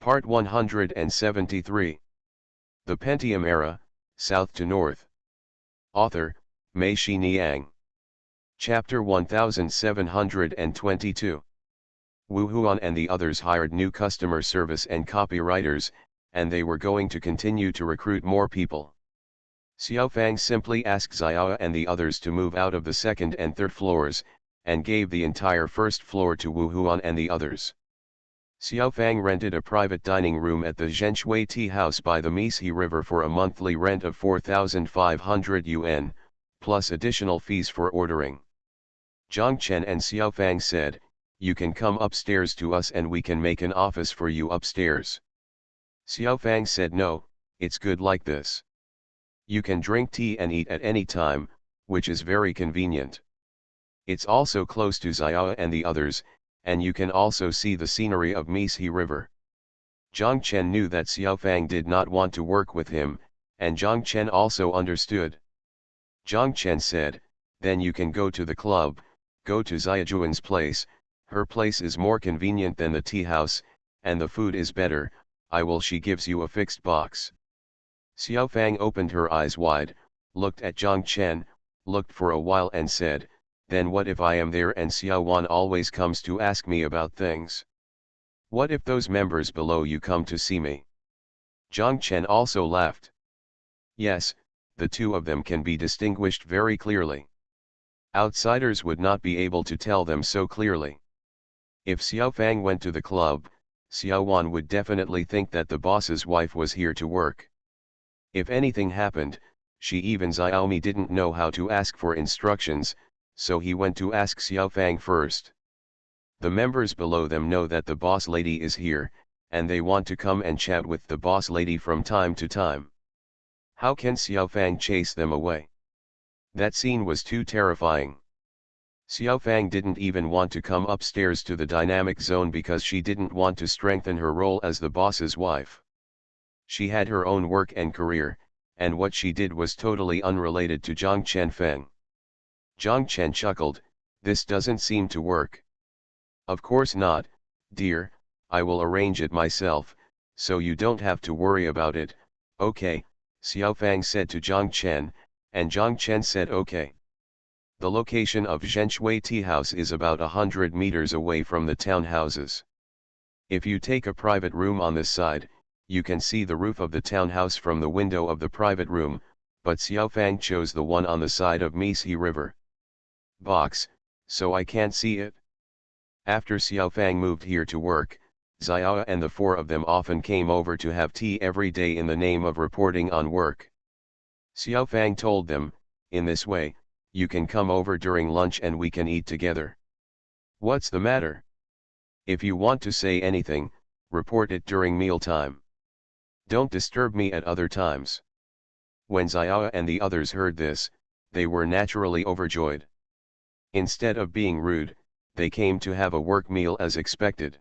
Part 173. The Pentium Era, South to North. Author, Mei Shi Niang. Chapter 1722. Wu Huan and the others hired new customer service and copywriters, and they were going to continue to recruit more people. Xiaofang simply asked Xiao and the others to move out of the second and third floors, and gave the entire first floor to Wu Huan and the others. Xiaofang rented a private dining room at the Zhenshui Tea House by the Meisi River for a monthly rent of 4,500 yuan, plus additional fees for ordering. Zhang Chen and Xiaofang said, "You can come upstairs to us and we can make an office for you upstairs." Xiaofang said, "No, it's good like this. You can drink tea and eat at any time, which is very convenient. It's also close to Xiao and the others, and you can also see the scenery of Meisi River." Zhang Chen knew that Xiaofang did not want to work with him, and Zhang Chen also understood. Zhang Chen said, "Then you can go to the club, go to Xiaojuan's place, her place is more convenient than the tea house, and the food is better, she gives you a fixed box." Xiaofang opened her eyes wide, looked at Zhang Chen, looked for a while and said, "Then what if I am there and Xiaowan always comes to ask me about things? What if those members below you come to see me?" Zhang Chen also laughed. "Yes, the two of them can be distinguished very clearly. Outsiders would not be able to tell them so clearly. If Xiaofang went to the club, Xiaowan would definitely think that the boss's wife was here to work. If anything happened, even Xiaomi didn't know how to ask for instructions, so he went to ask Xiaofang first. The members below them know that the boss lady is here, and they want to come and chat with the boss lady from time to time. How can Xiaofang chase them away? That scene was too terrifying. Xiaofang didn't even want to come upstairs to the dynamic zone because she didn't want to strengthen her role as the boss's wife. She had her own work and career, and what she did was totally unrelated to Zhang Chenfeng. Zhang Chen chuckled, "This doesn't seem to work." "Of course not, dear, I will arrange it myself, so you don't have to worry about it." "Okay," Xiaofang said to Zhang Chen, and Zhang Chen said okay. The location of Zhenshui Tea House is about 100 meters away from the townhouses. If you take a private room on this side, you can see the roof of the townhouse from the window of the private room, but Xiaofang chose the one on the side of Meisi River. "Box, so I can't see it?" After Xiaofang moved here to work, Xiao and the four of them often came over to have tea every day in the name of reporting on work. Xiaofang told them, "In this way, you can come over during lunch and we can eat together." "What's the matter? If you want to say anything, report it during mealtime. Don't disturb me at other times." When Xiao and the others heard this, they were naturally overjoyed. Instead of being rude, they came to have a work meal as expected.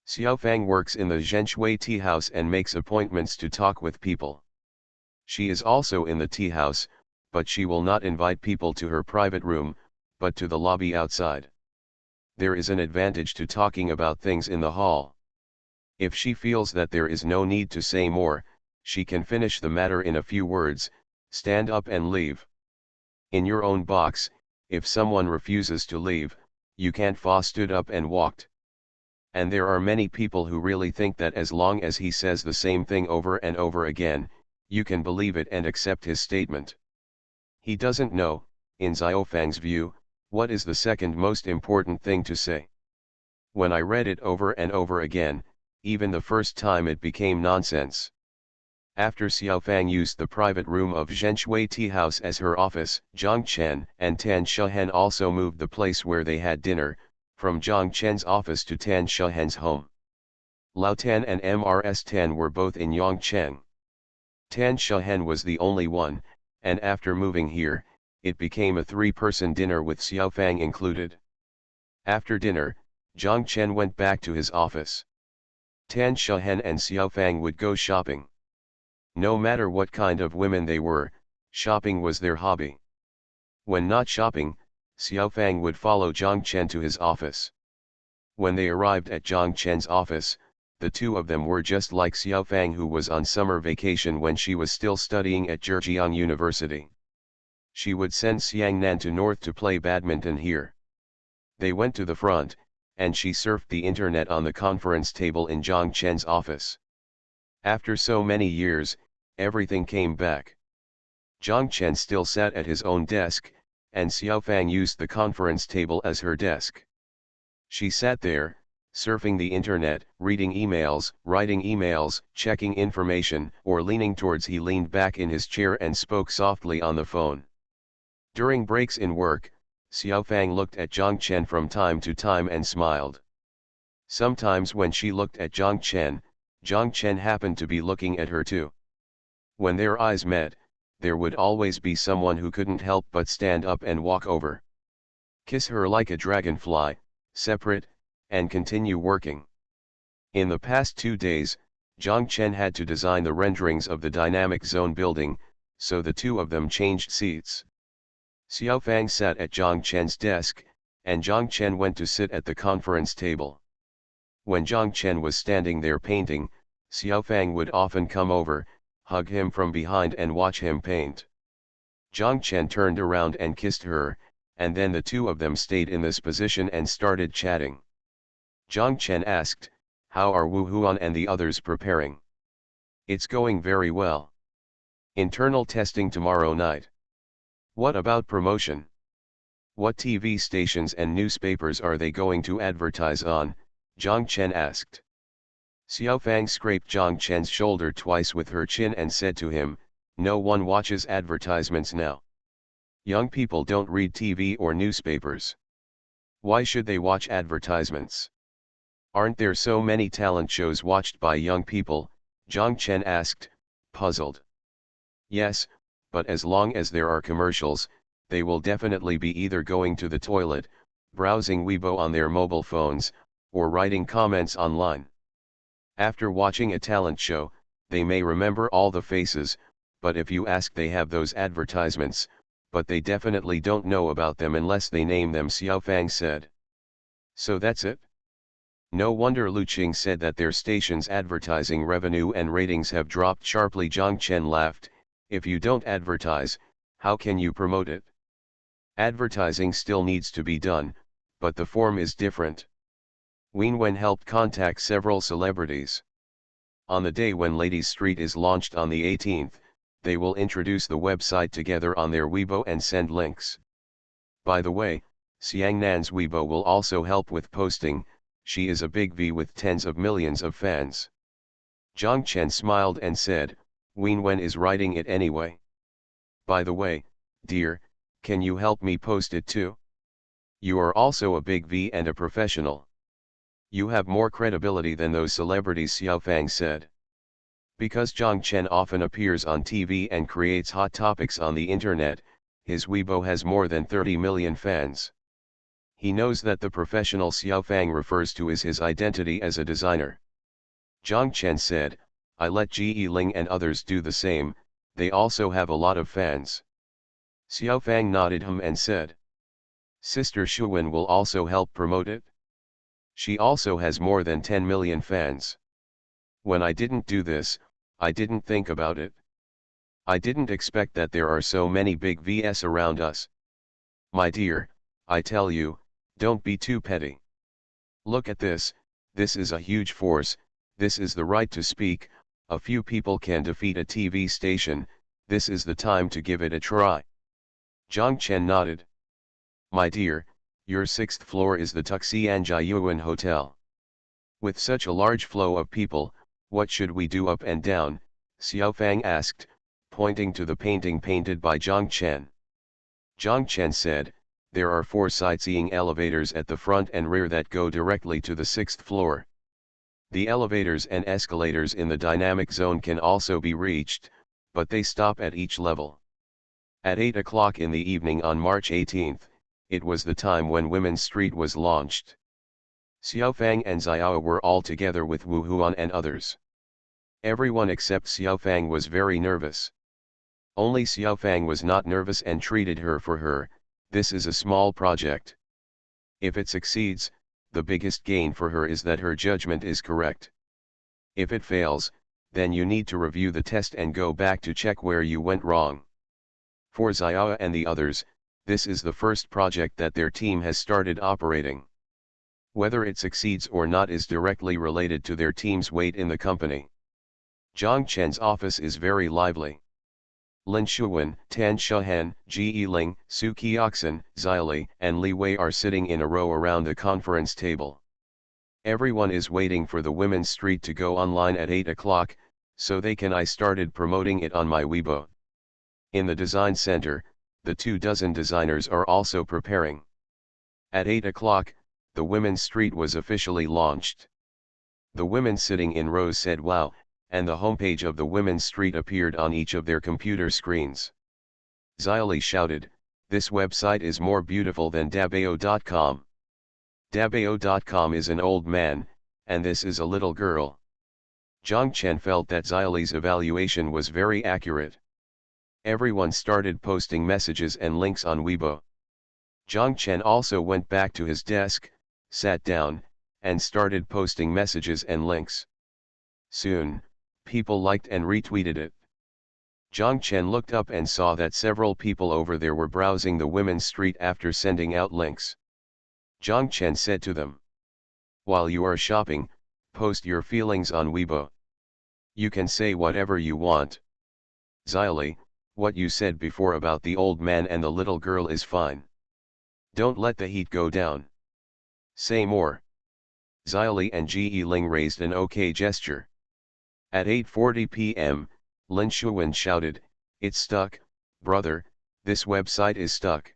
Xiaofang works in the Zhenshui Tea House and makes appointments to talk with people. She is also in the tea house, but she will not invite people to her private room, but to the lobby outside. There is an advantage to talking about things in the hall. If she feels that there is no need to say more, she can finish the matter in a few words, stand up and leave. In your own box, if someone refuses to leave, you can't fa stood up and walked. And there are many people who really think that as long as he says the same thing over and over again, you can believe it and accept his statement. He doesn't know, in Xiaofang's view, what is the second most important thing to say. When I read it over and over again, even the first time it became nonsense. After Xiaofang used the private room of Zhenshui Tea House as her office, Zhang Chen and Tan Shehen also moved the place where they had dinner, from Zhang Chen's office to Tan Shehen's home. Lao Tan and Mrs. Tan were both in Yongcheng. Tan Shehen was the only one, and after moving here, it became a three-person dinner with Xiaofang included. After dinner, Zhang Chen went back to his office. Tan Shehen and Xiaofang would go shopping. No matter what kind of women they were, shopping was their hobby. When not shopping, Xiaofang would follow Zhang Chen to his office. When they arrived at Zhang Chen's office, the two of them were just like Xiaofang, who was on summer vacation when she was still studying at Zhejiang University. She would send Xiangnan to north to play badminton here. They went to the front, and she surfed the internet on the conference table in Zhang Chen's office. After so many years, everything came back. Zhang Chen still sat at his own desk, and Xiaofang used the conference table as her desk. She sat there, surfing the internet, reading emails, writing emails, checking information, or leaning towards. He leaned back in his chair and spoke softly on the phone. During breaks in work, Xiaofang looked at Zhang Chen from time to time and smiled. Sometimes when she looked at Zhang Chen happened to be looking at her too. When their eyes met, there would always be someone who couldn't help but stand up and walk over, kiss her like a dragonfly, separate, and continue working. In the past 2 days, Zhang Chen had to design the renderings of the dynamic zone building, so the two of them changed seats. Xiaofang sat at Zhang Chen's desk, and Zhang Chen went to sit at the conference table. When Zhang Chen was standing there painting, Xiaofang would often come over, hug him from behind and watch him paint. Zhang Chen turned around and kissed her, and then the two of them stayed in this position and started chatting. Zhang Chen asked, "How are Wu Huan and the others preparing?" "It's going very well. Internal testing tomorrow night." "What about promotion? What TV stations and newspapers are they going to advertise on?" Zhang Chen asked. Xiaofang scraped Zhang Chen's shoulder twice with her chin and said to him, "No one watches advertisements now. Young people don't read TV or newspapers. Why should they watch advertisements? Aren't there so many talent shows watched by young people?" Zhang Chen asked, puzzled. "Yes, but as long as there are commercials, they will definitely be either going to the toilet, browsing Weibo on their mobile phones, or writing comments online. After watching a talent show, they may remember all the faces, but if you ask, they have those advertisements, but they definitely don't know about them unless they name them," Xiaofang said. "So that's it? No wonder Lu Qing said that their station's advertising revenue and ratings have dropped sharply." Zhang Chen laughed. "If you don't advertise, how can you promote it? Advertising still needs to be done, but the form is different." Wenwen helped contact several celebrities. On the day when Ladies Street is launched on the 18th, they will introduce the website together on their Weibo and send links. By the way, Xiangnan's Weibo will also help with posting. She is a big V with tens of millions of fans. Zhang Chen smiled and said, "Wenwen is writing it anyway. By the way, dear, can you help me post it too? You are also a big V and a professional. You have more credibility than those celebrities," Xiaofang said. Because Zhang Chen often appears on TV and creates hot topics on the internet, his Weibo has more than 30 million fans. He knows that the professional Xiaofang refers to is his identity as a designer. Zhang Chen said, "I let Ji Ling and others do the same, they also have a lot of fans." Xiaofang nodded and said, "Sister Shuwen will also help promote it? She also has more than 10 million fans. When I didn't do this, I didn't think about it. I didn't expect that there are so many big VS around us. My dear, I tell you, don't be too petty. Look at this is a huge force, this is the right to speak, a few people can defeat a TV station, this is the time to give it a try." Zhang Chen nodded. "My dear, your 6th floor is the Tuxianjiayuan Hotel. With such a large flow of people, what should we do up and down?" Xiaofang asked, pointing to the painting painted by Zhang Chen. Zhang Chen said, "There are 4 sightseeing elevators at the front and rear that go directly to the 6th floor. The elevators and escalators in the dynamic zone can also be reached, but they stop at each level. At 8 o'clock in the evening on March 18th, it was the time when Women's Street was launched. Xiaofang and Xiao were all together with Wu Huan and others. Everyone except Xiaofang was very nervous. Only Xiaofang was not nervous and treated her for her. This is a small project. If it succeeds, the biggest gain for her is that her judgment is correct. If it fails, then you need to review the test and go back to check where you went wrong. For Xiao and the others, this is the first project that their team has started operating. Whether it succeeds or not is directly related to their team's weight in the company. Zhang Chen's office is very lively. Lin Shuwen, Tan Shuhen, Ji Yiling, Su Qiaxin, Xili, and Li Wei are sitting in a row around the conference table. Everyone is waiting for the Women's Street to go online at 8 o'clock, so I started promoting it on my Weibo. In the design center, the 24 designers are also preparing. At 8 o'clock, the Women's Street was officially launched. The women sitting in rows said wow, and the homepage of the Women's Street appeared on each of their computer screens. Xili shouted, "This website is more beautiful than Dabao.com. Dabao.com is an old man, and this is a little girl." Zhang Chen felt that Xili's evaluation was very accurate. Everyone started posting messages and links on Weibo. Zhang Chen also went back to his desk, sat down, and started posting messages and links. Soon, people liked and retweeted it. Zhang Chen looked up and saw that several people over there were browsing the Women's Street after sending out links. Zhang Chen said to them, "While you are shopping, post your feelings on Weibo. You can say whatever you want. Xili, what you said before about the old man and the little girl is fine. Don't let the heat go down. Say more." Xili and Ji Yiling raised an OK gesture. At 8:40 p.m., Lin Shuwen shouted, "It's stuck, brother, this website is stuck."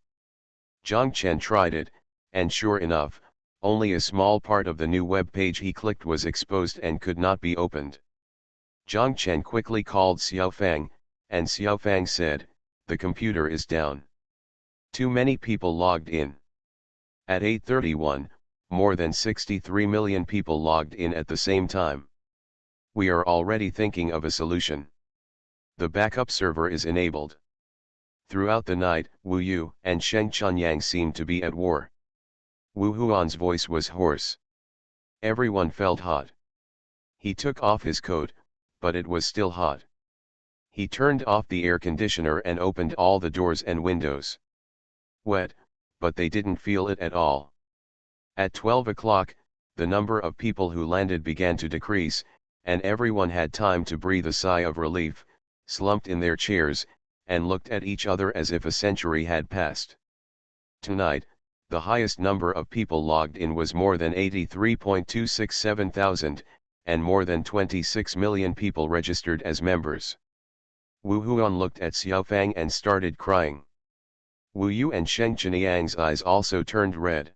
Zhang Chen tried it, and sure enough, only a small part of the new web page he clicked was exposed and could not be opened. Zhang Chen quickly called Xiaofang, and Xiaofang said, "The computer is down. Too many people logged in." At 8:31, more than 63 million people logged in at the same time. "We are already thinking of a solution. The backup server is enabled." Throughout the night, Wu Yu and Sheng Chunyang seemed to be at war. Wu Huan's voice was hoarse. Everyone felt hot. He took off his coat, but it was still hot. He turned off the air conditioner and opened all the doors and windows. Wet, but they didn't feel it at all. At 12 o'clock, the number of people who landed began to decrease, and everyone had time to breathe a sigh of relief, slumped in their chairs, and looked at each other as if a century had passed. Tonight, the highest number of people logged in was more than 83.267 thousand, and more than 26 million people registered as members. Wu Huan looked at Xiaofang and started crying. Wu Yu and Sheng Chunyang's eyes also turned red.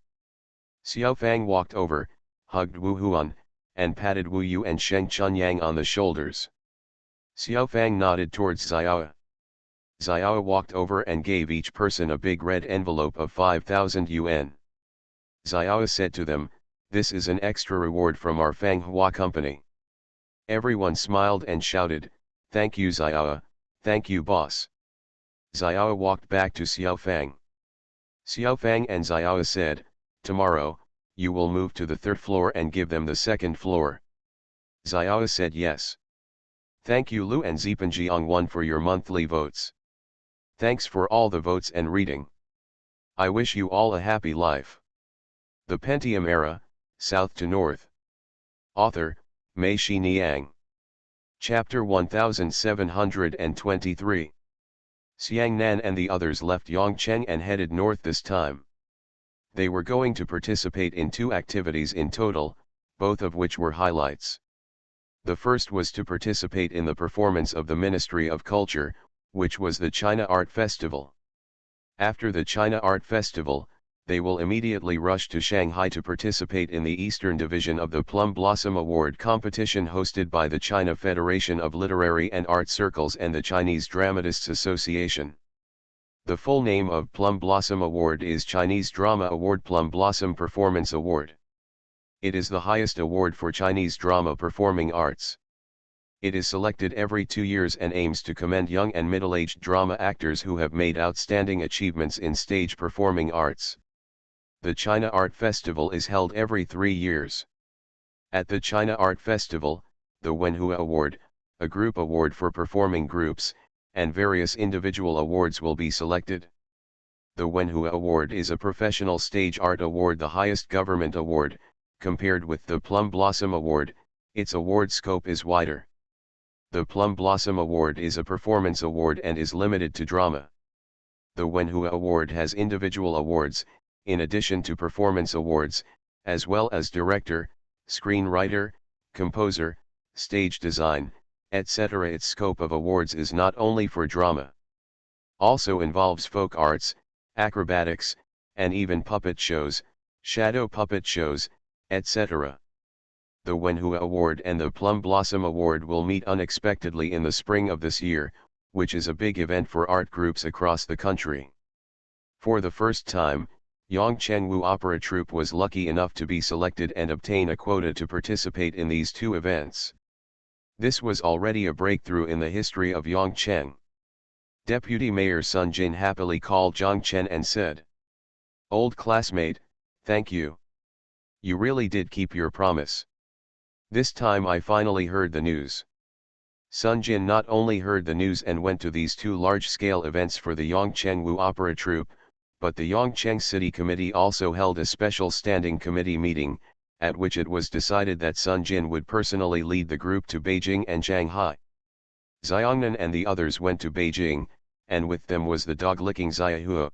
Xiaofang walked over, hugged Wu Huan, and patted Wu Yu and Sheng Chunyang on the shoulders. Xiaofang nodded towards Xiao. Xiao walked over and gave each person a big red envelope of 5,000 yuan. Xiao said to them, "This is an extra reward from our Fanghua company." Everyone smiled and shouted, "Thank you Xiao, thank you boss." Xiao walked back to Xiaofang. Xiaofang and Xiao said, "Tomorrow, you will move to the third floor and give them the second floor." Xiao said yes. "Thank you Lu and Zipanjiang1 for your monthly votes. Thanks for all the votes and reading. I wish you all a happy life." The Pentium Era, South to North. Author, Mei Shi Niang. Chapter 1723. Xiang Nan and the others left Yongcheng and headed north this time. They were going to participate in 2 activities in total, both of which were highlights. The first was to participate in the performance of the Ministry of Culture, which was the China Art Festival. After the China Art Festival, they will immediately rush to Shanghai to participate in the Eastern Division of the Plum Blossom Award competition hosted by the China Federation of Literary and Art Circles and the Chinese Dramatists Association. The full name of Plum Blossom Award is Chinese Drama Award Plum Blossom Performance Award. It is the highest award for Chinese drama performing arts. It is selected every 2 years and aims to commend young and middle-aged drama actors who have made outstanding achievements in stage performing arts. The China Art Festival is held every 3 years. At the China Art Festival, the Wenhua Award, a group award for performing groups, and various individual awards will be selected. The Wenhua Award is a professional stage art award, the highest government award. Compared with the Plum Blossom Award, its award scope is wider. The Plum Blossom Award is a performance award and is limited to drama. The Wenhua Award has individual awards, in addition to performance awards, as well as director, screenwriter, composer, stage design, etc. Its scope of awards is not only for drama. Also involves folk arts, acrobatics, and even puppet shows, shadow puppet shows, etc. The Wenhua Award and the Plum Blossom Award will meet unexpectedly in the spring of this year, which is a big event for art groups across the country. For the first time, Yongchengwu Opera Troupe was lucky enough to be selected and obtain a quota to participate in these two events. This was already a breakthrough in the history of Yongcheng. Deputy Mayor Sun Jin happily called Zhang Chen and said, "Old classmate, thank you. You really did keep your promise. This time I finally heard the news." Sun Jin not only heard the news and went to these two large-scale events for the Yongchengwu Opera Troupe, but the Yongcheng City Committee also held a special standing committee meeting, at which it was decided that Sun Jin would personally lead the group to Beijing and Shanghai. Xiangnan and the others went to Beijing, and with them was the dog-licking Xiahua.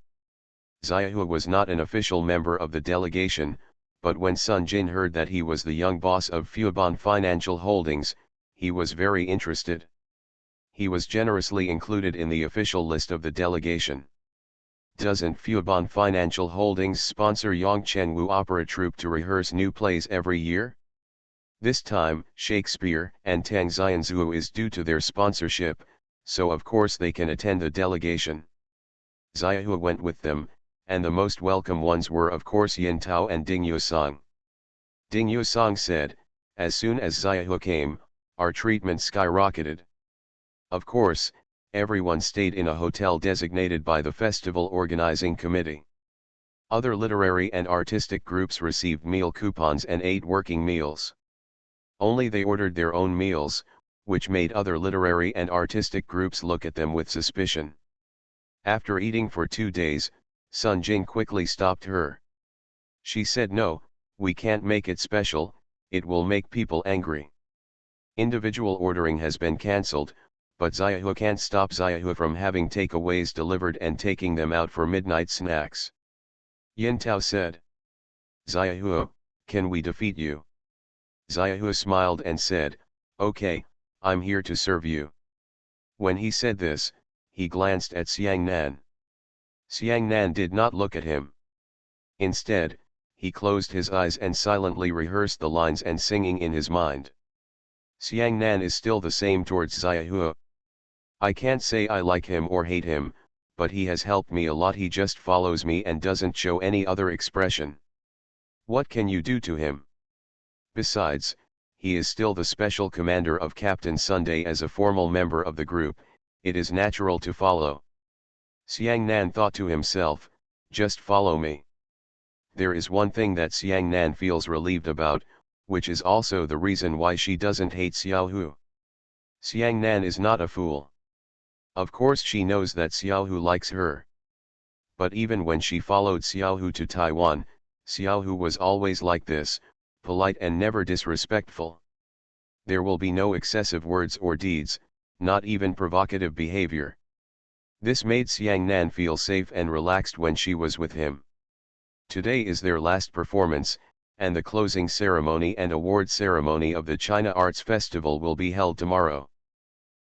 Xiahua was not an official member of the delegation, but when Sun Jin heard that he was the young boss of Fuban Financial Holdings, he was very interested. He was generously included in the official list of the delegation. Doesn't Fuban Financial Holdings sponsor Yongchengwu Opera Troupe to rehearse new plays every year? This time, Shakespeare and Tang Xianzhuo is due to their sponsorship, so of course they can attend the delegation. Xiahua went with them, and the most welcome ones were of course Yin Tao and Ding Yusong. Ding Yusong said, "As soon as Xiahua came, our treatment skyrocketed. Of course, everyone stayed in a hotel designated by the festival organizing committee. Other literary and artistic groups received meal coupons and ate working meals. Only they ordered their own meals, which made other literary and artistic groups look at them with suspicion. After eating for 2 days, Sun Jin quickly stopped her. She said, "No, we can't make it special, it will make people angry. Individual ordering has been cancelled, but Xiahua can't stop Xiahua from having takeaways delivered and taking them out for midnight snacks." Yin Tao said, "Xiahua, can we defeat you?" Xiahua smiled and said, "Okay, I'm here to serve you." When he said this, he glanced at Xiangnan. Xiangnan did not look at him. Instead, he closed his eyes and silently rehearsed the lines and singing in his mind. Xiangnan is still the same towards Xiahua. "I can't say I like him or hate him, but he has helped me a lot. He just follows me and doesn't show any other expression. What can you do to him? Besides, he is still the special commander of Captain Sunday. As a formal member of the group, it is natural to follow." Xiangnan thought to himself, "Just follow me." There is one thing that Xiangnan feels relieved about, which is also the reason why she doesn't hate Xiaohu. Xiangnan is not a fool. Of course she knows that Xiaohu likes her. But even when she followed Xiaohu to Taiwan, Xiaohu was always like this, polite and never disrespectful. There will be no excessive words or deeds, not even provocative behavior. This made Xiangnan feel safe and relaxed when she was with him. Today is their last performance, and the closing ceremony and award ceremony of the China Arts Festival will be held tomorrow.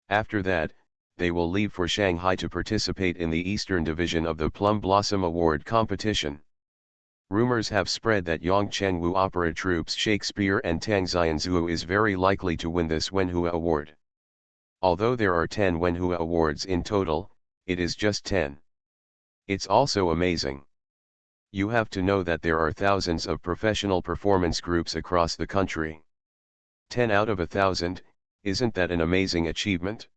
After that, they will leave for Shanghai to participate in the Eastern Division of the Plum Blossom Award competition. Rumors have spread that Yongchengwu Opera Troupe's Shakespeare and Tang Xianzhuo is very likely to win this Wenhua Award. Although there are 10 Wenhua Awards in total, it is just 10. It's also amazing. You have to know that there are thousands of professional performance groups across the country. 10 out of 1,000, isn't that an amazing achievement?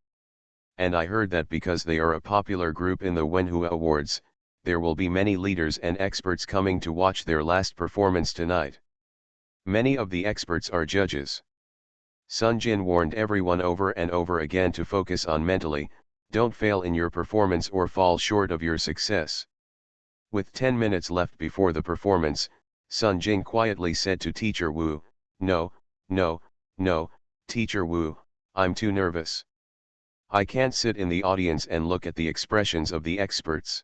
And I heard that because they are a popular group in the Wenhua Awards, there will be many leaders and experts coming to watch their last performance tonight. Many of the experts are judges. Sun Jin warned everyone over and over again to focus on mentally, don't fail in your performance or fall short of your success. With 10 minutes left before the performance, Sun Jin quietly said to Teacher Wu, "No, no, no, Teacher Wu, I'm too nervous. I can't sit in the audience and look at the expressions of the experts."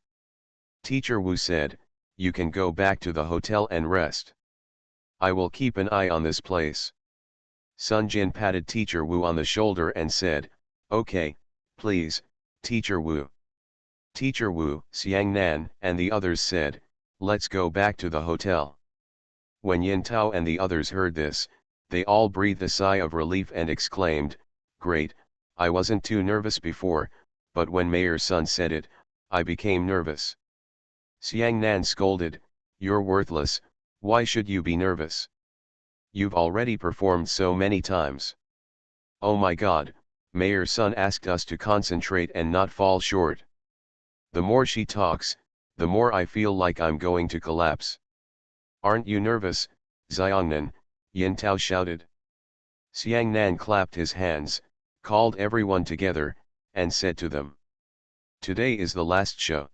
Teacher Wu said, "You can go back to the hotel and rest. I will keep an eye on this place." Sun Jin patted Teacher Wu on the shoulder and said, "Okay, please, Teacher Wu." Teacher Wu, Xiang Nan, and the others said, "Let's go back to the hotel." When Yin Tao and the others heard this, they all breathed a sigh of relief and exclaimed, "Great, I wasn't too nervous before, but when Mayor Sun said it, I became nervous." Xiang Nan scolded, "You're worthless, why should you be nervous? You've already performed so many times." "Oh my God, Mayor Sun asked us to concentrate and not fall short. The more she talks, the more I feel like I'm going to collapse." "Aren't you nervous, Xiangnan?" Yin Tao shouted. Xiang Nan clapped his hands, called everyone together, and said to them, "Today is the last show.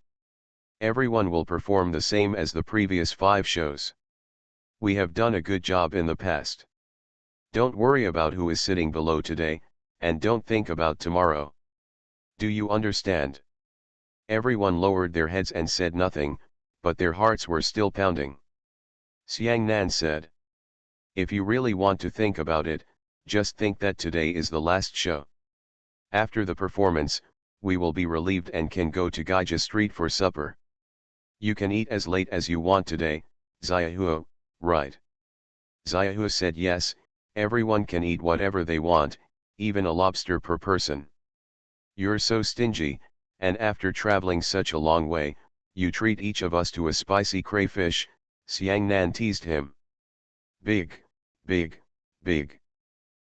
Everyone will perform the same as the previous 5 shows. We have done a good job in the past. Don't worry about who is sitting below today, and don't think about tomorrow. Do you understand?" Everyone lowered their heads and said nothing, but their hearts were still pounding. Xiang Nan said, "If you really want to think about it, just think that today is the last show. After the performance, we will be relieved and can go to Gaija Street for supper. You can eat as late as you want today, Xiaohuo, right?" Xiaohuo said yes, everyone can eat whatever they want, even a lobster per person. "You're so stingy, and after traveling such a long way, you treat each of us to a spicy crayfish," Xiang Nan teased him. "Big, big, big,"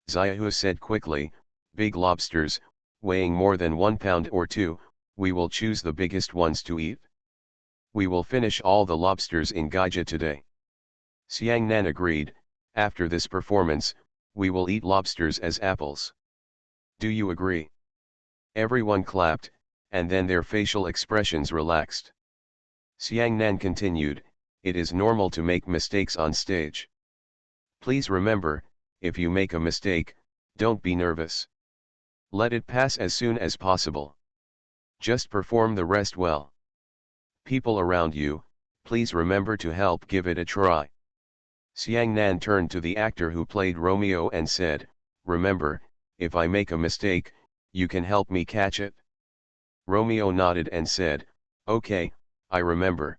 Xiaohuo said quickly, "big lobsters, weighing more than 1 pound or 2, we will choose the biggest ones to eat. We will finish all the lobsters in Gaija today." Xiang Nan agreed, "After this performance, we will eat lobsters as apples. Do you agree?" Everyone clapped, and then their facial expressions relaxed. Xiang Nan continued, "It is normal to make mistakes on stage. Please remember, if you make a mistake, don't be nervous. Let it pass as soon as possible. Just perform the rest well. People around you, please remember to help give it a try." Xiang Nan turned to the actor who played Romeo and said, "Remember, if I make a mistake, you can help me catch it." Romeo nodded and said, "Okay, I remember."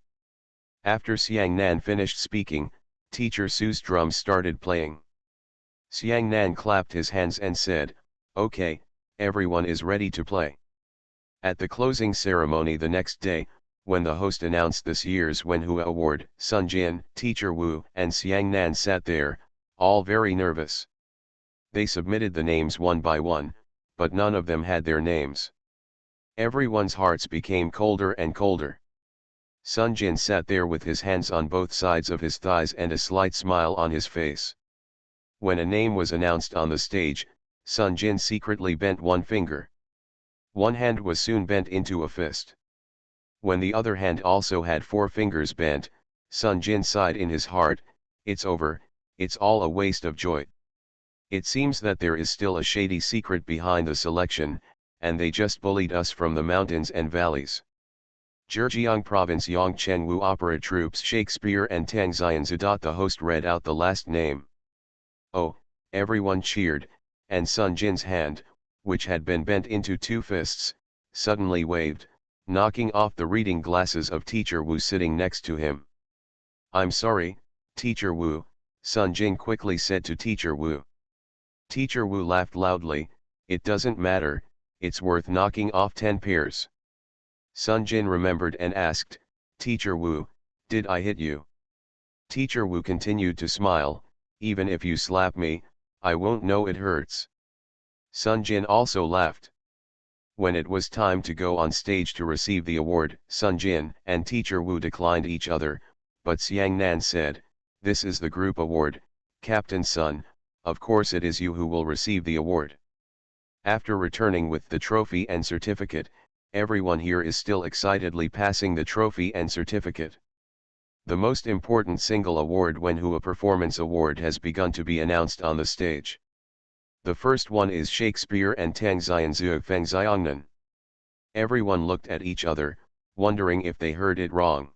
After Xiang Nan finished speaking, Teacher Su's drums started playing. Xiang Nan clapped his hands and said, "Okay, everyone is ready to play." At the closing ceremony the next day, when the host announced this year's Wenhua Award, Sun Jin, Teacher Wu, and Xiang Nan sat there, all very nervous. They submitted the names one by one, but none of them had their names. Everyone's hearts became colder and colder. Sun Jin sat there with his hands on both sides of his thighs and a slight smile on his face. When a name was announced on the stage, Sun Jin secretly bent one finger. One hand was soon bent into a fist. When the other hand also had 4 fingers bent, Sun Jin sighed in his heart, "It's over, it's all a waste of joy. It seems that there is still a shady secret behind the selection, and they just bullied us from the mountains and valleys." Zhejiang Province Yongchengwu Opera Troupes Shakespeare and Tang Xianzidot. The host read out the last name. "Oh," everyone cheered, and Sun Jin's hand, which had been bent into 2 fists, suddenly waved, knocking off the reading glasses of Teacher Wu sitting next to him. "I'm sorry, Teacher Wu," Sun Jin quickly said to Teacher Wu. Teacher Wu laughed loudly, "It doesn't matter, it's worth knocking off 10 pairs." Sun Jin remembered and asked, "Teacher Wu, did I hit you?" Teacher Wu continued to smile, "Even if you slap me, I won't know it hurts." Sun Jin also laughed. When it was time to go on stage to receive the award, Sun Jin and Teacher Wu declined each other, but Xiang Nan said, "This is the group award, Captain Sun, of course it is you who will receive the award. After returning with the trophy and certificate, everyone here is still excitedly passing the trophy and certificate. The most important single award Wenhua Performance Award has begun to be announced on the stage. The first one is Shakespeare and Tang Xianzhu Feng Xiangnan. Everyone looked at each other, wondering if they heard it wrong.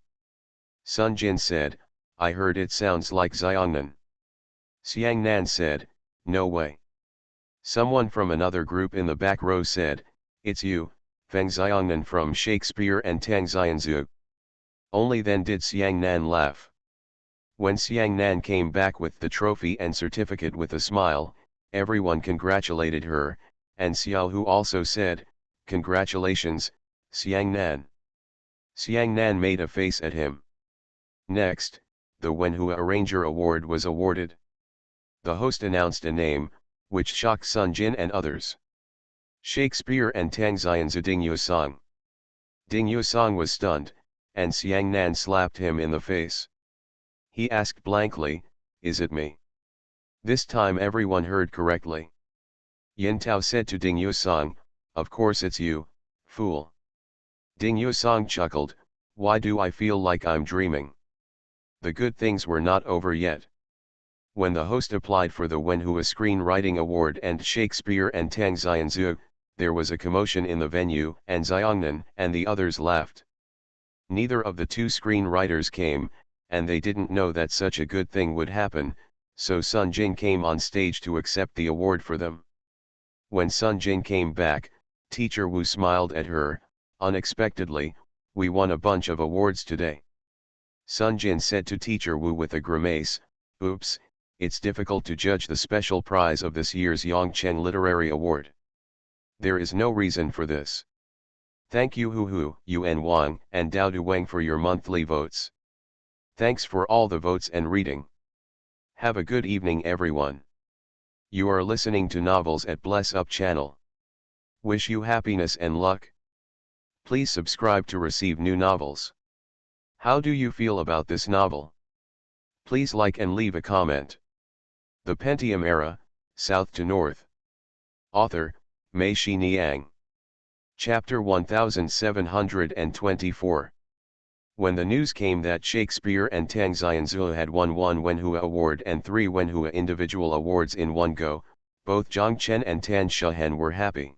Sun Jin said, I heard it sounds like Xiangnan. Xiang Nan said, no way. Someone from another group in the back row said, it's you, Feng Xiangnan from Shakespeare and Tang Xianzhu. Only then did Xiang Nan laugh. When Xiang Nan came back with the trophy and certificate with a smile, everyone congratulated her, and Xiao Hu also said, congratulations, Xiang Nan. Xiang Nan made a face at him. Next, the Wenhua Arranger Award was awarded. The host announced a name, which shocked Sun Jin and others. Shakespeare and Tang Xianzhu Ding Yusong. Ding Yusong was stunned, and Xiang Nan slapped him in the face. He asked blankly, is it me? This time everyone heard correctly. Yin Tao said to Ding Yusong, of course it's you, fool. Ding Yusong chuckled, why do I feel like I'm dreaming? The good things were not over yet. When the host applied for the Wenhua Screenwriting Award and Shakespeare and Tang Xianzhu, there was a commotion in the venue, and Xiangnan and the others laughed. Neither of the two screenwriters came, and they didn't know that such a good thing would happen, so Sun Jin came on stage to accept the award for them. When Sun Jin came back, Teacher Wu smiled at her, unexpectedly, we won a bunch of awards today. Sun Jin said to Teacher Wu with a grimace, oops, it's difficult to judge the special prize of this year's Yongchen Literary Award. There is no reason for this. Thank you Hu, Yuan Wang, and Dao Duwang for your monthly votes. Thanks for all the votes and reading. Have a good evening everyone. You are listening to Novels at Bless Up channel. Wish you happiness and luck. Please subscribe to receive new novels. How do you feel about this novel? Please like and leave a comment. The Pentium Era, South to North. Author, Mei Shi Niang. Chapter 1724. When the news came that Shakespeare and Tang Xianzhu had won one Wenhua Award and 3 Wenhua individual awards in one go, both Zhang Chen and Tan Shehen were happy.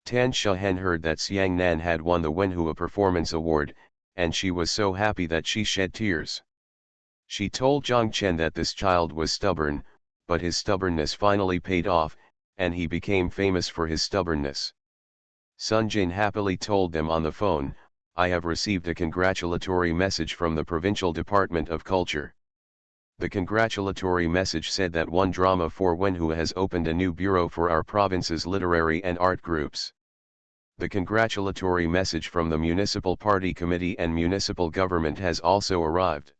Tan Shehen heard that Xiang Nan had won the Wenhua Performance Award, and she was so happy that she shed tears. She told Zhang Chen that this child was stubborn, but his stubbornness finally paid off, and he became famous for his stubbornness. Sun Jin happily told them on the phone, I have received a congratulatory message from the Provincial Department of Culture. The congratulatory message said that one drama for Wenhua has opened a new bureau for our province's literary and art groups. The congratulatory message from the Municipal Party Committee and Municipal Government has also arrived.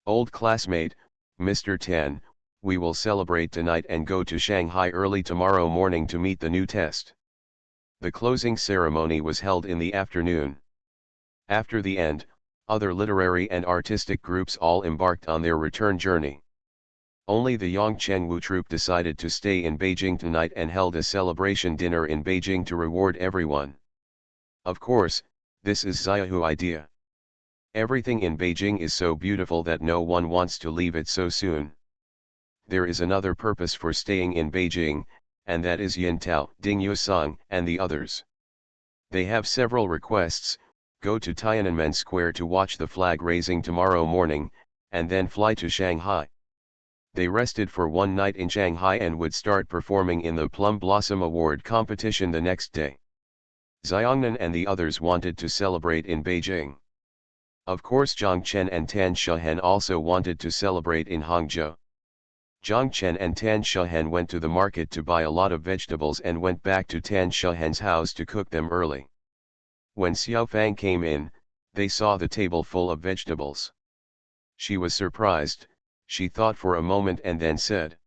Old classmate, Mr. Tan, we will celebrate tonight and go to Shanghai early tomorrow morning to meet the new test. The closing ceremony was held in the afternoon. After the end, other literary and artistic groups all embarked on their return journey. Only the Yongchengwu troupe decided to stay in Beijing tonight and held a celebration dinner in Beijing to reward everyone. Of course, this is Xiaohu idea. Everything in Beijing is so beautiful that no one wants to leave it so soon. There is another purpose for staying in Beijing, and that is Yin Tao, Ding Yusong, and the others. They have several requests: go to Tiananmen Square to watch the flag raising tomorrow morning, and then fly to Shanghai. They rested for one night in Shanghai and would start performing in the Plum Blossom Award competition the next day. Xiangnan and the others wanted to celebrate in Beijing. Of course Zhang Chen and Tan Shehen also wanted to celebrate in Hangzhou. Zhang Chen and Tan Shehen went to the market to buy a lot of vegetables and went back to Tan Shehen's house to cook them early. When Xiao Fang came in, they saw the table full of vegetables. She was surprised. She thought for a moment and then said,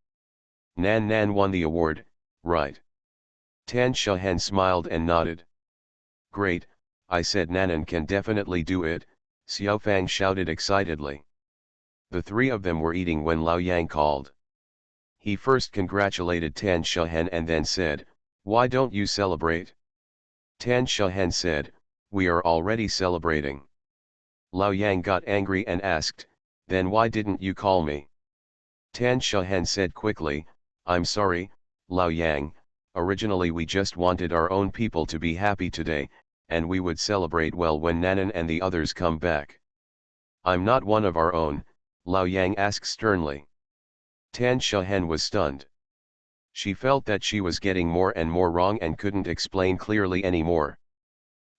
Nan Nan won the award, right? Tan Shehen smiled and nodded. Great, I said Nanan can definitely do it, Xiao Fang shouted excitedly. The three of them were eating when Lao Yang called. He first congratulated Tan Shahen and then said, "Why don't you celebrate?" Tan Shahen said, "We are already celebrating." Lao Yang got angry and asked, "Then why didn't you call me?" Tan Shahen said quickly, "I'm sorry, Lao Yang, originally we just wanted our own people to be happy today, and we would celebrate well when Nanan and the others come back." "I'm not one of our own," Lao Yang asked sternly. Tan Shahen was stunned. She felt that she was getting more and more wrong and couldn't explain clearly anymore.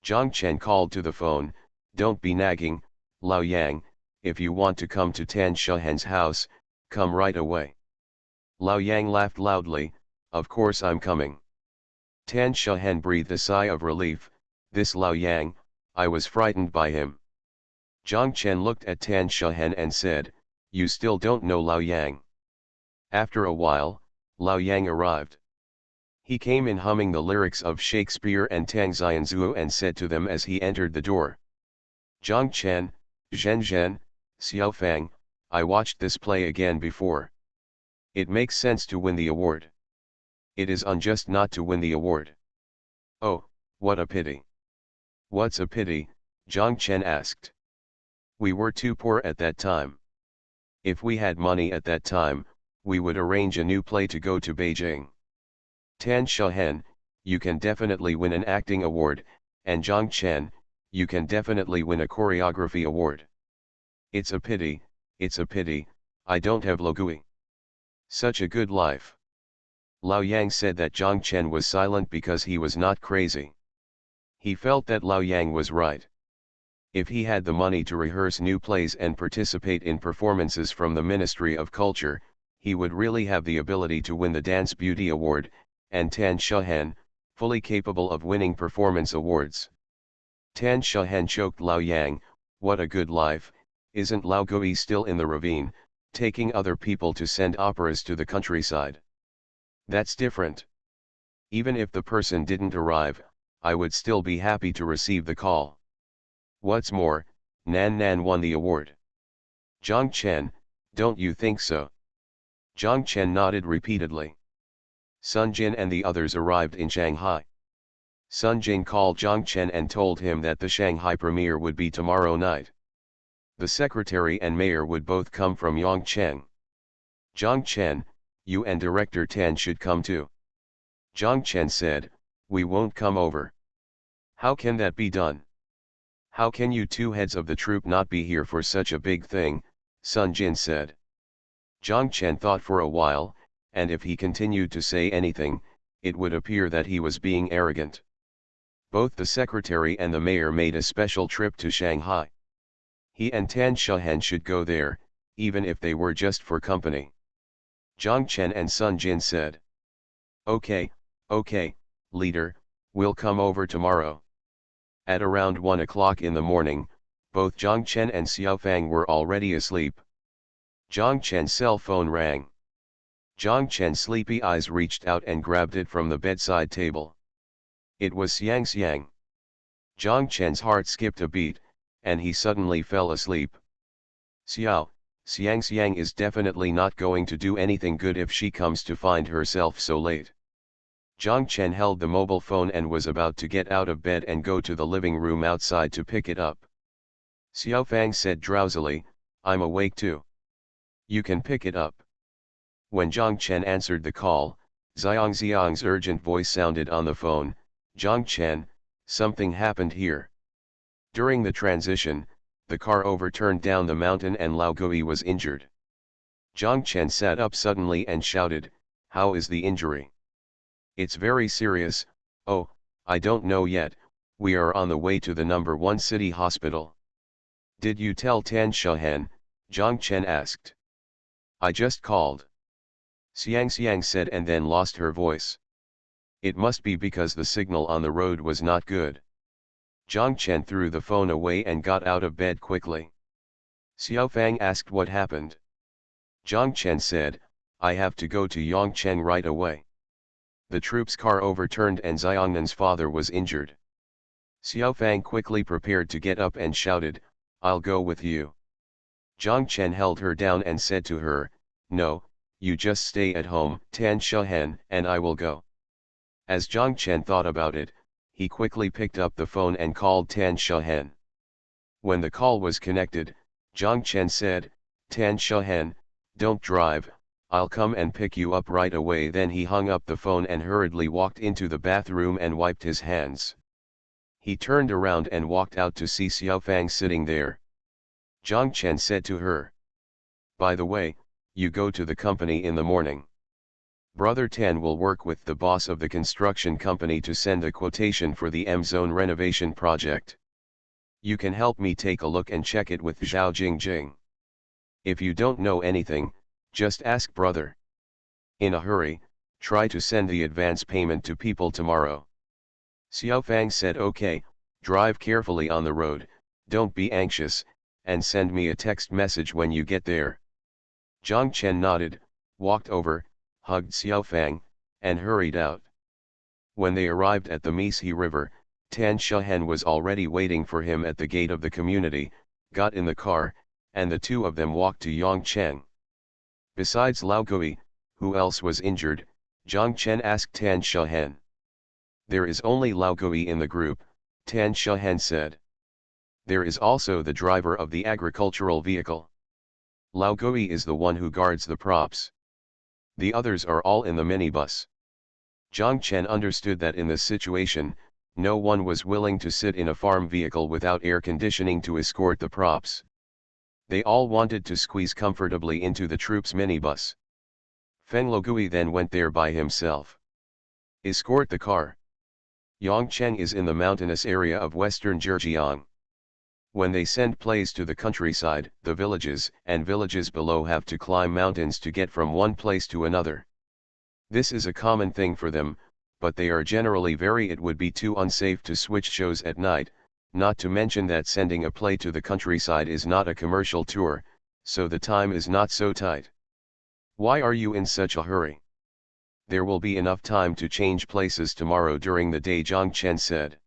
Zhang Chen called to the phone, "Don't be nagging, Lao Yang, if you want to come to Tan Shahen's house, come right away." Lao Yang laughed loudly, "Of course I'm coming." Tan Shahen breathed a sigh of relief. This Lao Yang, I was frightened by him. Zhang Chen looked at Tan Shahen and said, "You still don't know Lao Yang." After a while, Lao Yang arrived. He came in humming the lyrics of Shakespeare and Tang Xianzuo and said to them as he entered the door, "Zhang Chen, Zhen Zhen, Xiao Fang, I watched this play again before. It makes sense to win the award. It is unjust not to win the award." "Oh, what a pity." "What's a pity?" Zhang Chen asked. "We were too poor at that time. If we had money at that time, we would arrange a new play to go to Beijing." "Tan Shahen, you can definitely win an acting award, and Zhang Chen, you can definitely win a choreography award. It's a pity, I don't have Logui. Such a good life." Lao Yang said that Zhang Chen was silent because he was not crazy. He felt that Lao Yang was right. If he had the money to rehearse new plays and participate in performances from the Ministry of Culture, he would really have the ability to win the Dance Beauty Award, and Tan Shahen, fully capable of winning performance awards. Tan Shahen choked Lao Yang, "What a good life, isn't Lao Gui still in the ravine, taking other people to send operas to the countryside? That's different. Even if the person didn't arrive, I would still be happy to receive the call. What's more, Nan Nan won the award." "Zhang Chen, don't you think so?" Zhang Chen nodded repeatedly. Sun Jin and the others arrived in Shanghai. Sun Jin called Zhang Chen and told him that the Shanghai premiere would be tomorrow night. The secretary and mayor would both come from Yongcheng. "Zhang Chen, you and Director Tan should come too." Zhang Chen said, "We won't come over." "How can that be done? How can you two heads of the troupe not be here for such a big thing?" Sun Jin said. Zhang Chen thought for a while, and if he continued to say anything, it would appear that he was being arrogant. Both the secretary and the mayor made a special trip to Shanghai. He and Tan Shahen should go there, even if they were just for company. Zhang Chen and Sun Jin said, Okay, leader, we'll come over tomorrow." At around 1 o'clock in the morning, both Zhang Chen and Xiao Fang were already asleep. Zhang Chen's cell phone rang. Zhang Chen's sleepy eyes reached out and grabbed it from the bedside table. It was Xiang Xiang. Zhang Chen's heart skipped a beat, and he suddenly fell asleep. Xiang Xiang is definitely not going to do anything good if she comes to find herself so late. Zhang Chen held the mobile phone and was about to get out of bed and go to the living room outside to pick it up. Xiao Fang said drowsily, "I'm awake too. You can pick it up." When Zhang Chen answered the call, Xiang's urgent voice sounded on the phone, "Zhang Chen, something happened here." During the transition, the car overturned down the mountain and Lao Gui was injured. Zhang Chen sat up suddenly and shouted, "How is the injury?" "It's very serious. Oh, I don't know yet, we are on the way to the number 1 city hospital." "Did you tell Tan Shahen?" Zhang Chen asked. "I just called." Xiang said and then lost her voice. It must be because the signal on the road was not good. Zhang Chen threw the phone away and got out of bed quickly. Xiao Fang asked what happened. Zhang Chen said, "I have to go to Yongcheng right away. The troops' car overturned and Xiangnan's father was injured." Xiao Fang quickly prepared to get up and shouted, "I'll go with you." Zhang Chen held her down and said to her, "No, you just stay at home, Tan Shahen, and I will go. As Zhang Chen thought about it, he quickly picked up the phone and called Tan Shahen. When the call was connected, Zhang Chen said, Tan Shahen, don't drive, I'll come and pick you up right away. Then he hung up the phone and hurriedly walked into the bathroom and wiped his hands. He turned around and walked out to see Xiaofang sitting there. Zhang Chen said to her, by the way, you go to the company in the morning. Brother Tan will work with the boss of the construction company to send a quotation for the M-Zone renovation project. You can help me take a look and check it with Zhao Jingjing. If you don't know anything, just ask brother. In a hurry, try to send the advance payment to people tomorrow. Xiaofang said, okay, drive carefully on the road, don't be anxious, and send me a text message when you get there. Zhang Chen nodded, walked over, hugged Xiaofang, and hurried out. When they arrived at the Meisi River, Tan Shahen was already waiting for him at the gate of the community, got in the car, and the two of them walked to Yongcheng. Besides Lao Gui, who else was injured? Zhang Chen asked Tan Shahen. There is only Lao Gui in the group, Tan Shahen said. There is also the driver of the agricultural vehicle. Lao Gui is the one who guards the props. The others are all in the minibus. Zhang Chen understood that in this situation, no one was willing to sit in a farm vehicle without air conditioning to escort the props. They all wanted to squeeze comfortably into the troops' minibus. Feng Logui then went there by himself. Escort the car. Yongcheng is in the mountainous area of western Zhejiang. When they send plays to the countryside, the villages and villages below have to climb mountains to get from one place to another. This is a common thing for them, but they are generally it would be too unsafe to switch shows at night, not to mention that sending a play to the countryside is not a commercial tour, so the time is not so tight. Why are you in such a hurry? There will be enough time to change places tomorrow during the day, Zhang Chen said.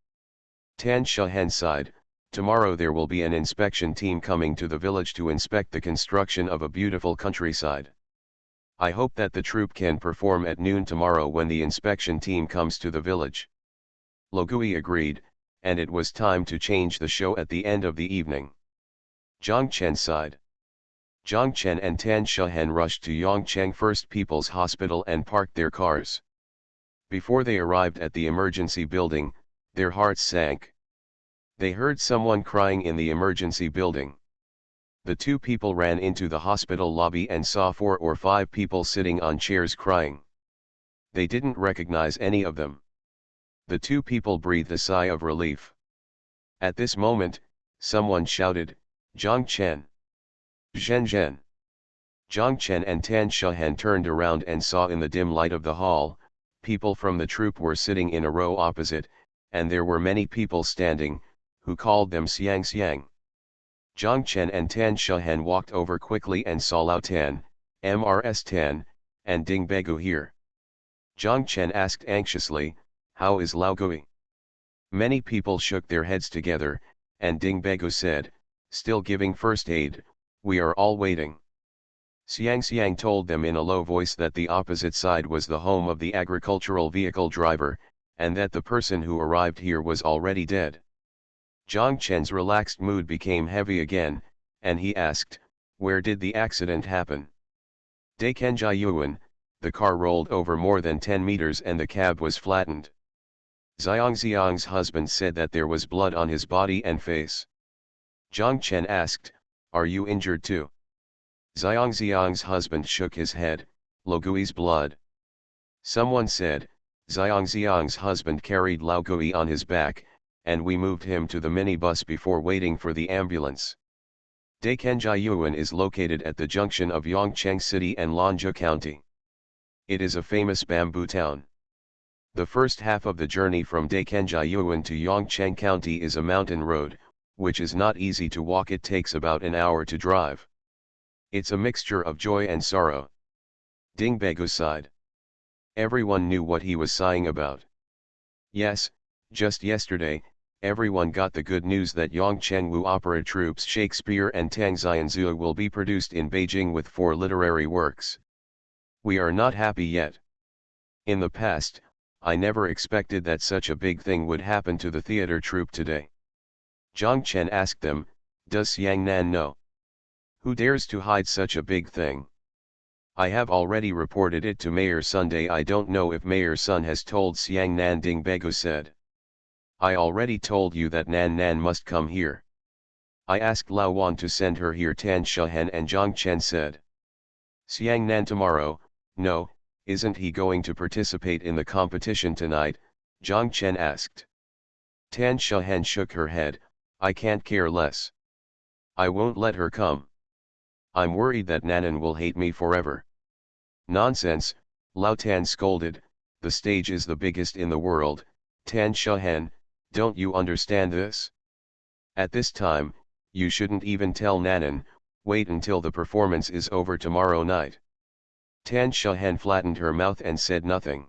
Tan Shahen sighed, tomorrow there will be an inspection team coming to the village to inspect the construction of a beautiful countryside. I hope that the troupe can perform at noon tomorrow when the inspection team comes to the village. Logui agreed, and it was time to change the show at the end of the evening. Zhang Chen sighed. Zhang Chen and Tan Shahen rushed to Yongcheng First People's Hospital and parked their cars. Before they arrived at the emergency building, their hearts sank. They heard someone crying in the emergency building. The two people ran into the hospital lobby and saw 4 or 5 people sitting on chairs crying. They didn't recognize any of them. The two people breathed a sigh of relief. At this moment, someone shouted, Zhang Chen! Zhen Zhen! Zhang Chen and Tan Shahen turned around and saw in the dim light of the hall, people from the troupe were sitting in a row opposite, and there were many people standing, who called them Xiang Xiang. Zhang Chen and Tan Shahen walked over quickly and saw Lao Tan, Mrs. Tan, and Ding Begu here. Zhang Chen asked anxiously, how is Lao Gui? Many people shook their heads together, and Ding Begu said, still giving first aid, we are all waiting. Xiang Xiang told them in a low voice that the opposite side was the home of the agricultural vehicle driver, and that the person who arrived here was already dead. Zhang Chen's relaxed mood became heavy again, and he asked, where did the accident happen? Dekenjayuan, the car rolled over more than 10 meters and the cab was flattened. Xiang Xiang's husband said that there was blood on his body and face. Zhang Chen asked, are you injured too? Xiang Xiang's husband shook his head, Lao Gui's blood. Someone said, Xiang Xiang's husband carried Lao Gui on his back, and we moved him to the minibus before waiting for the ambulance. Dekenjayuan is located at the junction of Yongcheng City and Lanzhou County. It is a famous bamboo town. The first half of the journey from Dekenjayuan to Yongcheng County is a mountain road, which is not easy to walk. It takes about an hour to drive. It's a mixture of joy and sorrow. Ding Begu sighed. Everyone knew what he was sighing about. Yes, just yesterday, everyone got the good news that Yongcheng Wu opera troupes Shakespeare and Tang Xianzhu will be produced in Beijing with 4 literary works. We are not happy yet. In the past, I never expected that such a big thing would happen to the theater troupe today. Zhang Chen asked them, does Xiang Nan know? Who dares to hide such a big thing? I have already reported it to Mayor Sunday. I don't know if Mayor Sun has told Xiang Nan, Ding Begu said. I already told you that Nan Nan must come here. I asked Lao Wan to send her here, Tan Shahen and Zhang Chen said. Xiang Nan tomorrow, no, isn't he going to participate in the competition tonight? Zhang Chen asked. Tan Shahen shook her head, I can't care less. I won't let her come. I'm worried that Nanan will hate me forever. Nonsense, Lao Tan scolded, the stage is the biggest in the world, Tan Shahen, don't you understand this? At this time, you shouldn't even tell Nanan, wait until the performance is over tomorrow night. Tan Shahen flattened her mouth and said nothing.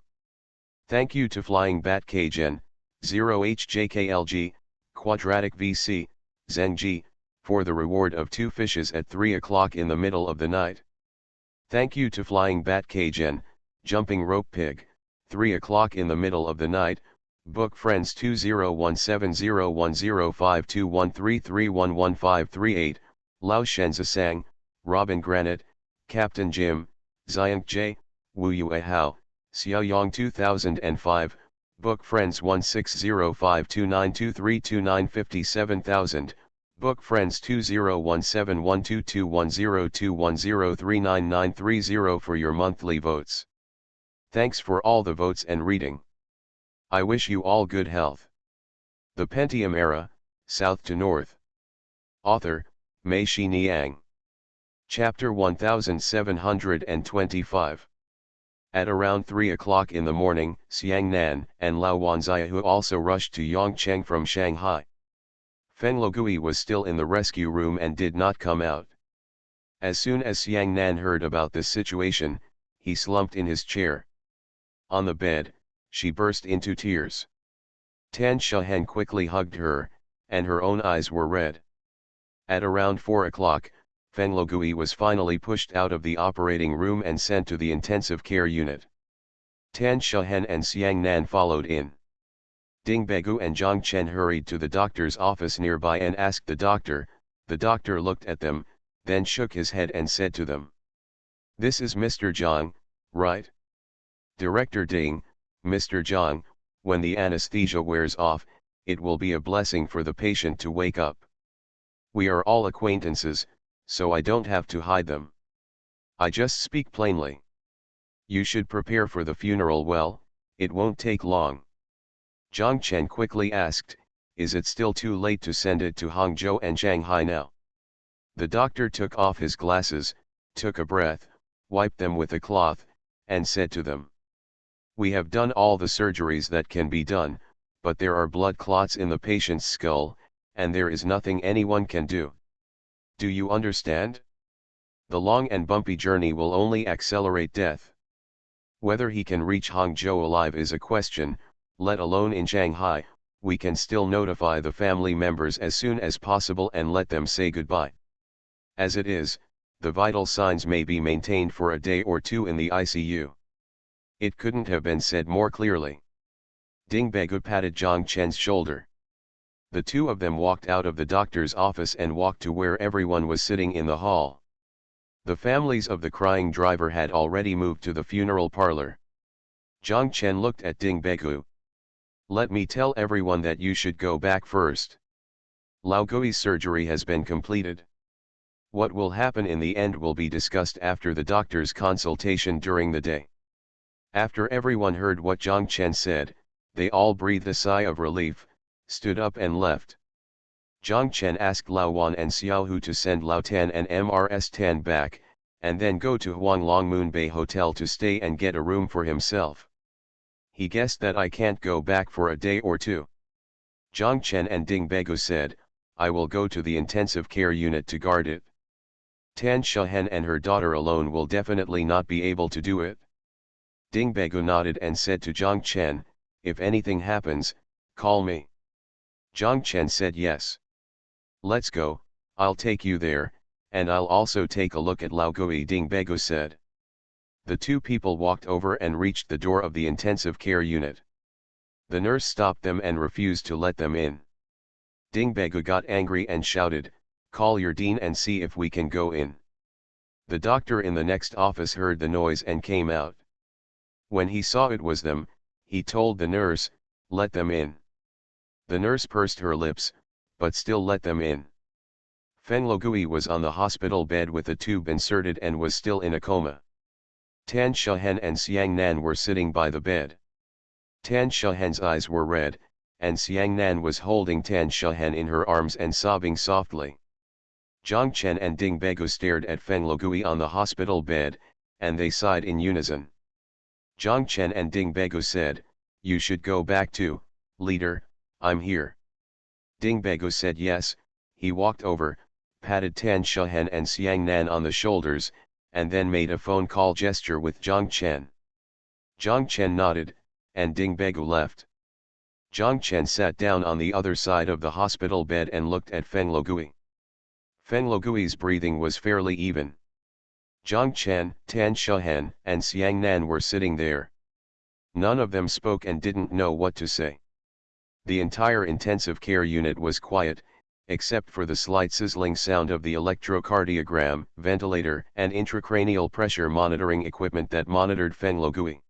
Thank you to Flying Bat Kgen, 0HJKLG, Quadratic VC, Zengji, for the reward of 2 fishes at 3 o'clock in the middle of the night. Thank you to Flying Bat Kgen, Jumping Rope Pig, 3 o'clock in the middle of the night, Book Friends 201701052133111538, Lao Shenzasang, Robin Granite, Captain Jim, Xiang J, Wu Yue Hao, Xiaoyang 2005, Book Friends 160529232957,000, Book Friends 201712210210399930 for your monthly votes. Thanks for all the votes and reading. I wish you all good health. The Pentium Era, South to North. Author, Mei Shi Niang. Chapter 1725. At around 3 o'clock in the morning, Xiang Nan and Lao Wanzai also rushed to Yongcheng from Shanghai. Feng Logui was still in the rescue room and did not come out. As soon as Xiang Nan heard about this situation, he slumped in his chair. On the bed, she burst into tears. Tan Shahen quickly hugged her, and her own eyes were red. At around 4 o'clock, Feng Logui was finally pushed out of the operating room and sent to the intensive care unit. Tan Shahen and Xiang Nan followed in. Ding Begu and Zhang Chen hurried to the doctor's office nearby and asked the doctor. The doctor looked at them, then shook his head and said to them, "This is Mr. Zhang, right?" Director Ding, "Mr. Zhang, when the anesthesia wears off, it will be a blessing for the patient to wake up. We are all acquaintances, so I don't have to hide them. I just speak plainly. You should prepare for the funeral well, it won't take long." Zhang Chen quickly asked, "Is it still too late to send it to Hangzhou and Shanghai now?" The doctor took off his glasses, took a breath, wiped them with a cloth, and said to them, "We have done all the surgeries that can be done, but there are blood clots in the patient's skull, and there is nothing anyone can do. Do you understand? The long and bumpy journey will only accelerate death. Whether he can reach Hangzhou alive is a question, let alone in Shanghai. We can still notify the family members as soon as possible and let them say goodbye. As it is, the vital signs may be maintained for a day or two in the ICU." It couldn't have been said more clearly. Ding Begu patted Zhang Chen's shoulder. The two of them walked out of the doctor's office and walked to where everyone was sitting in the hall. The families of the crying driver had already moved to the funeral parlor. Zhang Chen looked at Ding Begu. "Let me tell everyone that you should go back first. Lao Gui's surgery has been completed. What will happen in the end will be discussed after the doctor's consultation during the day." After everyone heard what Zhang Chen said, they all breathed a sigh of relief, stood up and left. Zhang Chen asked Lao Wan and Xiao Hu to send Lao Tan and Mrs. Tan back, and then go to Huanglong Moonbay Hotel to stay and get a room for himself. He guessed that I can't go back for a day or two. Zhang Chen and Ding Begu said, "I will go to the intensive care unit to guard it. Tan Shahen and her daughter alone will definitely not be able to do it." Ding Begu nodded and said to Zhang Chen, "If anything happens, call me." Zhang Chen said yes. "Let's go, I'll take you there, and I'll also take a look at Lao Gui," Ding Begu said. The two people walked over and reached the door of the intensive care unit. The nurse stopped them and refused to let them in. Dingbegu got angry and shouted, "Call your dean and see if we can go in." The doctor in the next office heard the noise and came out. When he saw it was them, he told the nurse, "Let them in." The nurse pursed her lips, but still let them in. Feng Logui was on the hospital bed with a tube inserted and was still in a coma. Tan Shahen and Xiang Nan were sitting by the bed. Tan Shahen's eyes were red, and Xiang Nan was holding Tan Shahen in her arms and sobbing softly. Zhang Chen and Ding Begu stared at Feng Logui on the hospital bed, and they sighed in unison. Zhang Chen and Ding Begu said, "You should go back too, leader, I'm here." Ding Begu said yes. He walked over, patted Tan Shahen and Xiang Nan on the shoulders, and then made a phone call gesture with Zhang Chen. Zhang Chen nodded, and Ding Begu left. Zhang Chen sat down on the other side of the hospital bed and looked at Feng Logui. Feng Logui's breathing was fairly even. Zhang Chen, Tan Shahen, and Xiang Nan were sitting there. None of them spoke and didn't know what to say. The entire intensive care unit was quiet, except for the slight sizzling sound of the electrocardiogram, ventilator, and intracranial pressure monitoring equipment that monitored Feng Logui.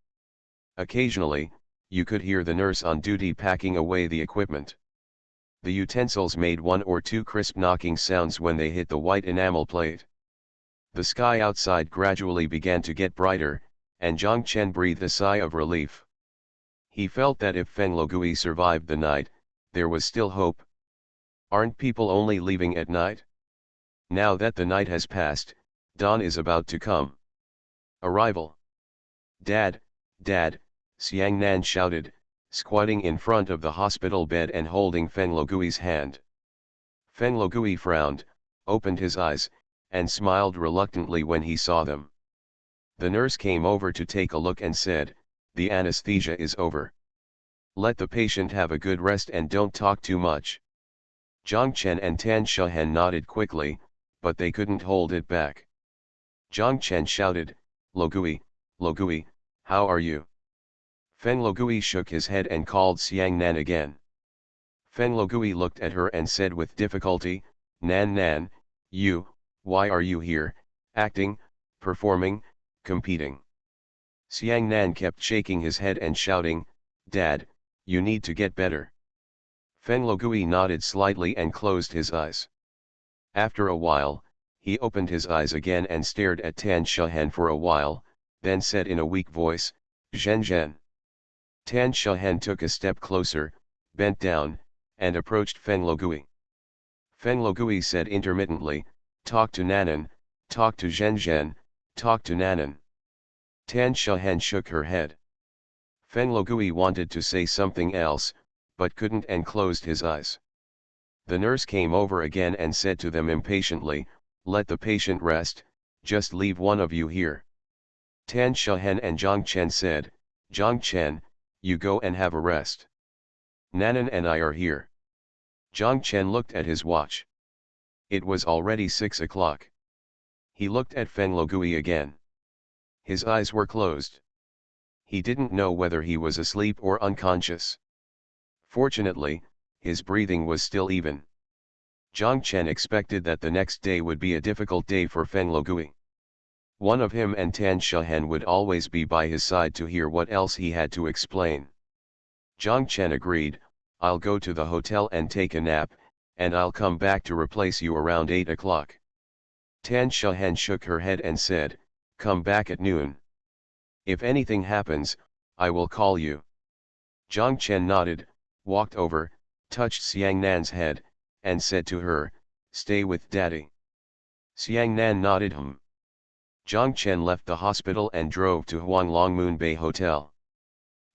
Occasionally, you could hear the nurse on duty packing away the equipment. The utensils made one or two crisp knocking sounds when they hit the white enamel plate. The sky outside gradually began to get brighter, and Zhang Chen breathed a sigh of relief. He felt that if Feng Logui survived the night, there was still hope. Aren't people only leaving at night? Now that the night has passed, dawn is about to come. Arrival. Dad, Dad, Xiang Nan shouted, squatting in front of the hospital bed and holding Feng Logui's hand. Feng Logui frowned, opened his eyes, and smiled reluctantly when he saw them. The nurse came over to take a look and said, "The anesthesia is over. Let the patient have a good rest and don't talk too much." Zhang Chen and Tan Shahen nodded quickly, but they couldn't hold it back. Zhang Chen shouted, "Logui, Logui, how are you?" Feng Logui shook his head and called Xiang Nan again. Feng Logui looked at her and said with difficulty, "Nan Nan, why are you here, acting, performing, competing?" Xiang Nan kept shaking his head and shouting, "Dad, you need to get better." Feng Logui nodded slightly and closed his eyes. After a while, he opened his eyes again and stared at Tan Shahen for a while, then said in a weak voice, "Zhen Zhen." Tan Shahen took a step closer, bent down, and approached Feng Logui. Feng Logui said intermittently, "Talk to Nanan, talk to Zhen Zhen, talk to Nanan." Tan Shahen shook her head. Feng Logui wanted to say something else, but couldn't and closed his eyes. The nurse came over again and said to them impatiently, "Let the patient rest, just leave one of you here." Tan Shahen and Zhang Chen said, "Zhang Chen, you go and have a rest. Nanan and I are here." Zhang Chen looked at his watch. It was already 6 o'clock. He looked at Feng Logui again. His eyes were closed. He didn't know whether he was asleep or unconscious. Fortunately, his breathing was still even. Zhang Chen expected that the next day would be a difficult day for Feng Logui. One of him and Tan Shahen would always be by his side to hear what else he had to explain. Zhang Chen agreed, "I'll go to the hotel and take a nap, and I'll come back to replace you around 8 o'clock. Tan Shahen shook her head and said, "Come back at noon. If anything happens, I will call you." Zhang Chen nodded, walked over, touched Xiang Nan's head, and said to her, "Stay with Daddy." Xiang Nan nodded. Zhang Chen left the hospital and drove to Huanglong Moonbay Hotel.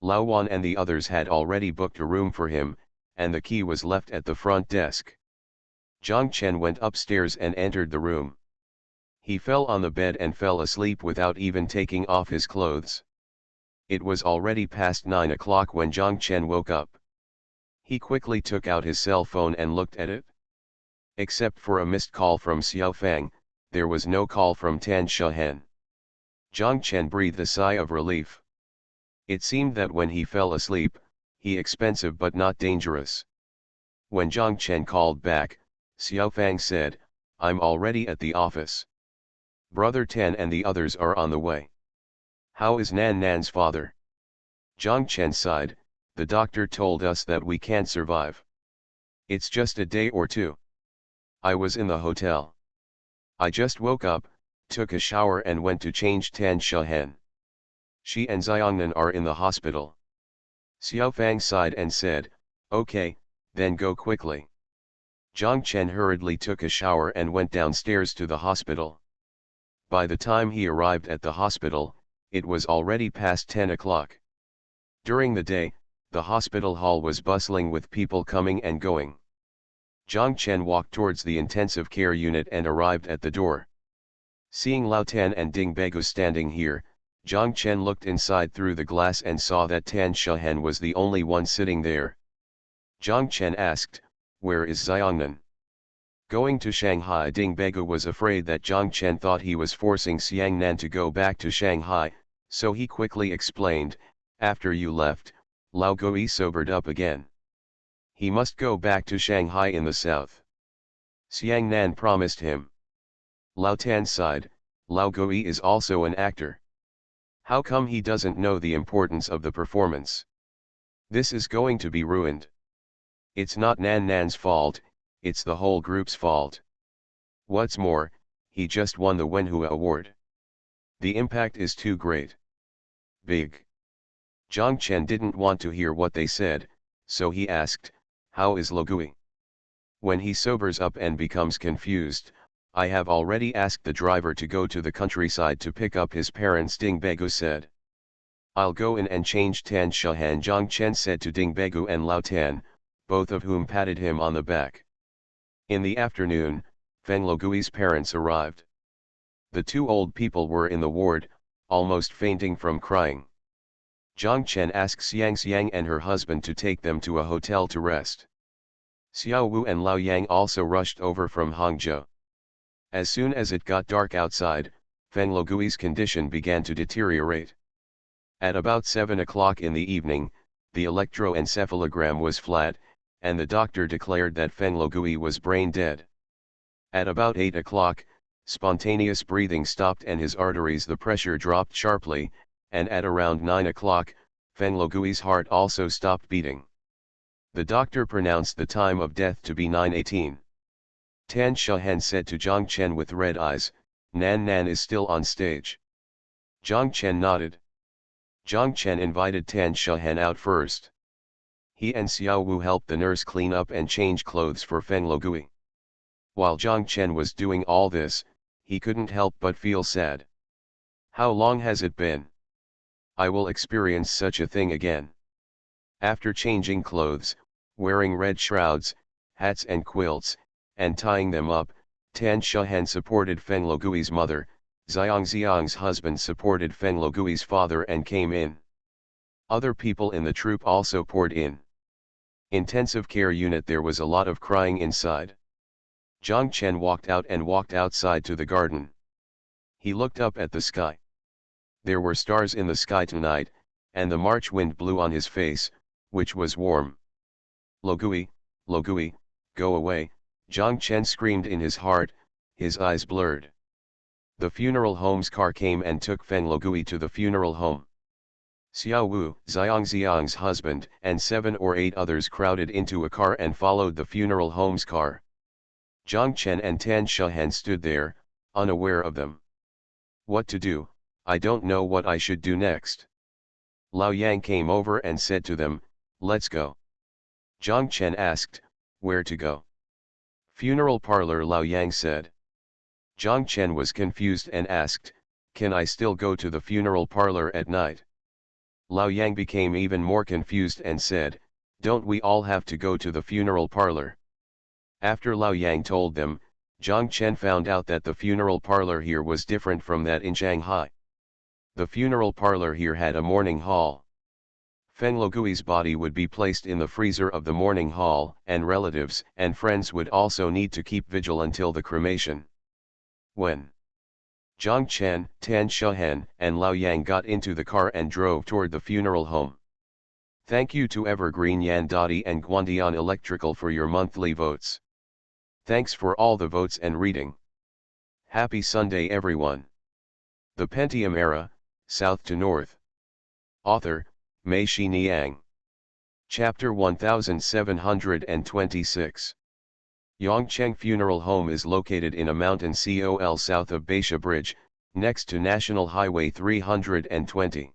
Lao Wan and the others had already booked a room for him, and the key was left at the front desk. Zhang Chen went upstairs and entered the room. He fell on the bed and fell asleep without even taking off his clothes. It was already past 9 o'clock when Zhang Chen woke up. He quickly took out his cell phone and looked at it. Except for a missed call from Xiao Fang, there was no call from Tan Shahen. Zhang Chen breathed a sigh of relief. It seemed that when he fell asleep, he expensive but not dangerous. When Zhang Chen called back, Xiao Fang said, "I'm already at the office. Brother Tan and the others are on the way. How is Nan Nan's father?" Zhang Chen sighed, "The doctor told us that we can't survive. It's just a day or two. I was in the hotel. I just woke up, took a shower and went to change Tan Shahen. She and Xiangnan are in the hospital." Xiao Fang sighed and said, "Okay, then go quickly." Zhang Chen hurriedly took a shower and went downstairs to the hospital. By the time he arrived at the hospital, it was already past 10 o'clock. During the day, the hospital hall was bustling with people coming and going. Zhang Chen walked towards the intensive care unit and arrived at the door. Seeing Lao Tan and Ding Begu standing here, Zhang Chen looked inside through the glass and saw that Tan Shahen was the only one sitting there. Zhang Chen asked, "Where is Xiangnan?" Going to Shanghai. Ding Begu was afraid that Zhang Chen thought he was forcing Xiangnan to go back to Shanghai, so he quickly explained, "After you left, Lao Gui sobered up again. He must go back to Shanghai in the south." Xiangnan promised him. Lao Tan sighed, "Lao Gui is also an actor. How come he doesn't know the importance of the performance? This is going to be ruined. It's not Nan Nan's fault, it's the whole group's fault. What's more, he just won the Wenhua Award. The impact is too great. Big." Zhang Chen didn't want to hear what they said, so he asked, "How is Lao Gui?" "When he sobers up and becomes confused, I have already asked the driver to go to the countryside to pick up his parents," Ding Begu said. "I'll go in and change Tan Shahan," Zhang Chen said to Ding Begu and Lao Tan, both of whom patted him on the back. In the afternoon, Feng Logui's parents arrived. The two old people were in the ward, almost fainting from crying. Zhang Chen asked Xiang and her husband to take them to a hotel to rest. Xiao Wu and Lao Yang also rushed over from Hangzhou. As soon as it got dark outside, Feng Logui's condition began to deteriorate. At about 7 o'clock in the evening, the electroencephalogram was flat, and the doctor declared that Feng Logui was brain dead. At about 8 o'clock, spontaneous breathing stopped and his arteries the pressure dropped sharply, and at around 9 o'clock, Feng Logui's heart also stopped beating. The doctor pronounced the time of death to be 9:18. Tan Shahen said to Zhang Chen with red eyes, "Nan Nan is still on stage." Zhang Chen nodded. Zhang Chen invited Tan Shahen out first. He and Xiao Wu helped the nurse clean up and change clothes for Feng Logui. While Zhang Chen was doing all this, he couldn't help but feel sad. How long has it been? I will experience such a thing again. After changing clothes, wearing red shrouds, hats and quilts, and tying them up, Tan Shahen supported Feng Logui's mother, Xiang's husband supported Feng Logui's father and came in. Other people in the troupe also poured in. Intensive care unit. There was a lot of crying inside. Zhang Chen walked out and walked outside to the garden. He looked up at the sky. There were stars in the sky tonight, and the March wind blew on his face, which was warm. "Logui, Logui, go away," Zhang Chen screamed in his heart, his eyes blurred. The funeral home's car came and took Feng Logui to the funeral home. Xiao Wu, Xiang's husband, and 7 or 8 others crowded into a car and followed the funeral home's car. Zhang Chen and Tan Shahen stood there, unaware of them. "What to do? I don't know what I should do next." Lao Yang came over and said to them, "Let's go." Zhang Chen asked, "Where to go?" "Funeral parlor," Lao Yang said. Zhang Chen was confused and asked, "Can I still go to the funeral parlor at night?" Lao Yang became even more confused and said, "Don't we all have to go to the funeral parlor?" After Lao Yang told them, Zhang Chen found out that the funeral parlor here was different from that in Shanghai. The funeral parlor here had a mourning hall. Feng Logui's body would be placed in the freezer of the mourning hall, and relatives and friends would also need to keep vigil until the cremation. When Zhang Chen, Tan Shahen, and Lao Yang got into the car and drove toward the funeral home. Thank you to Evergreen Yan Dottie and Guandian Electrical for your monthly votes. Thanks for all the votes and reading. Happy Sunday everyone. The Pentium Era, South to North. Author, Mei Shi Niang. Chapter 1726. Yongcheng Funeral Home is located in a mountain col south of Baisha Bridge, next to National Highway 320.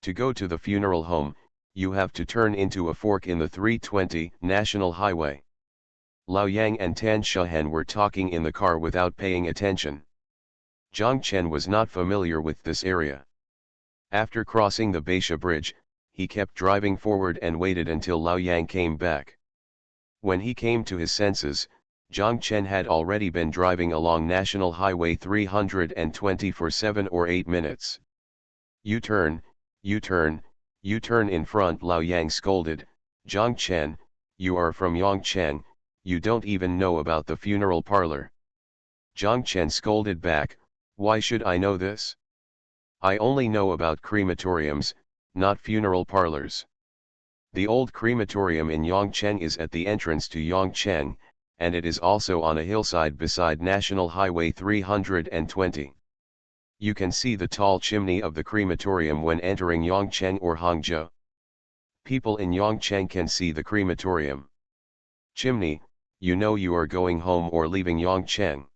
To go to the funeral home, you have to turn into a fork in the 320 National Highway. Lao Yang and Tan Shahen were talking in the car without paying attention. Zhang Chen was not familiar with this area. After crossing the Baisha Bridge, he kept driving forward and waited until Lao Yang came back. When he came to his senses, Zhang Chen had already been driving along National Highway 320 for 7 or 8 minutes. U-turn, U-turn, U-turn in front, Lao Yang scolded. Zhang Chen, you are from Yongcheng, you don't even know about the funeral parlor. Zhang Chen scolded back, why should I know this? I only know about crematoriums, not funeral parlors. The old crematorium in Yongcheng is at the entrance to Yongcheng, and it is also on a hillside beside National Highway 320. You can see the tall chimney of the crematorium when entering Yongcheng or Hangzhou. People in Yongcheng can see the crematorium. Chimney, you know you are going home or leaving Yongcheng.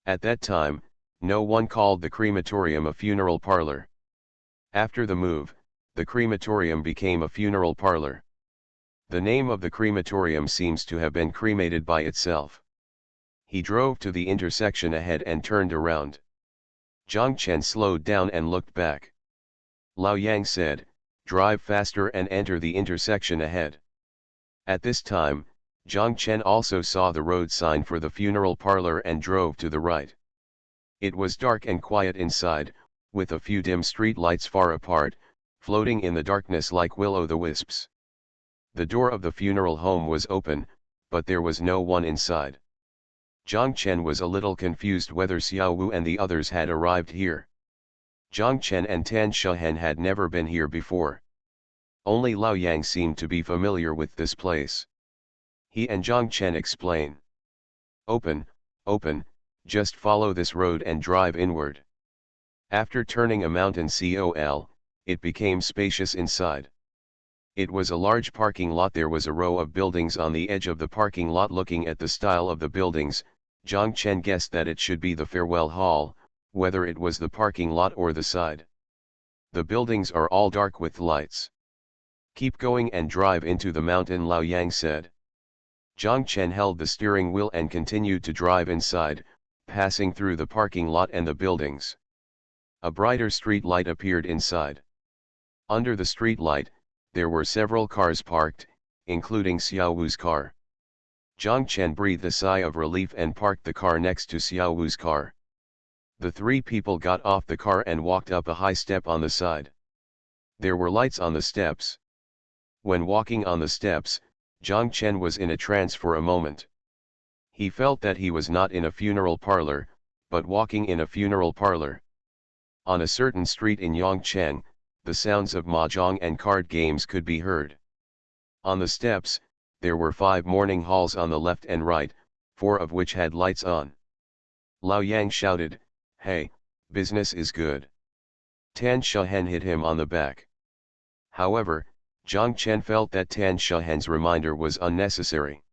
At that time, no one called the crematorium a funeral parlor. After the move, the crematorium became a funeral parlor. The name of the crematorium seems to have been cremated by itself. He drove to the intersection ahead and turned around. Zhang Chen slowed down and looked back. Lao Yang said, drive faster and enter the intersection ahead. At this time, Zhang Chen also saw the road sign for the funeral parlor and drove to the right. It was dark and quiet inside, with a few dim street lights far apart, floating in the darkness like will-o'-the-wisps. The door of the funeral home was open, but there was no one inside. Zhang Chen was a little confused whether Xiao Wu and the others had arrived here. Zhang Chen and Tan Shahen had never been here before. Only Lao Yang seemed to be familiar with this place. He and Zhang Chen explain. Open, open, just follow this road and drive inward. After turning a mountain col, it became spacious inside. It was a large parking lot. There was a row of buildings on the edge of the parking lot. Looking at the style of the buildings, Zhang Chen guessed that it should be the farewell hall, whether it was the parking lot or the side. The buildings are all dark with lights. Keep going and drive into the mountain, Lao Yang said. Zhang Chen held the steering wheel and continued to drive inside, passing through the parking lot and the buildings. A brighter street light appeared inside. Under the street light, there were several cars parked, including Xiao Wu's car. Zhang Chen breathed a sigh of relief and parked the car next to Xiao Wu's car. The three people got off the car and walked up a high step on the side. There were lights on the steps. When walking on the steps, Zhang Chen was in a trance for a moment. He felt that he was not in a funeral parlor, but walking in a funeral parlor. On a certain street in Yongcheng, the sounds of mahjong and card games could be heard. On the steps, there were 5 morning halls on the left and right, 4 of which had lights on. Lao Yang shouted, "Hey, business is good." Tan Shahen hit him on the back. However, Zhang Chen felt that Tan Shahen's reminder was unnecessary.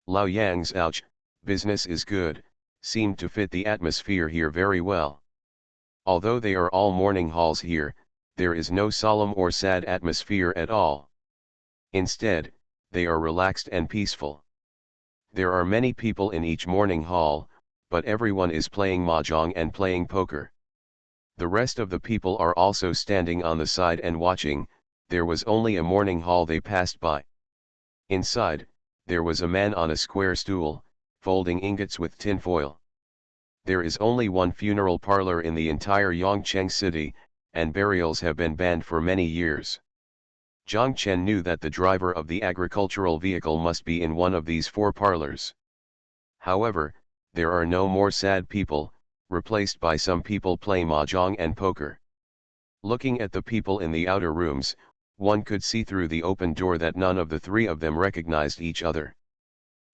Lao Yang's "ouch, business is good," seemed to fit the atmosphere here very well. Although they are all morning halls here, there is no solemn or sad atmosphere at all. Instead, they are relaxed and peaceful. There are many people in each morning hall, but everyone is playing mahjong and playing poker. The rest of the people are also standing on the side and watching. There was only a morning hall they passed by. Inside, there was a man on a square stool, folding ingots with tin foil. There is only one funeral parlor in the entire Yongcheng city, and burials have been banned for many years. Zhang Chen knew that the driver of the agricultural vehicle must be in one of these 4 parlors. However, there are no more sad people, replaced by some people playing mahjong and poker. Looking at the people in the outer rooms, one could see through the open door that none of the three of them recognized each other.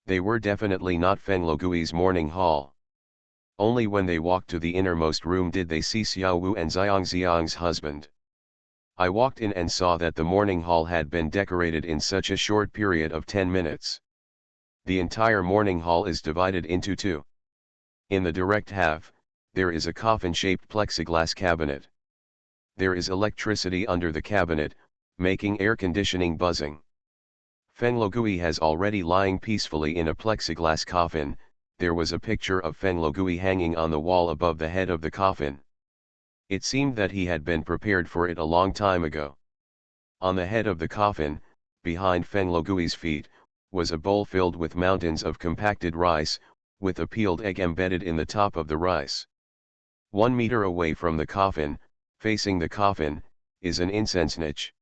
They were definitely not Feng Luogui's morning hall. Only when they walked to the innermost room did they see Xiao Wu and Xiang Xiang's husband. I walked in and saw that the morning hall had been decorated in such a short period of 10 minutes. The entire morning hall is divided into two. In the direct half, there is a coffin-shaped plexiglass cabinet. There is electricity under the cabinet, making air conditioning buzzing. Feng Luogui has already lying peacefully in a plexiglass coffin. There was a picture of Feng Luogui hanging on the wall above the head of the coffin. It seemed that he had been prepared for it a long time ago. On the head of the coffin, behind Feng Luogui's feet, was a bowl filled with mountains of compacted rice, with a peeled egg embedded in the top of the rice. 1 meter away from the coffin, facing the coffin, is an incense niche.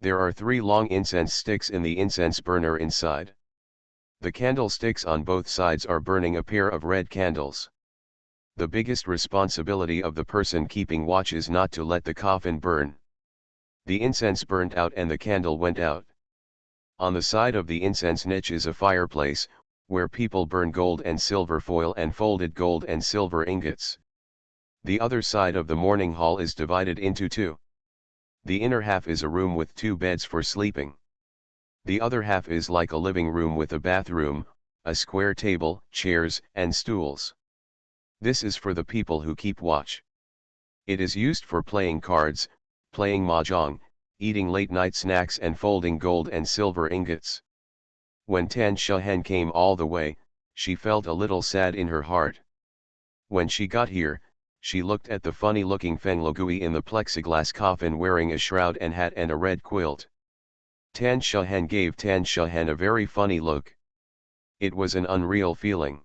There are 3 long incense sticks in the incense burner inside. The candlesticks on both sides are burning a pair of red candles. The biggest responsibility of the person keeping watch is not to let the coffin burn. The incense burnt out and the candle went out. On the side of the incense niche is a fireplace, where people burn gold and silver foil and folded gold and silver ingots. The other side of the morning hall is divided into two. The inner half is a room with 2 beds for sleeping. The other half is like a living room with a bathroom, a square table, chairs, and stools. This is for the people who keep watch. It is used for playing cards, playing mahjong, eating late-night snacks and folding gold and silver ingots. When Tan Shehen came all the way, she felt a little sad in her heart. When she got here, she looked at the funny-looking Feng Luogui in the plexiglass coffin wearing a shroud and hat and a red quilt. Tan Shehen gave Tan Shehen a very funny look. It was an unreal feeling.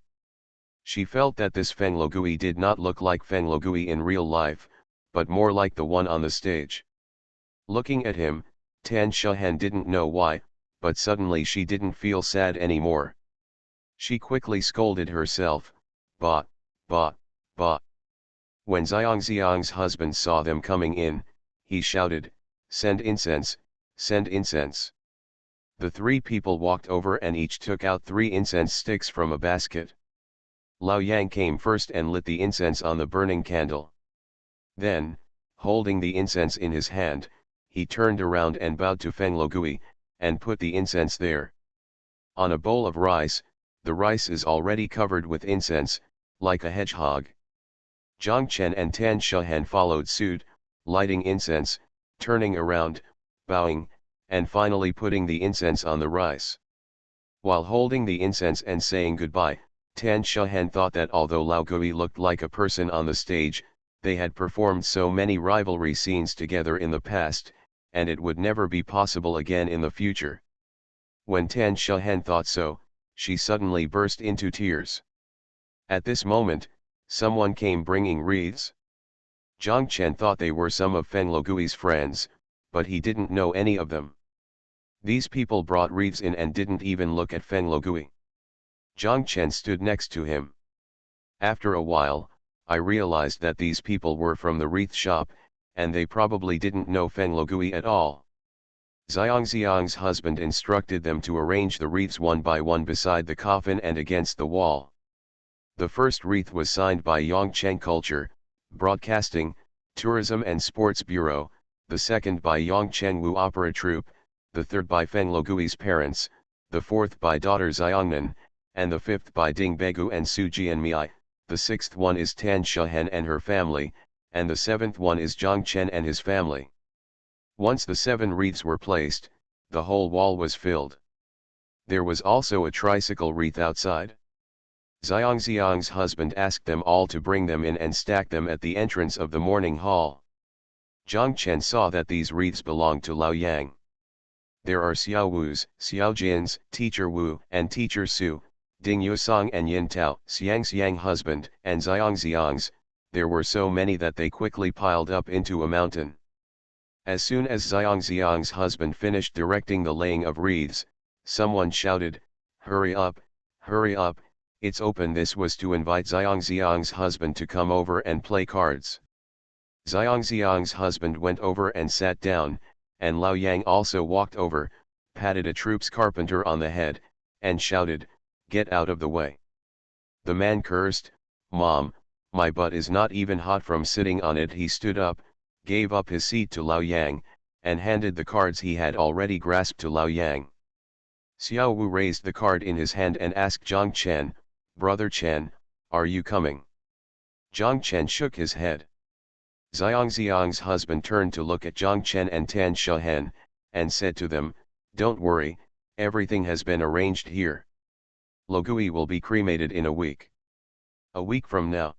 She felt that this Feng Luogui did not look like Feng Luogui in real life, but more like the one on the stage. Looking at him, Tan Shehen didn't know why, but suddenly she didn't feel sad anymore. She quickly scolded herself, "Bah, bah, bah." When Xiang Xiang's husband saw them coming in, he shouted, "Send incense, send incense." The 3 people walked over and each took out 3 incense sticks from a basket. Lao Yang came first and lit the incense on the burning candle. Then, holding the incense in his hand, he turned around and bowed to Feng Luogui, and put the incense there. On a bowl of rice, the rice is already covered with incense, like a hedgehog. Zhang Chen and Tan Shehen followed suit, lighting incense, turning around, bowing, and finally putting the incense on the rice. While holding the incense and saying goodbye, Tan Shehen thought that although Lao Gui looked like a person on the stage, they had performed so many rivalry scenes together in the past, and it would never be possible again in the future. When Tan Shehen thought so, she suddenly burst into tears. At this moment, someone came bringing wreaths. Zhang Chen thought they were some of Feng Luogui's friends, but he didn't know any of them. These people brought wreaths in and didn't even look at Feng Luogui. Zhang Chen stood next to him. After a while, I realized that these people were from the wreath shop, and they probably didn't know Feng Luogui at all. Xiang Xiang's husband instructed them to arrange the wreaths one by one beside the coffin and against the wall. The first wreath was signed by Yongcheng Culture, Broadcasting, Tourism and Sports Bureau, the second by Yongcheng Wu Opera Troupe, the third by Feng Luogui's parents, the fourth by daughter Xiangnan, and the fifth by Ding Begu and Su Jianmei. The sixth one is Tan Shehen and her family, and the seventh one is Zhang Chen and his family. Once the 7 wreaths were placed, the whole wall was filled. There was also a tricycle wreath outside. Xiang Xiang's husband asked them all to bring them in and stack them at the entrance of the morning hall. Zhang Chen saw that these wreaths belonged to Lao Yang. There are Xiao Wu's, Xiao Jin's, Teacher Wu and Teacher Su, Ding Yusong and Yin Tao, Xiang husband, and Xiang Xiang's. There were so many that they quickly piled up into a mountain. As soon as Xiang Xiang's husband finished directing the laying of wreaths, someone shouted, hurry up, It's open. This was to invite Xiang's husband to come over and play cards. Xiang's husband went over and sat down, and Lao Yang also walked over, patted a troop's carpenter on the head, and shouted, "Get out of the way." The man cursed, "Mom, my butt is not even hot from sitting on it." He stood up, gave up his seat to Lao Yang, and handed the cards he had already grasped to Lao Yang. Xiao Wu raised the card in his hand and asked Zhang Chen, "Brother Chen, are you coming?" Zhang Chen shook his head. Xiang's husband turned to look at Zhang Chen and Tan Shahen, and said to them, "Don't worry, everything has been arranged here. Logui will be cremated in a week." "A week from now?"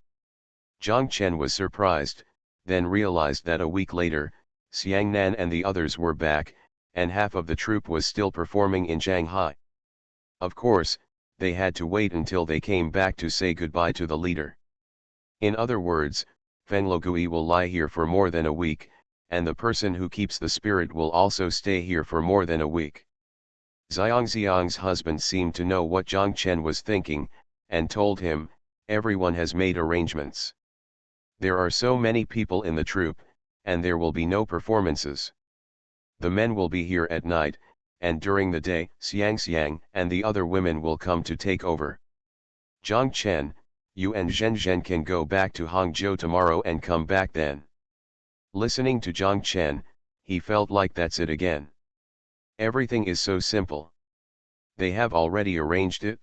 Zhang Chen was surprised, then realized that a week later, Xiang Nan and the others were back, and half of the troupe was still performing in Shanghai. Of course, they had to wait until they came back to say goodbye to the leader. In other words, Feng Logui will lie here for more than a week, and the person who keeps the spirit will also stay here for more than a week. Xiang's husband seemed to know what Zhang Chen was thinking, and told him, "Everyone has made arrangements. There are so many people in the troupe, and there will be no performances. The men will be here at night, and during the day, Xiang and the other women will come to take over. Zhang Chen, you and Zhen can go back to Hangzhou tomorrow and come back then." Listening to Zhang Chen, he felt like that's it again. Everything is so simple. They have already arranged it.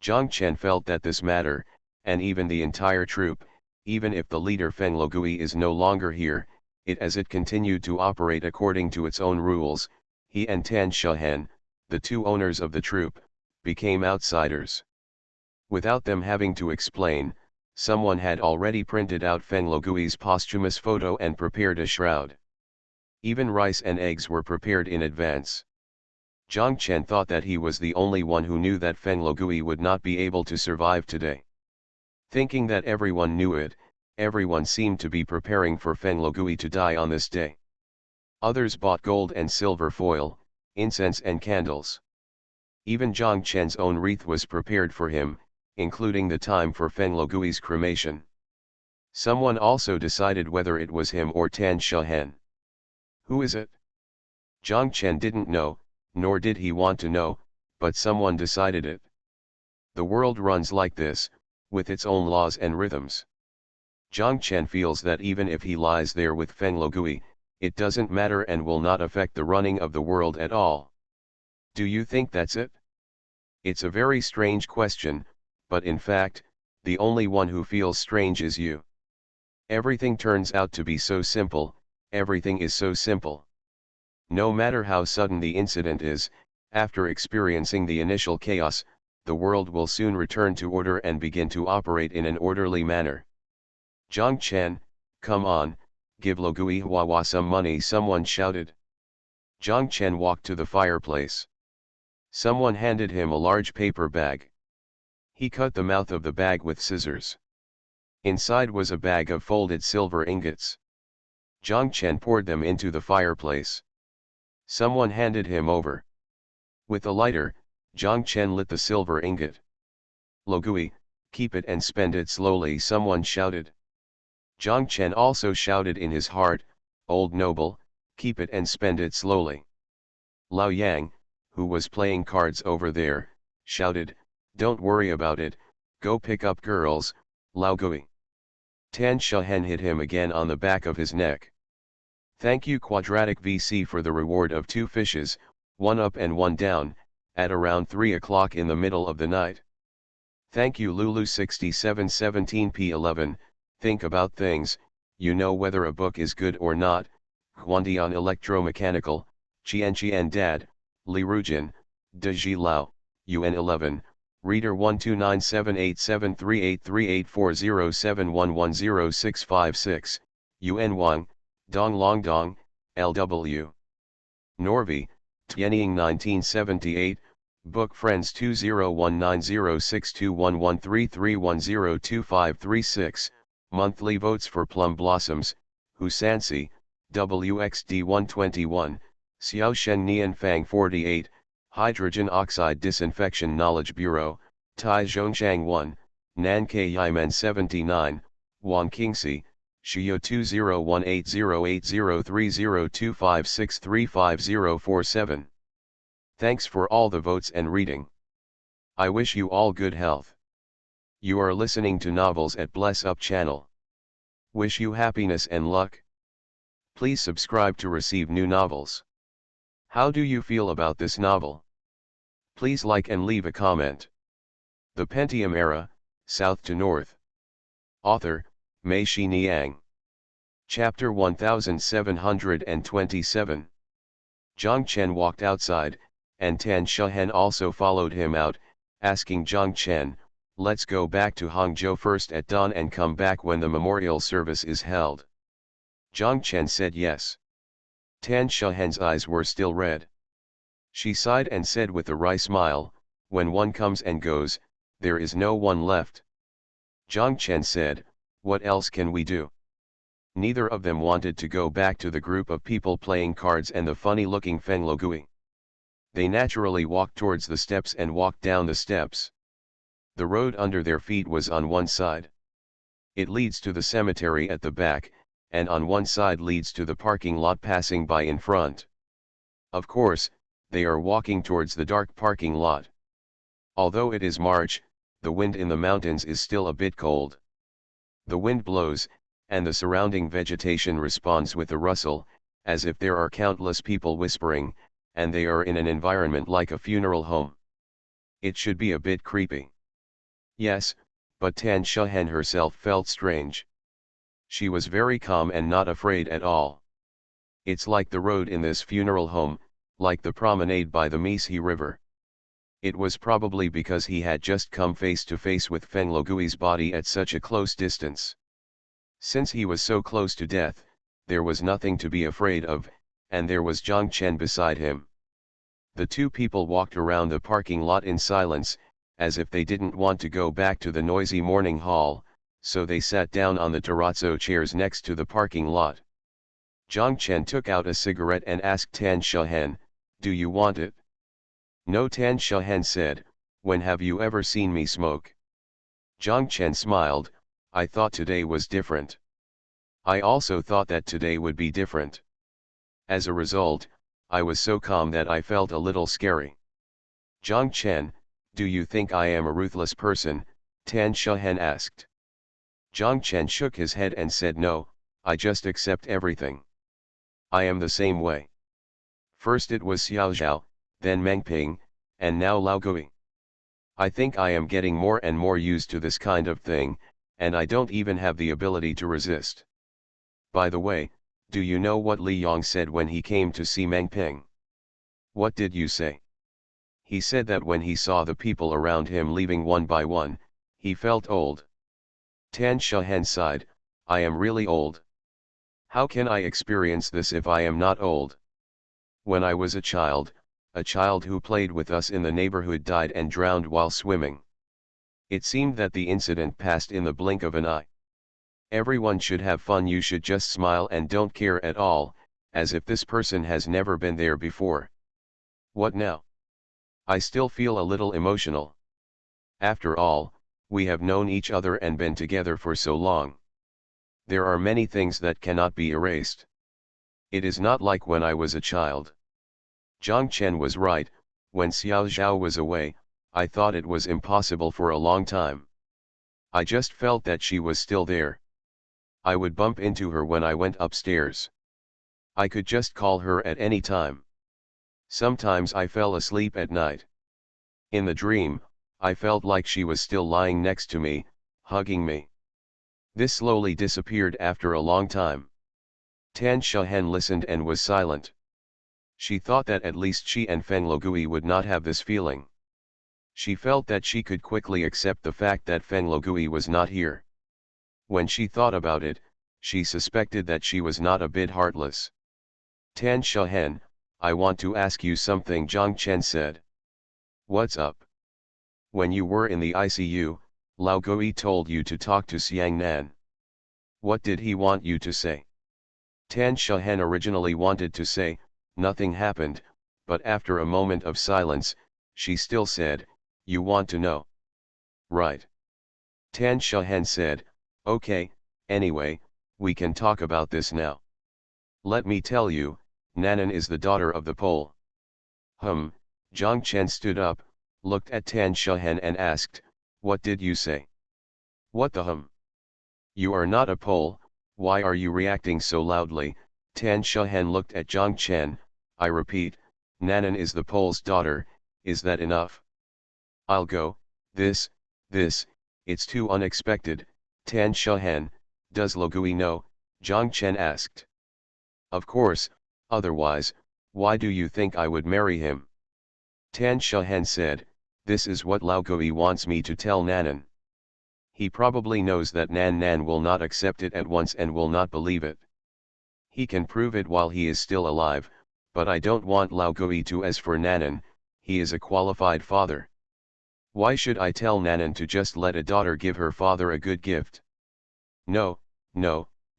Zhang Chen felt that this matter, and even the entire troupe, even if the leader Feng Logui is no longer here, as it continued to operate according to its own rules, he and Tan Shahen, the two owners of the troupe, became outsiders. Without them having to explain, someone had already printed out Feng Logui's posthumous photo and prepared a shroud. Even rice and eggs were prepared in advance. Zhang Chen thought that he was the only one who knew that Feng Logui would not be able to survive today. Thinking that everyone knew it, everyone seemed to be preparing for Feng Logui to die on this day. Others bought gold and silver foil, incense and candles. Even Zhang Chen's own wreath was prepared for him, including the time for Feng Logui's cremation. Someone also decided whether it was him or Tan Shahen. Who is it? Zhang Chen didn't know, nor did he want to know, but someone decided it. The world runs like this, with its own laws and rhythms. Zhang Chen feels that even if he lies there with Feng Logui, it doesn't matter and will not affect the running of the world at all. Do you think that's it? It's a very strange question, but in fact, the only one who feels strange is you. Everything turns out to be so simple, everything is so simple. No matter how sudden the incident is, after experiencing the initial chaos, the world will soon return to order and begin to operate in an orderly manner. Zhang Chen, come on, give Logui Huahua some money, someone shouted. Zhang Chen walked to the fireplace. Someone handed him a large paper bag. He cut the mouth of the bag with scissors. Inside was a bag of folded silver ingots. Zhang Chen poured them into the fireplace. Someone handed him over. With a lighter, Zhang Chen lit the silver ingot. Logui, keep it and spend it slowly, someone shouted. Zhang Chen also shouted in his heart, old noble, keep it and spend it slowly. Lao Yang, who was playing cards over there, shouted, don't worry about it, go pick up girls, Lao Gui. Tan Shahen hit him again on the back of his neck. Thank you Quadratic VC for the reward of 2 fishes, 1 up and 1 down, at around 3 o'clock in the middle of the night. Thank you Lulu 6717 P11, think about things, you know whether a book is good or not, Huandian Electromechanical, Qian Dad, Li Rujin, De Ji Lao, UN 11, Reader 1297873838407110656, UN Wang, Dong Long Dong, LW. Norvi, Tianying 1978, Book Friends 201906211331025536, Monthly Votes for Plum Blossoms, Husansi, WXD 121, Xiaoshen Nian Fang 48, Hydrogen Oxide Disinfection Knowledge Bureau, Tai Zhongshang 1, Nan Yimen 79, Wang Qingxi, Xiyo 201808030256355047. Thanks for all the votes and reading. I wish you all good health. You are listening to Novels at Bless Up channel. Wish you happiness and luck. Please subscribe to receive new novels. How do you feel about this novel? Please like and leave a comment. The Pentium Era, South to North. Author, Mei Shi Niang. Chapter 1727. Zhang Chen walked outside, and Tan Shehen also followed him out, asking Zhang Chen, "Let's go back to Hangzhou first at dawn and come back when the memorial service is held." Zhang Chen said yes. Tan Shehen's eyes were still red. She sighed and said with a wry smile, "When one comes and goes, there is no one left." Zhang Chen said, "What else can we do?" Neither of them wanted to go back to the group of people playing cards and the funny-looking Feng Logui. They naturally walked towards the steps and walked down the steps. The road under their feet was on one side. It leads to the cemetery at the back, and on one side leads to the parking lot passing by in front. Of course, they are walking towards the dark parking lot. Although it is March, the wind in the mountains is still a bit cold. The wind blows, and the surrounding vegetation responds with a rustle, as if there are countless people whispering, and they are in an environment like a funeral home. It should be a bit creepy. Yes, but Tan Shehen herself felt strange. She was very calm and not afraid at all. It's like the road in this funeral home, like the promenade by the Meisi River. It was probably because he had just come face to face with Feng Logui's body at such a close distance. Since he was so close to death, there was nothing to be afraid of, and there was Zhang Chen beside him. The two people walked around the parking lot in silence, as if they didn't want to go back to the noisy morning hall, so they sat down on the terrazzo chairs next to the parking lot. Zhang Chen took out a cigarette and asked Tan Shehen, "Do you want it?" "No," Tan Shehen said, "when have you ever seen me smoke?" Zhang Chen smiled, "I thought today was different." "I also thought that today would be different. As a result, I was so calm that I felt a little scary." "Zhang Chen, do you think I am a ruthless person?" Tan Shehen asked. Zhang Chen shook his head and said, "No, I just accept everything. I am the same way. First it was Xiao Zhao, then Meng Ping, and now Lao Gui. I think I am getting more and more used to this kind of thing, and I don't even have the ability to resist. By the way, do you know what Li Yong said when he came to see Meng Ping?" "What did you say?" "He said that when he saw the people around him leaving one by one, he felt old." Tan Shehen sighed, "I am really old. How can I experience this if I am not old? When I was a child who played with us in the neighborhood died and drowned while swimming. It seemed that the incident passed in the blink of an eye. Everyone should have fun. You should just smile and don't care at all, as if this person has never been there before." "What now?" "I still feel a little emotional. After all, we have known each other and been together for so long. There are many things that cannot be erased. It is not like when I was a child." Zhang Chen was right. When Xiao Zhao was away, I thought it was impossible for a long time. I just felt that she was still there. I would bump into her when I went upstairs. I could just call her at any time. Sometimes I fell asleep at night. In the dream, I felt like she was still lying next to me, hugging me. This slowly disappeared after a long time." Tan Shehen listened and was silent. She thought that at least she and Feng Logui would not have this feeling. She felt that she could quickly accept the fact that Feng Logui was not here. When she thought about it, she suspected that she was not a bit heartless. "Tan Shehen, I want to ask you something," Zhang Chen said. "What's up?" "When you were in the ICU, Lao Gui told you to talk to Xiang Nan. What did he want you to say?" Tan Shehen originally wanted to say, "Nothing happened," but after a moment of silence, she still said, "You want to know?" right? Tan Shahan said, okay, anyway, we can talk about this now. Let me tell you, Nanan is the daughter of the Pole. Zhang Chen stood up, looked at Tan Shahan and asked, what did you say? What the You are not a Pole, why are you reacting so loudly? Tan Shahan looked at Zhang Chen, I repeat, Nanan is the Pole's daughter, is that enough? I'll go, this, it's too unexpected, Tan Shahan, does Logui know? Zhang Chen asked. Of course, otherwise, why do you think I would marry him? Tan Shahan said, this is what Lao Gui wants me to tell Nanan. He probably knows that Nan will not accept it at once and will not believe it. He can prove it while he is still alive, but I don't want Lao Gui to. As for Nanan, he is a qualified father. Why should I tell Nanan to just let a daughter give her father a good gift? No,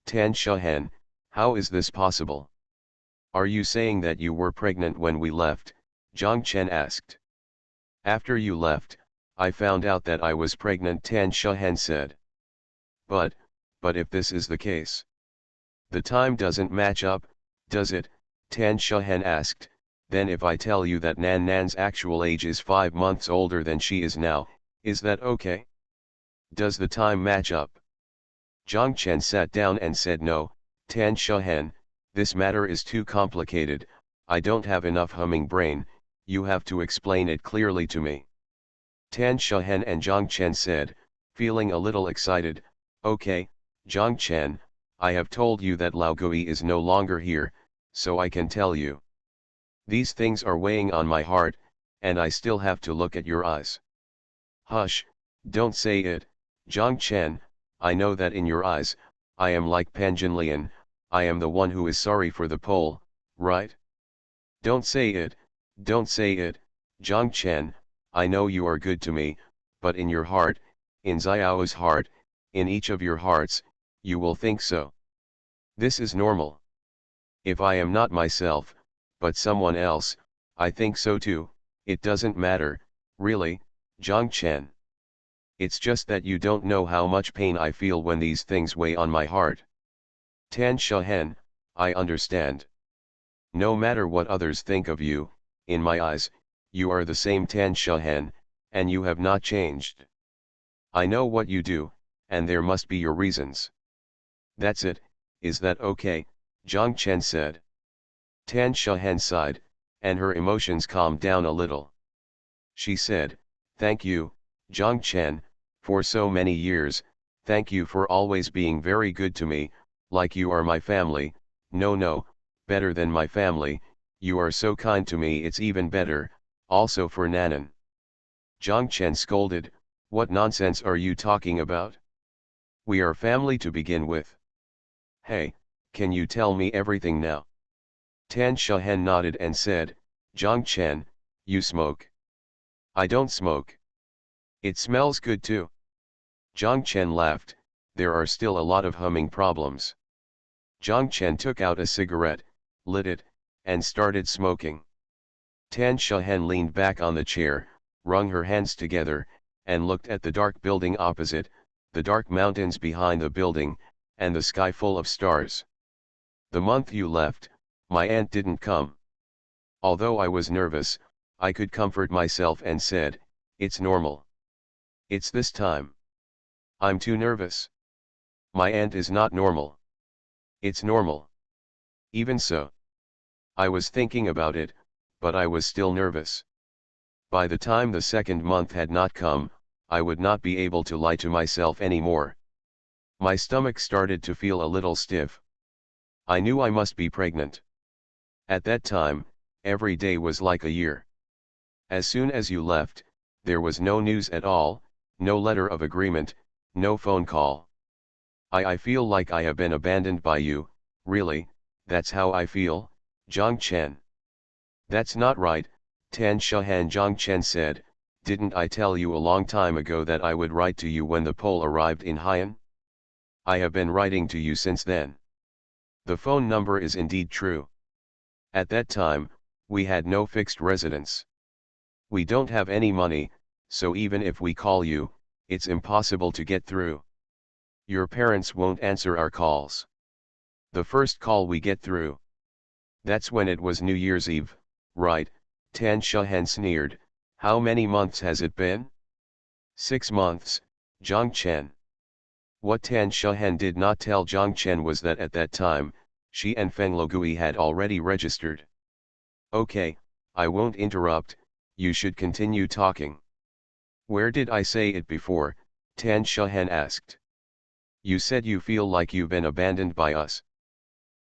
Tan Shahan, how is this possible? Are you saying that you were pregnant when we left? Zhang Chen asked. After you left, I found out that I was pregnant, Tan Shahan said. But if this is the case, the time doesn't match up, does it? Tan Shahan asked. Then if I tell you that Nan's actual age is 5 months older than she is now, is that okay? Does the time match up? Zhang Chen sat down and said, no, Tan Shahan, this matter is too complicated, I don't have enough humming brain, you have to explain it clearly to me. Tan Shahan and Zhang Chen said, feeling a little excited, okay, Zhang Chen, I have told you that Lao Gui is no longer here, so I can tell you. These things are weighing on my heart, and I still have to look at your eyes. Hush, don't say it, Zhang Chen, I know that in your eyes, I am like Panjinlian, I am the one who is sorry for the Pole, right? Don't say it, Zhang Chen, I know you are good to me, but in your heart, in Xiao's heart, in each of your hearts, you will think so. This is normal. If I am not myself, but someone else, I think so too, it doesn't matter, really, Zhang Chen. It's just that you don't know how much pain I feel when these things weigh on my heart. Tan Shahan, I understand. No matter what others think of you, in my eyes, you are the same Tan Shahan, and you have not changed. I know what you do, and there must be your reasons. That's it, is that okay? Zhang Chen said. Tan Shahan sighed, and her emotions calmed down a little. She said, thank you, Zhang Chen, for so many years, thank you for always being very good to me, like you are my family, no, better than my family, you are so kind to me it's even better, also for Nanan. Zhang Chen scolded, what nonsense are you talking about? We are family to begin with. Hey, can you tell me everything now? Tan Shahan nodded and said, Zhang Chen, you smoke. I don't smoke. It smells good too. Zhang Chen laughed, there are still a lot of humming problems. Zhang Chen took out a cigarette, lit it, and started smoking. Tan Shahan leaned back on the chair, wrung her hands together, and looked at the dark building opposite, the dark mountains behind the building, and the sky full of stars. The month you left, my aunt didn't come. Although I was nervous, I could comfort myself and said, it's normal. It's this time. I'm too nervous. My aunt is not normal. It's normal. Even so. I was thinking about it, but I was still nervous. By the time the second month had not come, I would not be able to lie to myself anymore. My stomach started to feel a little stiff. I knew I must be pregnant. At that time, every day was like a year. As soon as you left, there was no news at all, no letter of agreement, no phone call. I feel like I have been abandoned by you, really, that's how I feel, Zhang Chen. That's not right, Tan Shahan. Zhang Chen said, didn't I tell you a long time ago that I would write to you when the Pole arrived in Haiyan? I have been writing to you since then. The phone number is indeed true. At that time, we had no fixed residence. We don't have any money, so even if we call you, It's impossible to get through. Your parents won't answer our calls. The first call we get through. That's when it was New Year's Eve, right? Tan Shahan sneered. How many months has it been? 6 months, Zhang Chen. What Tan Shahan did not tell Zhang Chen was that at that time, she and Feng Logui had already registered. Okay, I won't interrupt, you should continue talking. Where did I say it before? Tan Shahan asked. You said you feel like you've been abandoned by us.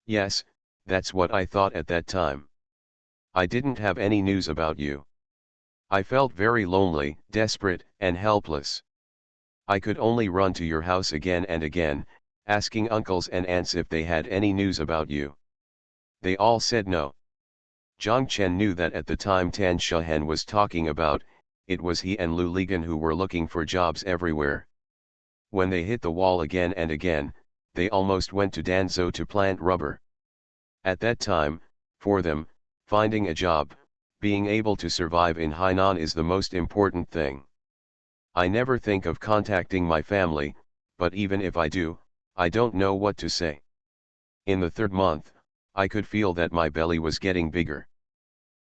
Yes, that's what I thought at that time. I didn't have any news about you. I felt very lonely, desperate, and helpless. I could only run to your house again and again, asking uncles and aunts if they had any news about you. They all said no. Zhang Chen knew that at the time Tan Shahan was talking about, it was he and Lu Ligan who were looking for jobs everywhere. When they hit the wall again and again, they almost went to Danzhou to plant rubber. At that time, for them, finding a job, being able to survive in Hainan is the most important thing. I never think of contacting my family, but even if I do, I don't know what to say. In the 3rd month, I could feel that my belly was getting bigger.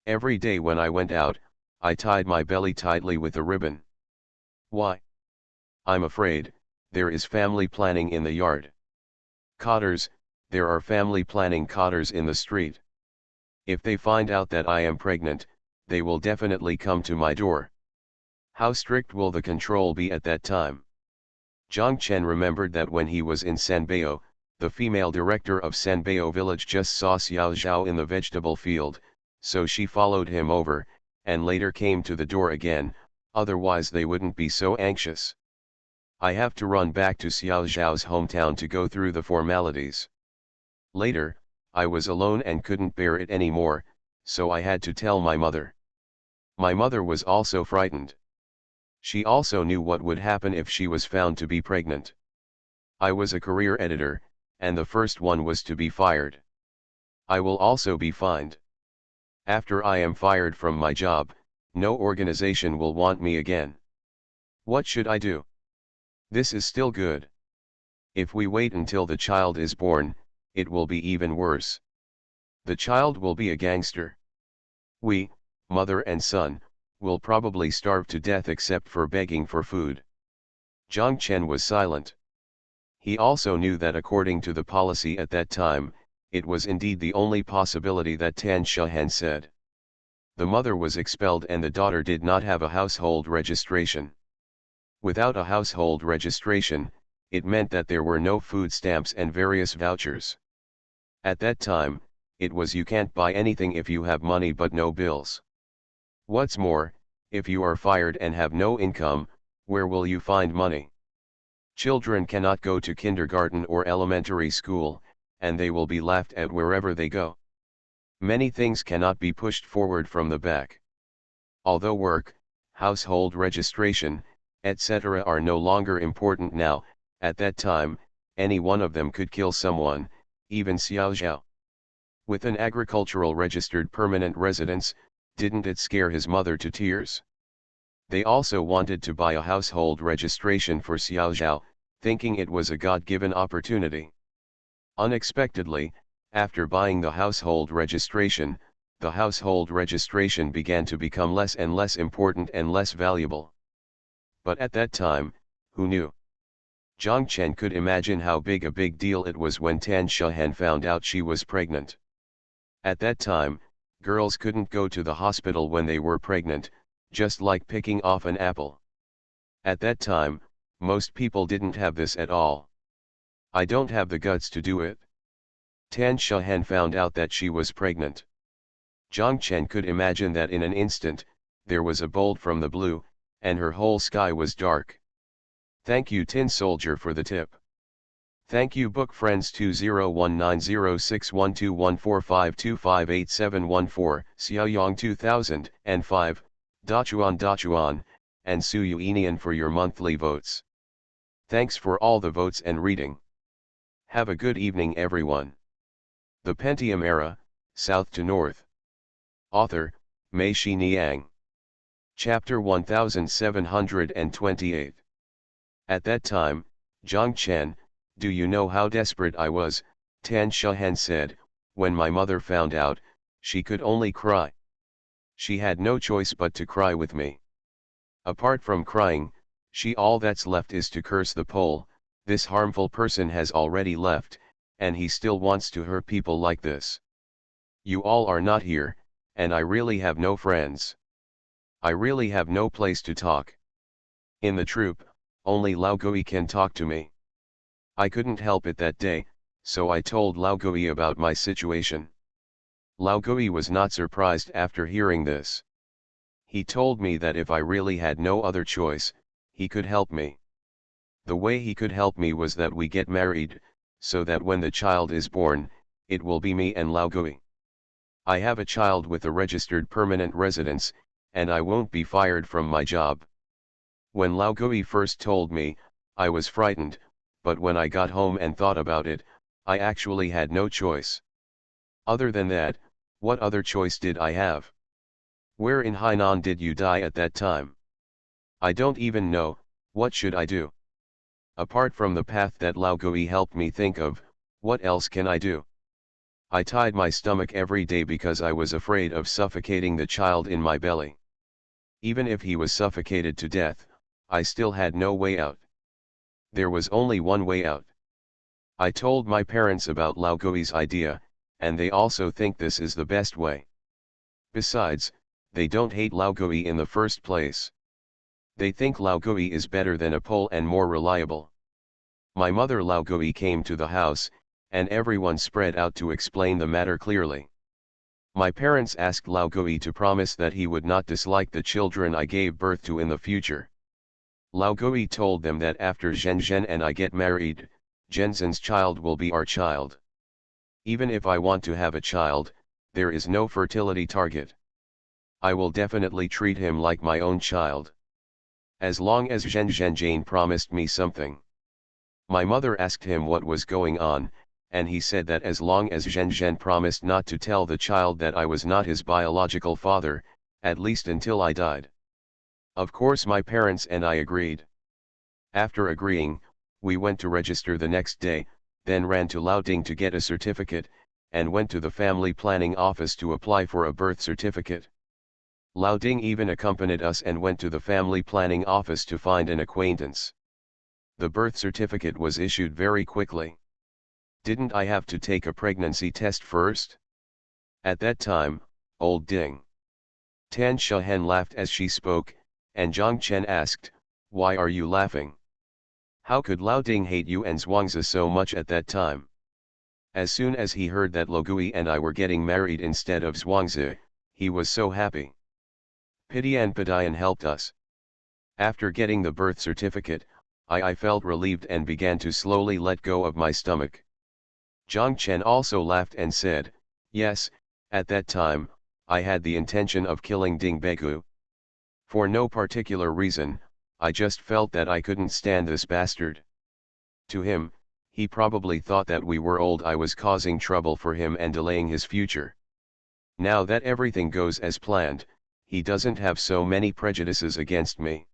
Every day when I went out, I tied my belly tightly with a ribbon. Why? I'm afraid, there is family planning in the yard. Cotters, there are family planning cotters in the street. If they find out that I am pregnant, they will definitely come to my door. How strict will the control be at that time? Zhang Chen remembered that when he was in Sanbeo, the female director of Sanbeo village just saw Xiao Zhao in the vegetable field, so she followed him over, and later came to the door again, otherwise they wouldn't be so anxious. I have to run back to Xiao Zhao's hometown to go through the formalities. Later, I was alone and couldn't bear it anymore, so I had to tell my mother. My mother was also frightened. She also knew what would happen if she was found to be pregnant. I was a career editor, and the first one was to be fired. I will also be fined. After I am fired from my job, no organization will want me again. What should I do? This is still good. If we wait until the child is born, it will be even worse. The child will be a gangster. We, mother and son, will probably starve to death except for begging for food. Zhang Chen was silent. He also knew that according to the policy at that time, it was indeed the only possibility that Tan Shahan said. The mother was expelled and the daughter did not have a household registration. Without a household registration, it meant that there were no food stamps and various vouchers. At that time, it was you can't buy anything if you have money but no bills. What's more, if you are fired and have no income, where will you find money? Children cannot go to kindergarten or elementary school, and they will be laughed at wherever they go. Many things cannot be pushed forward from the back. Although work, household registration, etc. are no longer important now, at that time, any one of them could kill someone, even Xiao Zhao. With an agricultural registered permanent residence, didn't it scare his mother to tears? They also wanted to buy a household registration for Xiao Zhao, thinking it was a God-given opportunity. Unexpectedly, after buying the household registration began to become less and less important and less valuable. But at that time, who knew? Zhang Chen could imagine how big a big deal it was when Tan Shahan found out she was pregnant. At that time, girls couldn't go to the hospital when they were pregnant, just like picking off an apple. At that time, most people didn't have this at all. I don't have the guts to do it. Tan Shahan found out that she was pregnant. Zhang Chen could imagine that in an instant, there was a bolt from the blue, and her whole sky was dark. Thank you Tin Soldier for the tip. Thank you book friends 201906121452587114, Xiaoyang 2005, Dachuan, and Su Yuinian for your monthly votes. Thanks for all the votes and reading. Have a good evening everyone. The Pentium Era, South to North. Author, Mei Shi Niang. Chapter 1728. At that time, Zhang Chen, do you know how desperate I was? Tan Shahan said. When my mother found out, she could only cry. She had no choice but to cry with me. Apart from crying, all that's left is to curse the Pole. This harmful person has already left, and he still wants to hurt people like this. You all are not here, and I really have no friends. I really have no place to talk. In the troop, only Lao Gui can talk to me. I couldn't help it that day, so I told Lao Gui about my situation. Lao Gui was not surprised after hearing this. He told me that if I really had no other choice, he could help me. The way he could help me was that we get married, so that when the child is born, it will be me and Lao Gui. I have a child with a registered permanent residence, and I won't be fired from my job. When Lao Gui first told me, I was frightened, but when I got home and thought about it, I actually had no choice. Other than that, what other choice did I have? Where in Hainan did you die at that time? I don't even know. What should I do? Apart from the path that Lao Gui helped me think of, what else can I do? I tied my stomach every day because I was afraid of suffocating the child in my belly. Even if he was suffocated to death, I still had no way out. There was only one way out. I told my parents about Lao Gui's idea, and they also think this is the best way. Besides, they don't hate Lao Gui in the first place. They think Lao Gui is better than a Pole and more reliable. My mother Lao Gui came to the house, and everyone spread out to explain the matter clearly. My parents asked Lao Gui to promise that he would not dislike the children I gave birth to in the future. Lao Gui told them that after Zhen Zhen and I get married, Zhenzhen's child will be our child. Even if I want to have a child, there is no fertility target. I will definitely treat him like my own child. As long as Zhen Zhen Jane promised me something. My mother asked him what was going on, and he said that as long as Zhen Zhen promised not to tell the child that I was not his biological father, at least until I died. Of course my parents and I agreed. After agreeing, we went to register the next day, then ran to Laoding to get a certificate, and went to the family planning office to apply for a birth certificate. Laoding even accompanied us and went to the family planning office to find an acquaintance. The birth certificate was issued very quickly. Didn't I have to take a pregnancy test first? At that time, old Ding Tan Shahen laughed as she spoke, and Zhang Chen asked, "Why are you laughing? How could Lao Ding hate you and Zhuangzi so much at that time?" As soon as he heard that Lao Gui and I were getting married instead of Zhuangzi, he was so happy. Pidian Padian helped us. After getting the birth certificate, I felt relieved and began to slowly let go of my stomach. Zhang Chen also laughed and said, "Yes, at that time, I had the intention of killing Ding Begu. For no particular reason, I just felt that I couldn't stand this bastard." To him, he probably thought that we were old. I was causing trouble for him and delaying his future. Now that everything goes as planned, he doesn't have so many prejudices against me.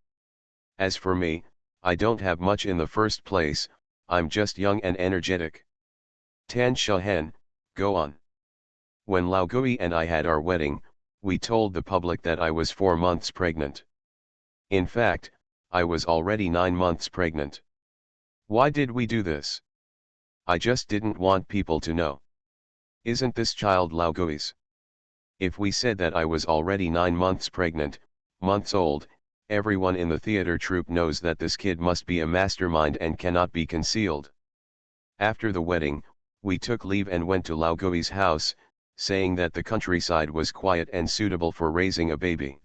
As for me, I don't have much in the first place, I'm just young and energetic. Tan Shahen, go on. When Lao Gui and I had our wedding, we told the public that I was 4 months pregnant. In fact, I was already 9 months pregnant. Why did we do this? I just didn't want people to know. Isn't this child Lao Gui's? If we said that I was already 9 months pregnant, months old, everyone in the theater troupe knows that this kid must be a mastermind and cannot be concealed. After the wedding, we took leave and went to Lao Gui's house, saying that the countryside was quiet and suitable for raising a baby.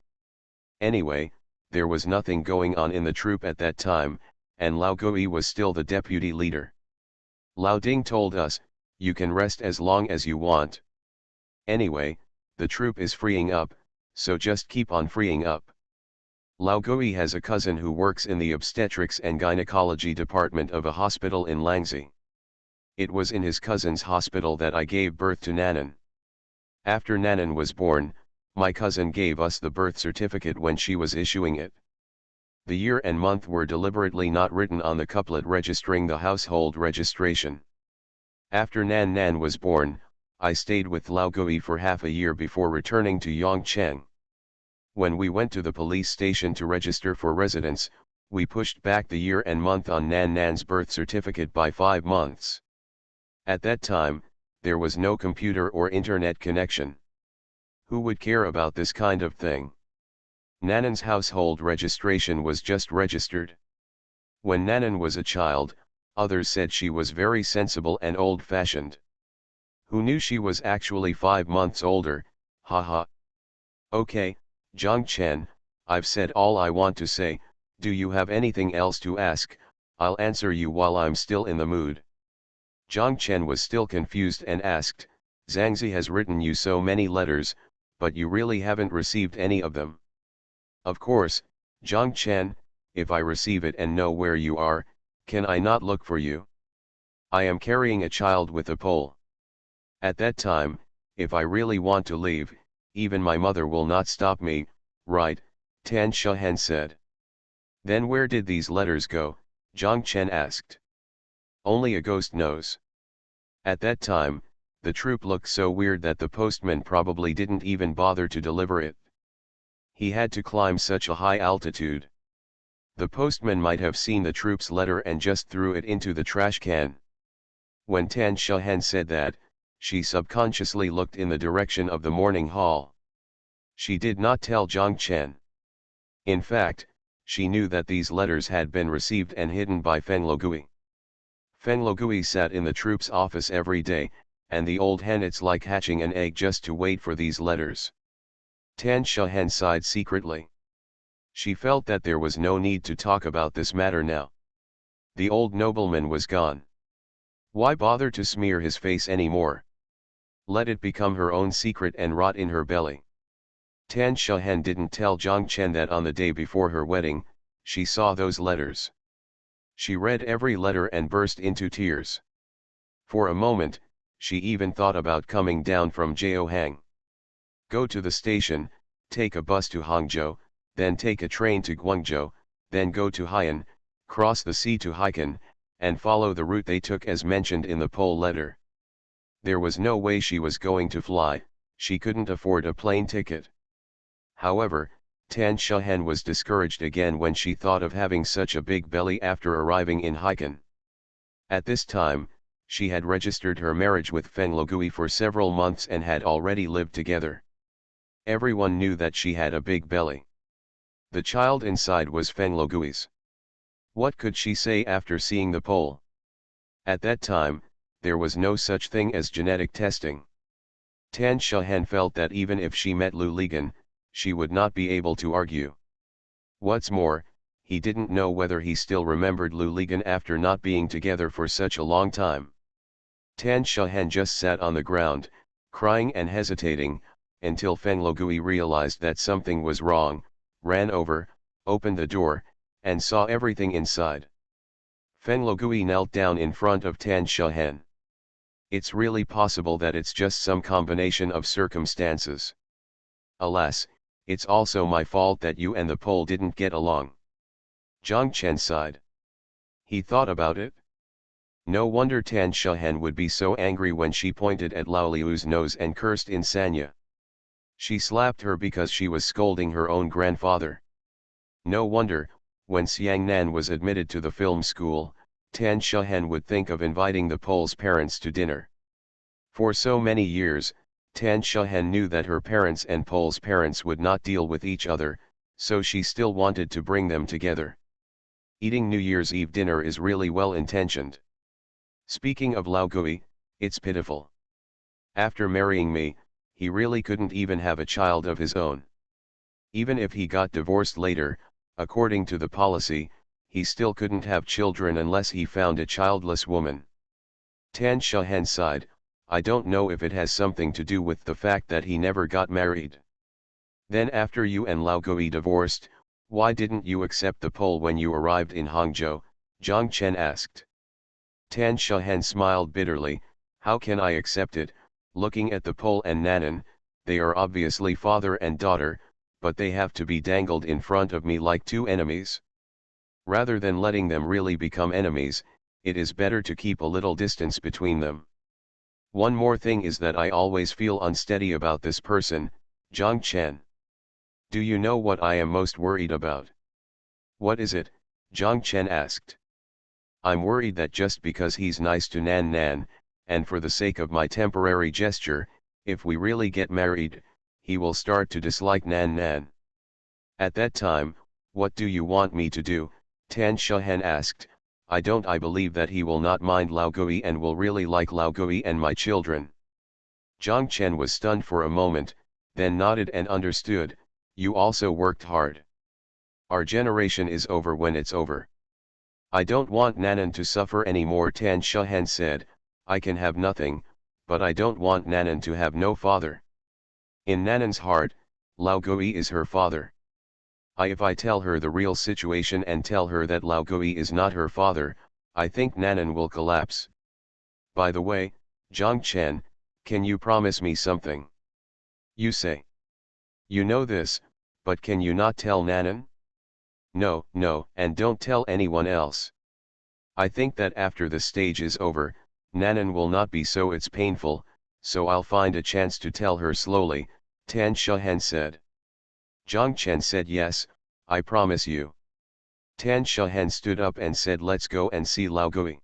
Anyway, there was nothing going on in the troupe at that time, and Lao Gui was still the deputy leader. Lao Ding told us, "You can rest as long as you want. Anyway, the troupe is freeing up, so just keep on freeing up." Lao Gui has a cousin who works in the obstetrics and gynecology department of a hospital in Langzi. It was in his cousin's hospital that I gave birth to Nanan. After Nanan was born, my cousin gave us the birth certificate when she was issuing it. The year and month were deliberately not written on the couplet registering the household registration. After Nan Nan was born, I stayed with Lao Gui for half a year before returning to Yongcheng. When we went to the police station to register for residence, we pushed back the year and month on Nan Nan's birth certificate by 5 months. At that time, there was no computer or internet connection. Who would care about this kind of thing? Nanan's household registration was just registered. When Nanan was a child, others said she was very sensible and old-fashioned. Who knew she was actually 5 months older, haha. Okay, Zhang Chen, I've said all I want to say. Do you have anything else to ask? I'll answer you while I'm still in the mood. Zhang Chen was still confused and asked, Zhangzi has written you so many letters, but you really haven't received any of them. Of course, Zhang Chen, if I receive it and know where you are, can I not look for you? I am carrying a child with a pole. At that time, if I really want to leave, even my mother will not stop me, right? Tan Shahen said. Then where did these letters go? Zhang Chen asked. Only a ghost knows. At that time, the troop looked so weird that the postman probably didn't even bother to deliver it. He had to climb such a high altitude. The postman might have seen the troop's letter and just threw it into the trash can. When Tan Shahen said that, she subconsciously looked in the direction of the morning hall. She did not tell Zhang Chen. In fact, she knew that these letters had been received and hidden by Feng Logui. Feng Logui sat in the troop's office every day, and the old hen it's like hatching an egg just to wait for these letters. Tan Shahen sighed secretly. She felt that there was no need to talk about this matter now. The old nobleman was gone. Why bother to smear his face anymore? Let it become her own secret and rot in her belly. Tan Shahen didn't tell Zhang Chen that on the day before her wedding, she saw those letters. She read every letter and burst into tears. For a moment, she even thought about coming down from Jiaohang. Go to the station, take a bus to Hangzhou, then take a train to Guangzhou, then go to Haiyan, cross the sea to Haikan, and follow the route they took as mentioned in the poll letter. There was no way she was going to fly, she couldn't afford a plane ticket. However, Tan Shahen was discouraged again when she thought of having such a big belly after arriving in Haikan. At this time, she had registered her marriage with Feng Logui for several months and had already lived together. Everyone knew that she had a big belly. The child inside was Feng Logui's. What could she say after seeing the poll? At that time, there was no such thing as genetic testing. Tan Shahen felt that even if she met Lu Ligan, she would not be able to argue. What's more, he didn't know whether he still remembered Lu Ligan after not being together for such a long time. Tan Shahen just sat on the ground, crying and hesitating, until Feng Logui realized that something was wrong, ran over, opened the door, and saw everything inside. Feng Logui knelt down in front of Tan Shahen. It's really possible that it's just some combination of circumstances. Alas, it's also my fault that you and the Pole didn't get along. Zhang Chen sighed. He thought about it. No wonder Tan Shahen would be so angry when she pointed at Lao Liu's nose and cursed in Sanya. She slapped her because she was scolding her own grandfather. No wonder, when Xiang Nan was admitted to the film school, Tan Shahen would think of inviting the Pole's parents to dinner. For so many years, Tan Shahen knew that her parents and Pole's parents would not deal with each other, so she still wanted to bring them together. Eating New Year's Eve dinner is really well-intentioned. Speaking of Lao Gui, it's pitiful. After marrying me, he really couldn't even have a child of his own. Even if he got divorced later, according to the policy, he still couldn't have children unless he found a childless woman. Tan Shahen sighed, I don't know if it has something to do with the fact that he never got married. Then after you and Lao Gui divorced, why didn't you accept the Pole when you arrived in Hangzhou? Zhang Chen asked. Tan Shahen smiled bitterly, how can I accept it? Looking at the Pole and Nanan, they are obviously father and daughter, but they have to be dangled in front of me like two enemies. Rather than letting them really become enemies, it is better to keep a little distance between them. One more thing is that I always feel unsteady about this person, Zhang Chen. Do you know what I am most worried about? What is it? Zhang Chen asked. I'm worried that just because he's nice to Nan Nan, and for the sake of my temporary gesture, if we really get married, he will start to dislike Nan Nan. At that time, what do you want me to do? Tan Shahen asked. I believe that he will not mind Lao Gui and will really like Lao Gui and my children. Zhang Chen was stunned for a moment, then nodded and understood. You also worked hard. Our generation is over when it's over. I don't want Nanan to suffer anymore, Tan Shahen said. I can have nothing, but I don't want Nanan to have no father. In Nanan's heart, Lao Gui is her father. If I tell her the real situation and tell her that Lao Gui is not her father, I think Nanan will collapse. By the way, Zhang Chen, can you promise me something? You say. You know this, but can you not tell Nanan? No, and don't tell anyone else. I think that after the stage is over, Nanan will not be so it's painful, so I'll find a chance to tell her slowly, Tan Shahen said. Zhang Chen said yes, I promise you. Tan Shahen stood up and said let's go and see Lao Gui.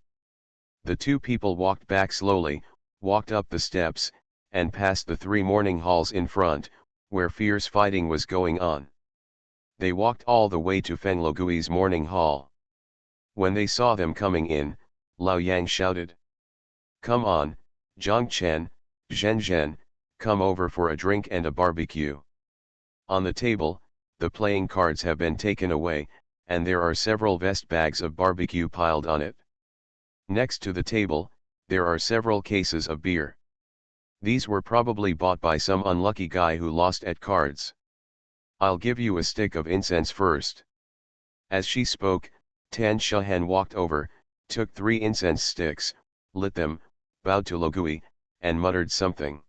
The two people walked back slowly, walked up the steps, and past the 3 morning halls in front, where fierce fighting was going on. They walked all the way to Feng Lao Gui's morning hall. When they saw them coming in, Lao Yang shouted. Come on, Zhang Chen, Zhen, come over for a drink and a barbecue. On the table, the playing cards have been taken away, and there are several vest bags of barbecue piled on it. Next to the table, there are several cases of beer. These were probably bought by some unlucky guy who lost at cards. I'll give you a stick of incense first. As she spoke, Tan Shahen walked over, took 3 incense sticks, lit them, bowed to Lao Gui, and muttered something.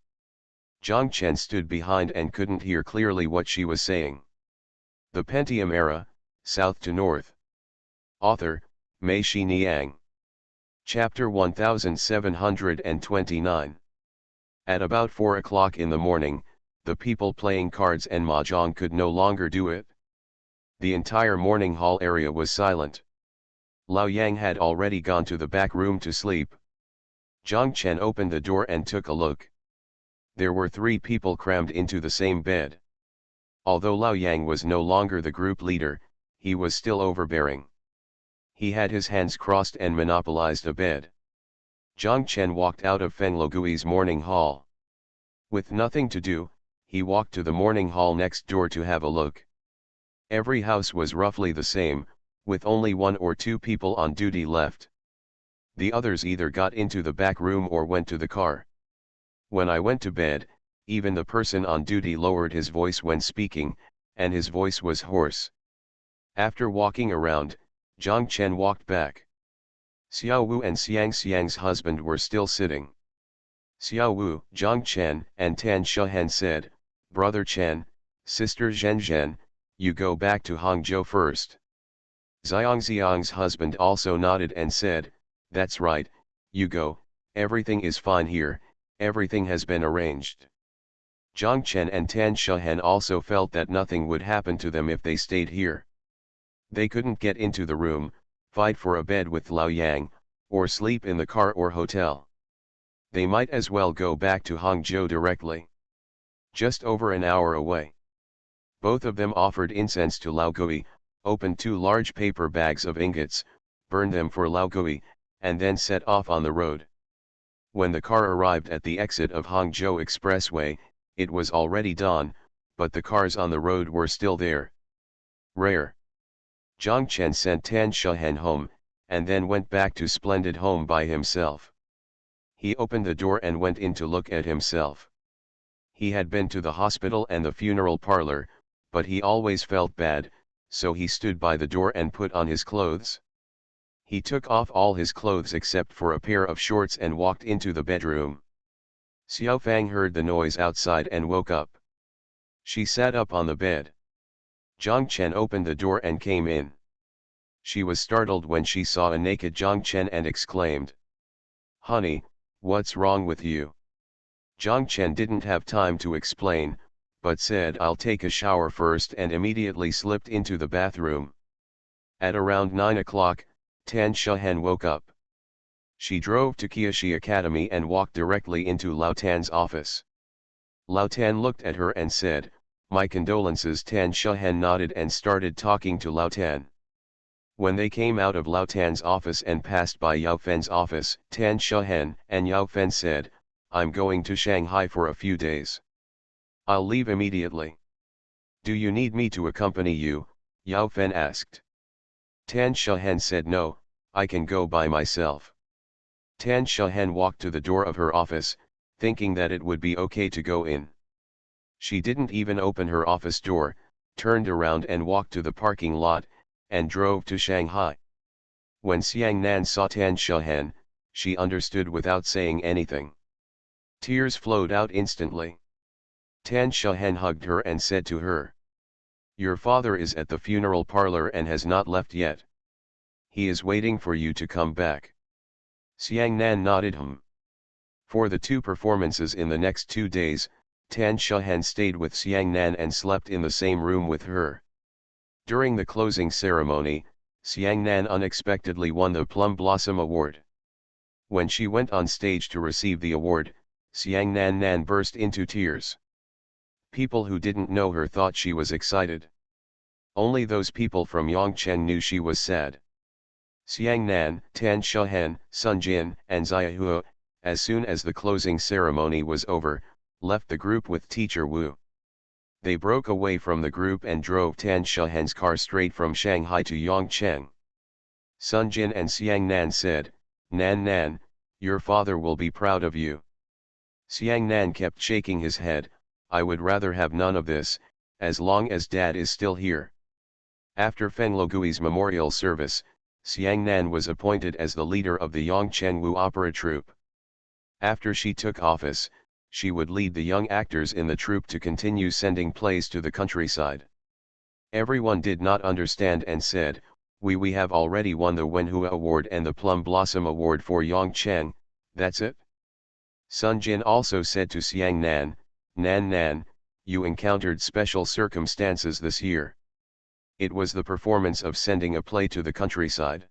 Zhang Chen stood behind and couldn't hear clearly what she was saying. The Pentium Era, South to North. Author, Mei Shi Niang. Chapter 1729. At about 4 o'clock in the morning, the people playing cards and mahjong could no longer do it. The entire morning hall area was silent. Lao Yang had already gone to the back room to sleep. Zhang Chen opened the door and took a look. There were 3 people crammed into the same bed. Although Lao Yang was no longer the group leader, he was still overbearing. He had his hands crossed and monopolized a bed. Zhang Chen walked out of Feng Lao Gui's morning hall. With nothing to do, he walked to the morning hall next door to have a look. Every house was roughly the same, with only 1 or 2 people on duty left. The others either got into the back room or went to the car. When I went to bed, even the person on duty lowered his voice when speaking, and his voice was hoarse. After walking around, Zhang Chen walked back. Xiao Wu and Xiang's husband were still sitting. Xiao Wu, Zhang Chen, and Tan Shahen said, Brother Chen, Sister Zhen, you go back to Hangzhou first. Xiang's husband also nodded and said, that's right, you go, everything is fine here, everything has been arranged. Zhang Chen and Tan Shahen also felt that nothing would happen to them if they stayed here. They couldn't get into the room, fight for a bed with Lao Yang, or sleep in the car or hotel. They might as well go back to Hangzhou directly. Just over an hour away. Both of them offered incense to Lao Gui, opened 2 large paper bags of ingots, burned them for Lao Gui, and then set off on the road. When the car arrived at the exit of Hangzhou Expressway, it was already dawn, but the cars on the road were still there. Rare. Zhang Chen sent Tan Shahen home, and then went back to Splendid Home by himself. He opened the door and went in to look at himself. He had been to the hospital and the funeral parlor, but he always felt bad, so he stood by the door and put on his clothes. He took off all his clothes except for a pair of shorts and walked into the bedroom. Xiao Fang heard the noise outside and woke up. She sat up on the bed. Zhang Chen opened the door and came in. She was startled when she saw a naked Zhang Chen and exclaimed, "Honey, what's wrong with you?" Zhang Chen didn't have time to explain, but said, "I'll take a shower first," and immediately slipped into the bathroom. At around 9 o'clock, Tan Shehen woke up. She drove to Kyoshi Academy and walked directly into Lao Tan's office. Lao Tan looked at her and said, "My condolences." Tan Shehen nodded and started talking to Lao Tan. When they came out of Lao Tan's office and passed by Yao Fen's office, Tan Shehen and Yao Fen said, "I'm going to Shanghai for a few days. I'll leave immediately." "Do you need me to accompany you?" Yao Fen asked. Tan Shehen said, "No, I can go by myself." Tan Shehen walked to the door of her office, thinking that it would be okay to go in. She didn't even open her office door, turned around and walked to the parking lot, and drove to Shanghai. When Xiang Nan saw Tan Shehen, she understood without saying anything. Tears flowed out instantly. Tan Shehen hugged her and said to her, "Your father is at the funeral parlor and has not left yet. He is waiting for you to come back." Xiang Nan nodded. For the two performances in the next 2 days, Tan Shehen stayed with Xiang Nan and slept in the same room with her. During the closing ceremony, Xiang Nan unexpectedly won the Plum Blossom Award. When she went on stage to receive the award, Xiang Nan burst into tears. People who didn't know her thought she was excited. Only those people from Yongcheng knew she was sad. Xiang Nan, Tan Shehen, Sun Jin, and Xia Huo, as soon as the closing ceremony was over, left the group with teacher Wu. They broke away from the group and drove Tan Shehen's car straight from Shanghai to Yongcheng. Sun Jin and Xiang Nan said, Nan, your father will be proud of you." Xiang Nan kept shaking his head, "I would rather have none of this, as long as Dad is still here." After Feng Logui's memorial service, Xiang Nan was appointed as the leader of the Yongcheng Wu opera troupe. After she took office, she would lead the young actors in the troupe to continue sending plays to the countryside. Everyone did not understand and said, we have already won the Wenhua Award and the Plum Blossom Award for Yongcheng, that's it?" Sun Jin also said to Xiang Nan, Nan, you encountered special circumstances this year. It was the performance of sending a play to the countryside.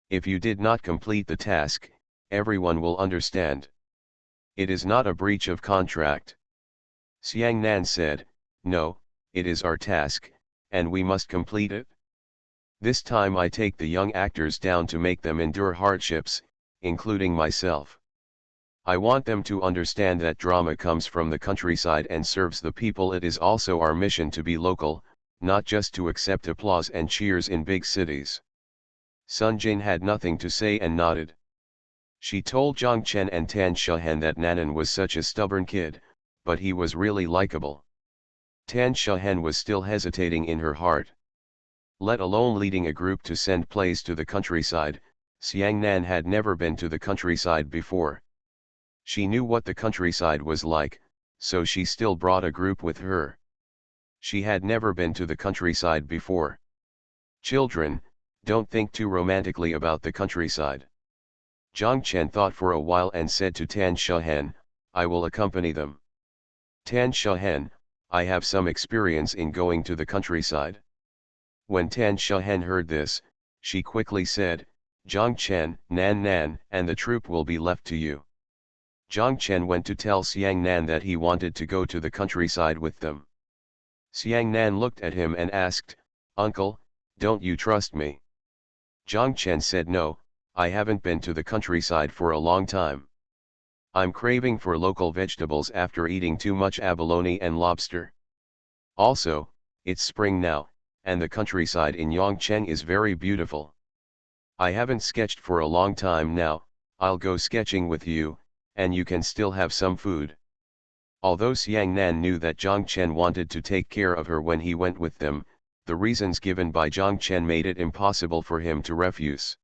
If you did not complete the task, everyone will understand. It is not a breach of contract." Xiang Nan said, "No, it is our task, and we must complete it. This time I take the young actors down to make them endure hardships, including myself. I want them to understand that drama comes from the countryside and serves the people. It is also our mission to be local, not just to accept applause and cheers in big cities." Sun Jin had nothing to say and nodded. She told Zhang Chen and Tan Shehen that Nanan was such a stubborn kid, but he was really likable. Tan Shehen was still hesitating in her heart. Let alone leading a group to send plays to the countryside, Xiang Nan had never been to the countryside before. She knew what the countryside was like, so she still brought a group with her. She had never been to the countryside before. "Children, don't think too romantically about the countryside." Zhang Chen thought for a while and said to Tan Shehen, "I will accompany them." "Tan Shehen, I have some experience in going to the countryside." When Tan Shehen heard this, she quickly said, "Zhang Chen, Nan, and the troupe will be left to you." Zhang Chen went to tell Xiang Nan that he wanted to go to the countryside with them. Xiang Nan looked at him and asked, "Uncle, don't you trust me?" Zhang Chen said, "No, I haven't been to the countryside for a long time. I'm craving for local vegetables after eating too much abalone and lobster. Also, it's spring now, and the countryside in Yongcheng is very beautiful. I haven't sketched for a long time now. I'll go sketching with you, and you can still have some food." Although Xiang Nan knew that Zhang Chen wanted to take care of her when he went with them, the reasons given by Zhang Chen made it impossible for him to refuse.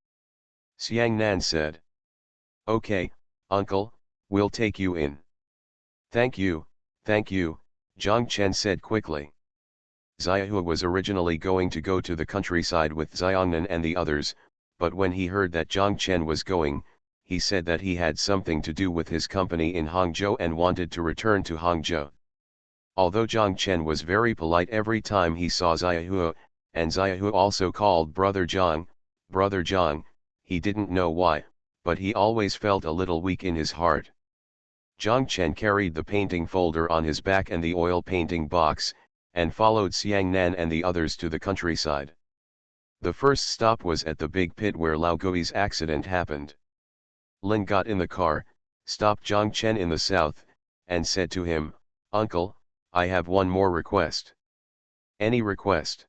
Xiang Nan said, "Okay, uncle, we'll take you in." Thank you, Zhang Chen said quickly. Xiaohua was originally going to go to the countryside with Xiongnan and the others, but when he heard that Zhang Chen was going, he said that he had something to do with his company in Hangzhou and wanted to return to Hangzhou. Although Zhang Chen was very polite every time he saw Xiaohua, and Xiaohua also called Brother Zhang, he didn't know why, but he always felt a little weak in his heart. Zhang Chen carried the painting folder on his back and the oil painting box, and followed Xiang Nan and the others to the countryside. The first stop was at the big pit where Lao Gui's accident happened. Lin got in the car, stopped Zhang Chen in the south, and said to him, "Uncle, I have one more request." "Any request?"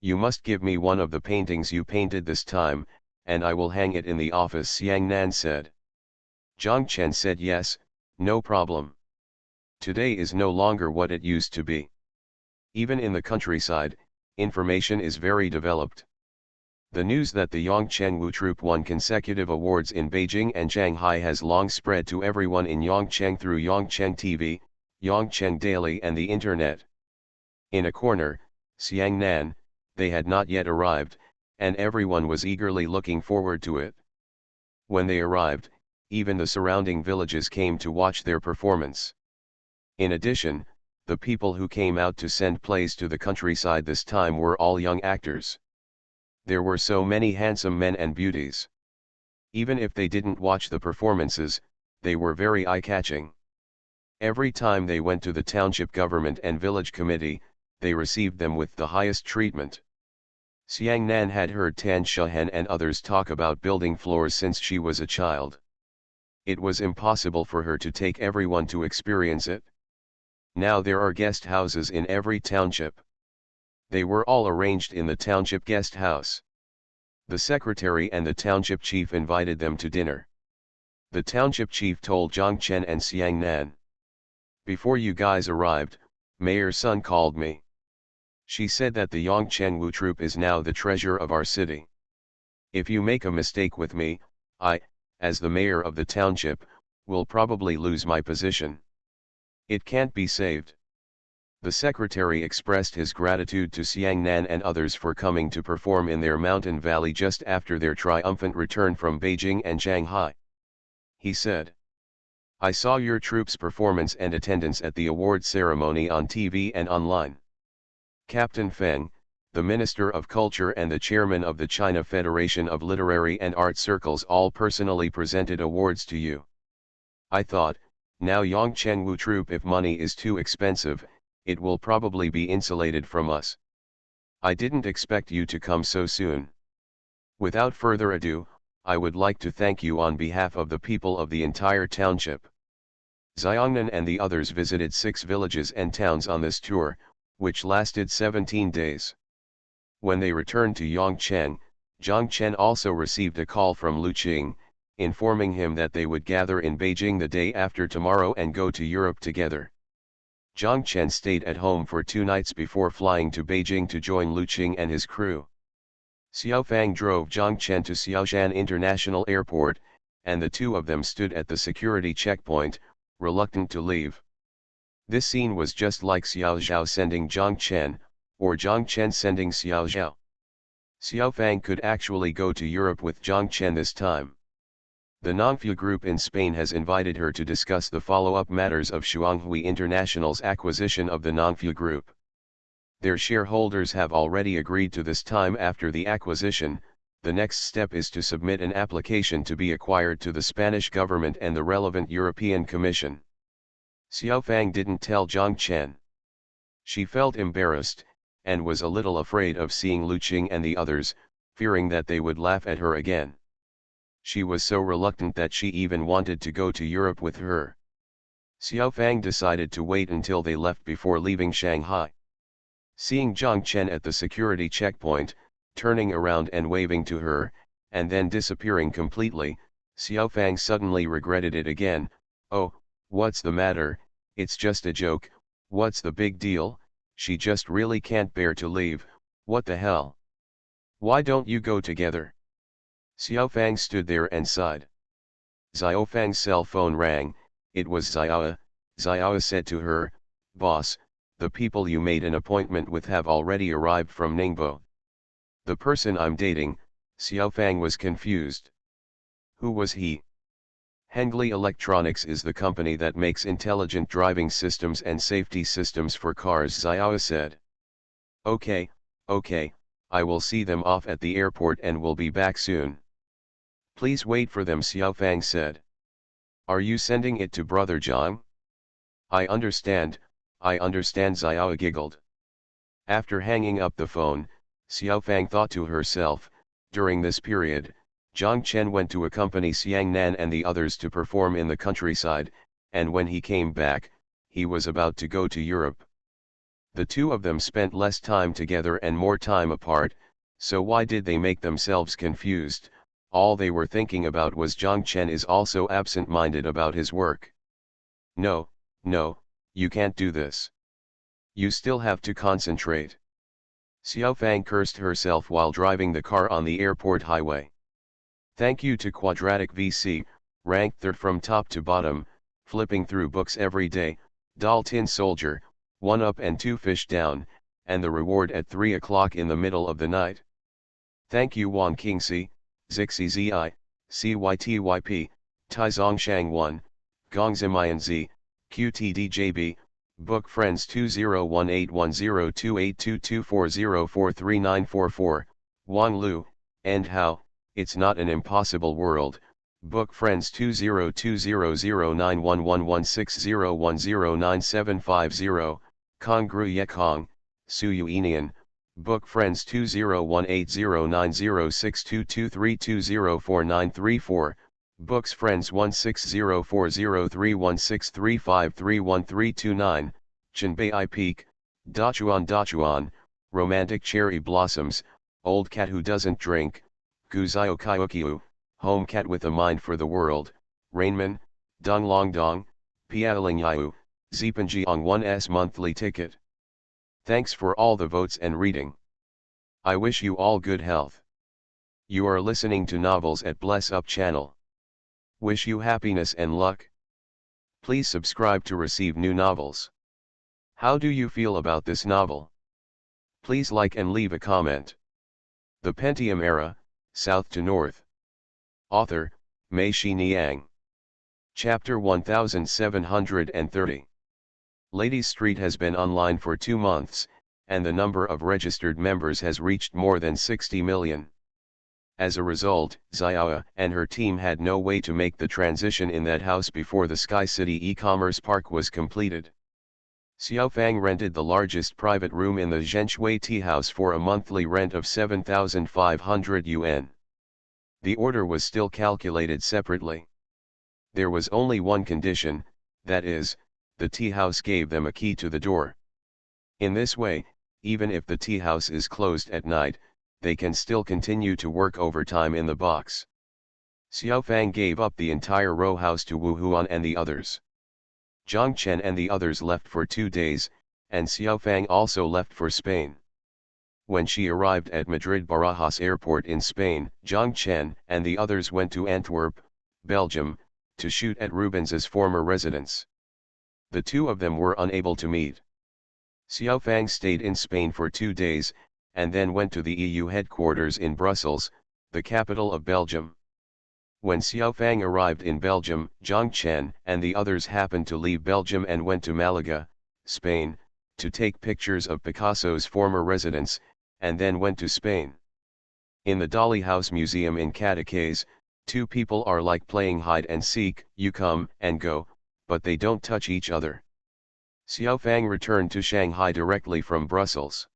"You must give me one of the paintings you painted this time, and I will hang it in the office," Xiang Nan said. Zhang Chen said, "Yes, no problem. Today is no longer what it used to be. Even in the countryside, information is very developed. The news that the Yongcheng troupe won consecutive awards in Beijing and Shanghai has long spread to everyone in Yongcheng through Yongcheng TV, Yongcheng Daily and the Internet." In a corner, Xiang Nan, they had not yet arrived, and everyone was eagerly looking forward to it. When they arrived, even the surrounding villages came to watch their performance. In addition, the people who came out to send plays to the countryside this time were all young actors. There were so many handsome men and beauties. Even if they didn't watch the performances, they were very eye-catching. Every time they went to the township government and village committee, they received them with the highest treatment. Xiang Nan had heard Tan Shahen and others talk about building floors since she was a child. It was impossible for her to take everyone to experience it. Now there are guest houses in every township. They were all arranged in the township guest house. The secretary and the township chief invited them to dinner. The township chief told Zhang Chen and Xiang Nan, "Before you guys arrived, Mayor's son called me. She said that the Yongcheng troupe is now the treasure of our city. If you make a mistake with me, I, as the mayor of the township, will probably lose my position. It can't be saved." The secretary expressed his gratitude to Xiang Nan and others for coming to perform in their mountain valley just after their triumphant return from Beijing and Shanghai. He said, "I saw your troupe's performance and attendance at the award ceremony on TV and online. Captain Feng, the Minister of Culture and the Chairman of the China Federation of Literary and Art Circles all personally presented awards to you. I thought, now Yongcheng troupe, if money is too expensive, it will probably be insulated from us. I didn't expect you to come so soon. Without further ado, I would like to thank you on behalf of the people of the entire township." Xiongnan and the others visited 6 villages and towns on this tour, which lasted 17 days. When they returned to Yongcheng, Zhang Chen also received a call from Lu Qing, informing him that they would gather in Beijing the day after tomorrow and go to Europe together. Zhang Chen stayed at home for 2 nights before flying to Beijing to join Lu Qing and his crew. Xiao Fang drove Zhang Chen to Xiaoshan International Airport, and the two of them stood at the security checkpoint, reluctant to leave. This scene was just like Xiao Zhao sending Zhang Chen, or Zhang Chen sending Xiao Zhao. Xiao Fang could actually go to Europe with Zhang Chen this time. The Nongfu Group in Spain has invited her to discuss the follow-up matters of Shuanghui International's acquisition of the Nongfu Group. Their shareholders have already agreed to this time after the acquisition. The next step is to submit an application to be acquired to the Spanish government and the relevant European Commission. Xiao Fang didn't tell Zhang Chen. She felt embarrassed, and was a little afraid of seeing Lu Qing and the others, fearing that they would laugh at her again. She was so reluctant that she even wanted to go to Europe with her. Xiao Fang decided to wait until they left before leaving Shanghai. Seeing Zhang Chen at the security checkpoint, turning around and waving to her, and then disappearing completely, Xiao Fang suddenly regretted it again. "Oh, what's the matter? It's just a joke, what's the big deal? She just really can't bear to leave, what the hell? Why don't you go together?" Xiao Fang stood there and sighed. Xiao Fang's cell phone rang. It was Xiaoa. Xiaoa said to her, "Boss, the people you made an appointment with have already arrived from Ningbo. The person I'm dating, Xiaofang was confused. Who was he? Hengli Electronics is the company that makes intelligent driving systems and safety systems for cars, Xiao said. Okay, I will see them off at the airport and will be back soon. Please wait for them, Xiaofang said. Are you sending it to Brother Zhang? I understand, Xiao giggled. After hanging up the phone, Xiaofang thought to herself, during this period, Zhang Chen went to accompany Xiang Nan and the others to perform in the countryside, and when he came back, he was about to go to Europe. The two of them spent less time together and more time apart, so why did they make themselves confused? All they were thinking about was Zhang Chen is also absent-minded about his work. No, you can't do this. You still have to concentrate. Xiaofang cursed herself while driving the car on the airport highway. Thank you to Quadratic VC, ranked third from top to bottom, flipping through books every day, Doll Tin Soldier, 1 up and 2 fish down, and the reward at 3 o'clock in the middle of the night. Thank you Wan Kingsi, Zixi Zi, CYTYP, Taizongshang 1, Gongzimian Z, QTDJB, Book Friends 201810282240439444, Wang Lu, and How, It's Not an Impossible World, Book Friends 2020091116010970, Kongru Yekong, Suyu Enian, Book Friends 201809062232049344, Books Friends 1604031635313329, Chenbei I Peak, Dachuan, Romantic Cherry Blossoms, Old Cat Who Doesn't Drink, Guzio Kaiukiu, Home Cat with a Mind for the World, Rainman, Dong Long Dong, Pialing Yayu, Zipanjiang 1's monthly ticket. Thanks for all the votes and reading. I wish you all good health. You are listening to Novels at Bless Up channel. Wish you happiness and luck. Please subscribe to receive new novels. How do you feel about this novel? Please like and leave a comment. The Pentium Era, South to North. Author, Mei Shi Niang. Chapter 1730. Ladies Street has been online for 2 months, and the number of registered members has reached more than 60 million. As a result, Xiao and her team had no way to make the transition in that house before the Sky City e-commerce park was completed. Xiaofang rented the largest private room in the Zhenshui tea house for a monthly rent of 7,500 yuan. The order was still calculated separately. There was only one condition, that is, the tea house gave them a key to the door. In this way, even if the tea house is closed at night, they can still continue to work overtime in the box. Xiaofang gave up the entire row house to Wu Huan and the others. Zhang Chen and the others left for 2 days, and Xiaofang also left for Spain. When she arrived at Madrid Barajas Airport in Spain, Zhang Chen and the others went to Antwerp, Belgium, to shoot at Rubens's former residence. The two of them were unable to meet. Xiaofang stayed in Spain for 2 days, and then went to the EU headquarters in Brussels, the capital of Belgium. When Xiaofang arrived in Belgium, Zhang Chen and the others happened to leave Belgium and went to Malaga, Spain, to take pictures of Picasso's former residence, and then went to Spain. In the Dolly House Museum in Cadaqués, 2 people are like playing hide and seek, you come and go, but they don't touch each other. Xiaofang returned to Shanghai directly from Brussels.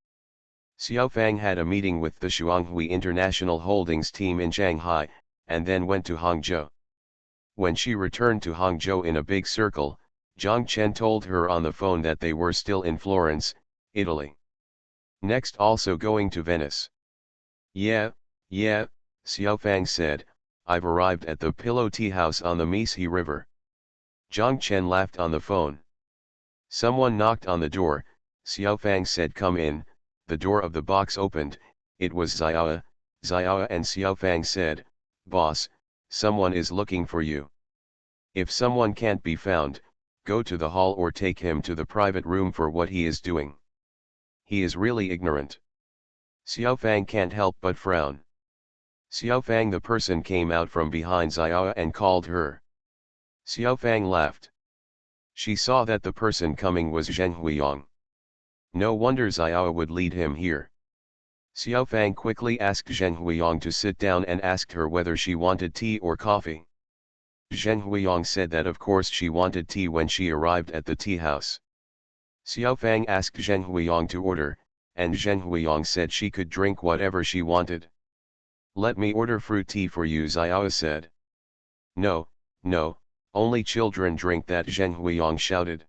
Xiaofang had a meeting with the Shuanghui International Holdings team in Shanghai, and then went to Hangzhou. When she returned to Hangzhou in a big circle, Zhang Chen told her on the phone that they were still in Florence, Italy. Next also going to Venice. Yeah, Xiaofang said, I've arrived at the Pillow Tea House on the Meisi River. Zhang Chen laughed on the phone. Someone knocked on the door, Xiaofang said come in, the door of the box opened, it was Xiao and Xiaofang said, boss, someone is looking for you. If someone can't be found, Go to the hall or take him to the private room for what he is doing. He is really ignorant. Xiaofang can't help but frown. Xiaofang, the person, came out from behind Xiao and called her. Xiaofang laughed. She saw that the person coming was Zheng Huiyang. No wonder Xiao would lead him here. Xiaofang quickly asked Zheng Huiyang to sit down and asked her whether she wanted tea or coffee. Zheng Huiyang said that of course she wanted tea when she arrived at the tea house. Xiaofang asked Zheng Huiyang to order, and Zheng Huiyang said she could drink whatever she wanted. Let me order fruit tea for you, Xiao said. No, no, only children drink that, Zheng Huiyang shouted.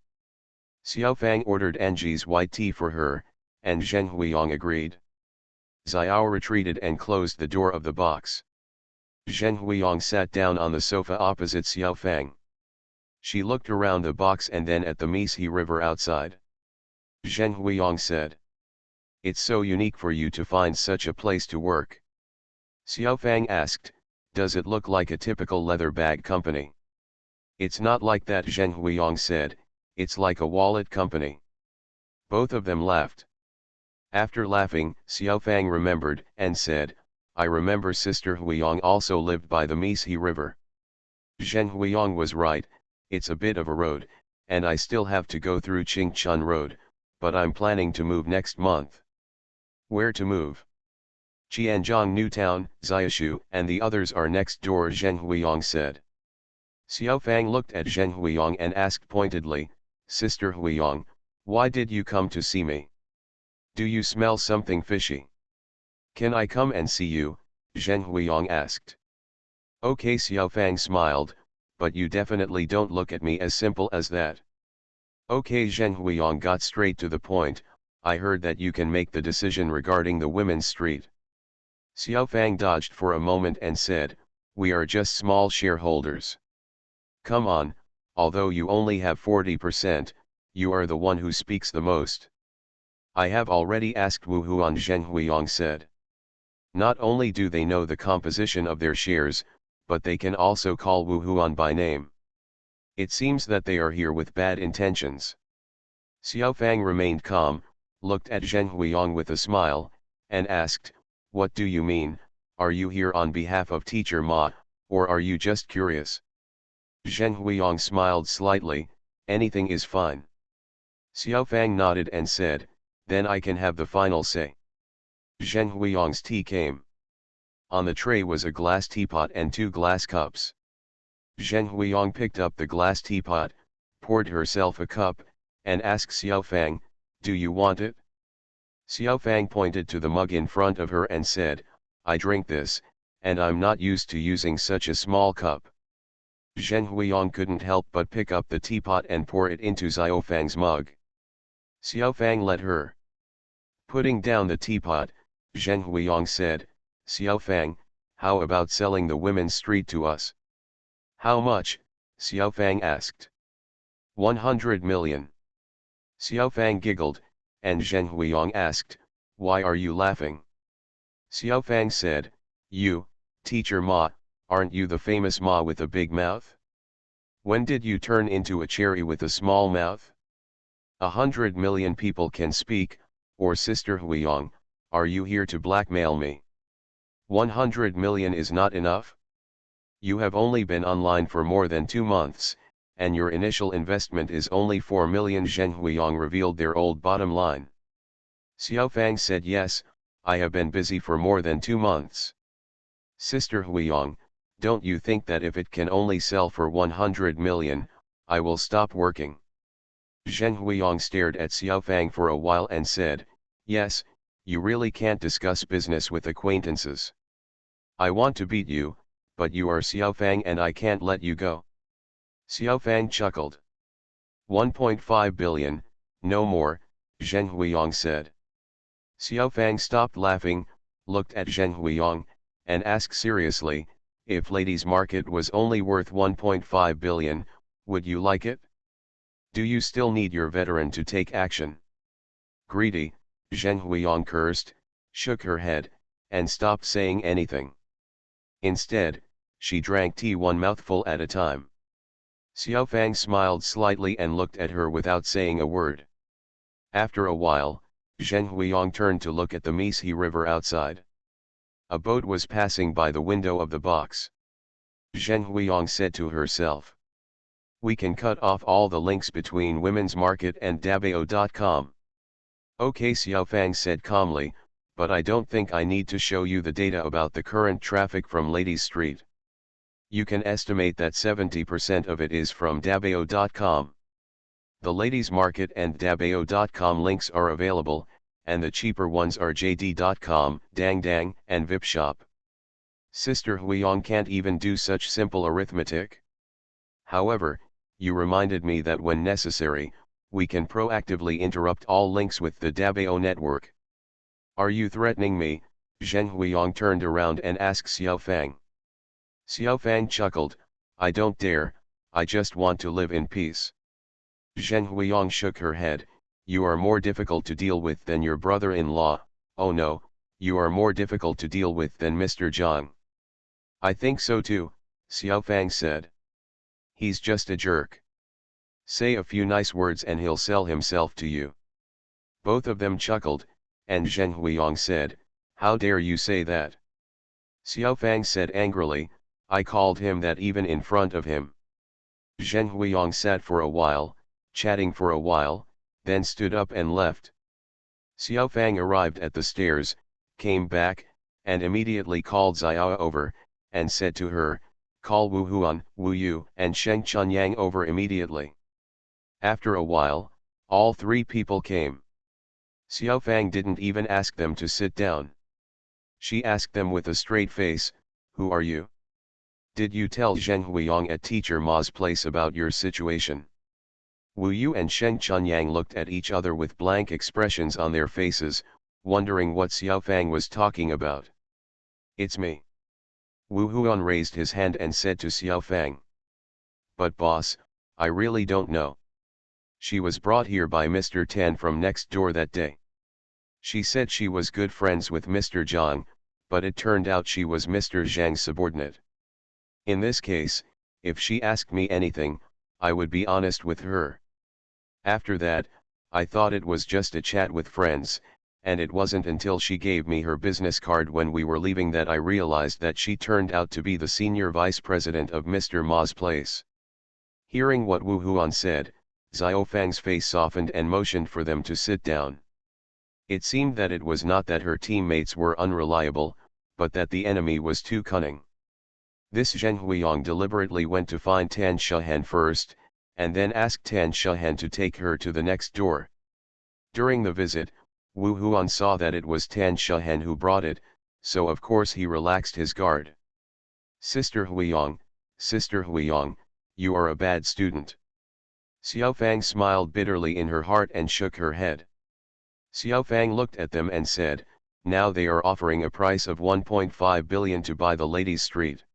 Xiaofang ordered Angie's white tea for her, and Zheng Huiyang agreed. Xiao retreated and closed the door of the box. Zheng Huiyang sat down on the sofa opposite Xiaofang. She looked around the box and then at the Meisi River outside. Zheng Huiyang said, "It's so unique for you to find such a place to work." Xiaofang asked, "Does it look like a typical leather bag company?" "It's not like that," Zheng Huiyang said, "it's like a wallet company." Both of them laughed. After laughing, Xiaofang remembered and said, "I remember Sister Huiyang also lived by the Meisi River." Zheng Huiyang was right, it's a bit of a road, and I still have to go through Qingchun Road, but I'm planning to move next month. Where to move? Qianzhong New Town, Xiaoshu and the others are next door, Zheng Huiyang said. Xiaofang looked at Zheng Huiyang and asked pointedly, "Sister Huiyang, why did you come to see me? Do you smell something fishy?" "Can I come and see you?" Zheng Huiyang asked. "Okay," Xiaofang smiled, "but you definitely don't look at me as simple as that." "Okay," Zheng Huiyang got straight to the point, "I heard that you can make the decision regarding the women's street." Xiaofang dodged for a moment and said, "We are just small shareholders. Come on, although you only have 40%, you are the one who speaks the most." "I have already asked Wu Huan," Zheng Huiyang said. "Not only do they know the composition of their shares, but they can also call Wu Huan by name. It seems that they are here with bad intentions." Xiaofang remained calm, looked at Zheng Huiyang with a smile, and asked, "What do you mean? Are you here on behalf of Teacher Ma, or are you just curious?" Zheng Huiyang smiled slightly, "Anything is fine." Xiaofang nodded and said, "Then I can have the final say." Zheng Huiyang's tea came. On the tray was a glass teapot and 2 glass cups. Zheng Huiyang picked up the glass teapot, poured herself a cup, and asked Xiaofang, "Do you want it?" Xiaofang pointed to the mug in front of her and said, "I drink this, and I'm not used to using such a small cup." Zheng Huiyang couldn't help but pick up the teapot and pour it into Xiaofang's mug. Xiaofang let her. Putting down the teapot, Zheng Huiyang said, "Xiaofang, how about selling the women's street to us?" "How much?" Xiaofang asked. 100 million. Xiaofang giggled, and Zheng Huiyang asked, "Why are you laughing?" Xiaofang said, "You, Teacher Ma, aren't you the famous Ma with a big mouth? When did you turn into a cherry with a small mouth? 100 million people can speak, or Sister Huiyang, are you here to blackmail me? 100 million is not enough? You have only been online for more than 2 months, and your initial investment is only 4 million. Zheng Huiyang revealed their old bottom line. Xiaofang said, "Yes, I have been busy for more than 2 months. Sister Huiyang, don't you think that if it can only sell for 100 million, I will stop working?" Zheng Huiyang stared at Xiaofang for a while and said, "Yes, you really can't discuss business with acquaintances. I want to beat you, but you are Xiaofang and I can't let you go." Xiaofang chuckled. 1.5 billion, no more, Zheng Huiyang said. Xiaofang stopped laughing, looked at Zheng Huiyang, and asked seriously, "If ladies' market was only worth 1.5 billion, would you like it? Do you still need your veteran to take action?" Greedy, Zheng Huiyang cursed, shook her head, and stopped saying anything. Instead, she drank tea one mouthful at a time. Xiaofang smiled slightly and looked at her without saying a word. After a while, Zheng Huiyang turned to look at the Meisi River outside. A boat was passing by the window of the box. Zheng Huiyang said to herself, "We can cut off all the links between Women's Market and Dabao.com. Okay, Xiaofang said calmly, but I don't think I need to show you the data about the current traffic from Ladies Street. You can estimate that 70% of it is from Dabao.com. The Ladies Market and Dabao.com links are available, and the cheaper ones are JD.com, Dangdang, and Vipshop. Sister Huiyang can't even do such simple arithmetic. However, you reminded me that when necessary, we can proactively interrupt all links with the Dabao network. Are you threatening me?" Zheng Huiyang turned around and asked Xiaofang. Xiaofang chuckled, "I don't dare, I just want to live in peace." Zheng Huiyang shook her head, "You are more difficult to deal with than your brother-in-law. Oh no, you are more difficult to deal with than Mr. Zhang." "I think so too," Xiaofang said. "He's just a jerk. Say a few nice words and he'll sell himself to you." Both of them chuckled, and Zheng Huiyang said, "How dare you say that?" Xiaofang said angrily, "I called him that even in front of him." Zheng Huiyang sat for a while, chatting for a while, then stood up and left. Xiaofang arrived at the stairs, came back, and immediately called Xiao over, and said to her, "Call Wu Huan, Wu Yu, and Sheng Chunyang over immediately." After a while, all three people came. Xiaofang didn't even ask them to sit down. She asked them with a straight face, "Who are you? Did you tell Zheng Huiyang at Teacher Ma's place about your situation?" Wu Yu and Sheng Chunyang looked at each other with blank expressions on their faces, wondering what Xiaofang was talking about. "It's me." Wu Huan raised his hand and said to Xiaofang, "But boss, I really don't know. She was brought here by Mr. Tan from next door that day. She said she was good friends with Mr. Zhang, but it turned out she was Mr. Zhang's subordinate. In this case, if she asked me anything, I would be honest with her. After that, I thought it was just a chat with friends, and it wasn't until she gave me her business card when we were leaving that I realized that she turned out to be the senior vice president of Mr. Ma's place." Hearing what Wu Huan said, Xiaofang's face softened and motioned for them to sit down. It seemed that it was not that her teammates were unreliable, but that the enemy was too cunning. This Zheng Huiyang deliberately went to find Tan Shahan first, and then asked Tan Shahan to take her to the next door. During the visit, Wu Huan saw that it was Tan Shahan who brought it, so of course he relaxed his guard. Sister Huiyang, you are a bad student." Xiaofang smiled bitterly in her heart and shook her head. Xiaofang looked at them and said, "Now they are offering a price of 1.5 billion to buy the Ladies Street.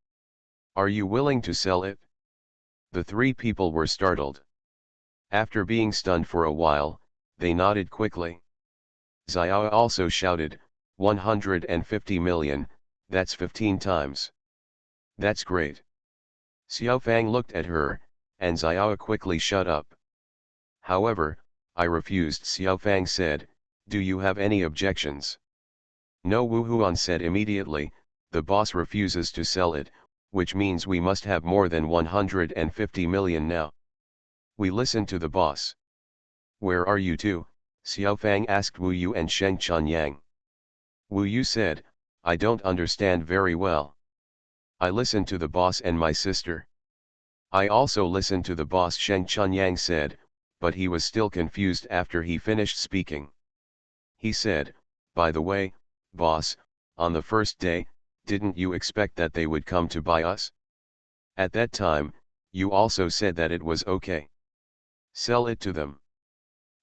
Are you willing to sell it?" The three people were startled. After being stunned for a while, they nodded quickly. Xiao also shouted, 150 million, that's 15 times. That's great. Xiaofang looked at her, and Xiao quickly shut up. However, I refused. Xiaofang said, "Do you have any objections?" "No," Wu Huan said immediately, "the boss refuses to sell it, which means we must have more than 150 million now. We listen to the boss." "Where are you two?" Xiaofang asked Wu Yu and Sheng Chunyang. Wu Yu said, "I don't understand very well. I listen to the boss and my sister." "I also listen to the boss," Sheng Chunyang said, but he was still confused after he finished speaking. He said, "By the way, boss, on the first day, didn't you expect that they would come to buy us? At that time, you also said that it was okay. Sell it to them."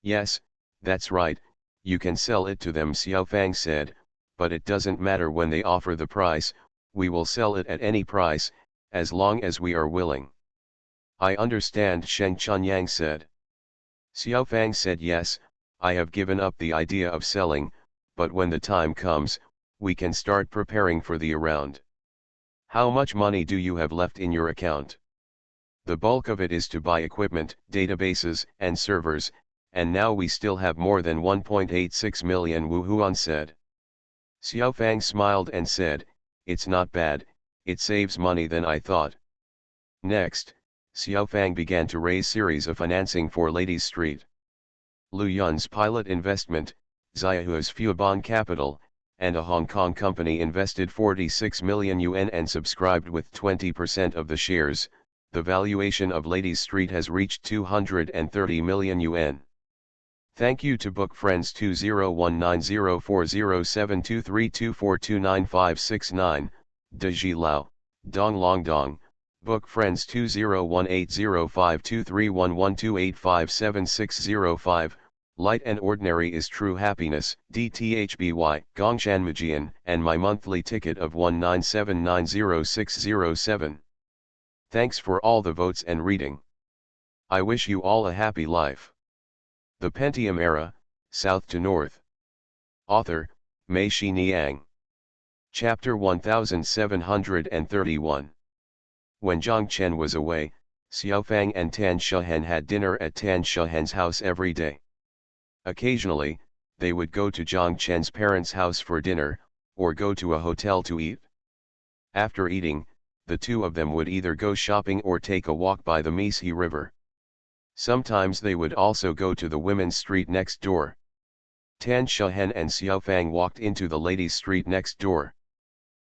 "Yes, that's right, you can sell it to them," Xiaofang said, "but it doesn't matter when they offer the price, we will sell it at any price, as long as we are willing." "I understand," Sheng Chunyang said. Xiaofang said, "Yes, I have given up the idea of selling, but when the time comes, we can start preparing for the around. How much money do you have left in your account?" The bulk of it is to buy equipment, databases, and servers, and now we still have more than 1.86 million, Wu Huan said. Xiaofang smiled and said, "It's not bad, it saves money than I thought." Next, Xiaofang began to raise series of financing for Ladies Street. Lu Yun's pilot investment, Xiaohua's Fuobon Capital, and a Hong Kong company invested 46 million yuan and subscribed with 20% of the shares. The valuation of Ladies Street has reached 230 million yuan. Thank you to Book Friends 201904072324295969, De Ji Lao, Dong Long Dong, Book Friends 201805231128576605, Light and Ordinary is True Happiness, DTHBY, Gongshan Majian, and my monthly ticket of 197900607. Thanks for all the votes and reading. I wish you all a happy life. The Pentium Era, South to North. Author, Mei Shi Niang. Chapter 1731. When Zhang Chen was away, Xiaofang and Tan Shuhen had dinner at Tan Shuhen's house every day. Occasionally, they would go to Zhang Chen's parents' house for dinner, or go to a hotel to eat. After eating, the two of them would either go shopping or take a walk by the Meisi River. Sometimes they would also go to the women's street next door. Tan Shuhen and Xiaofang walked into the ladies' street next door.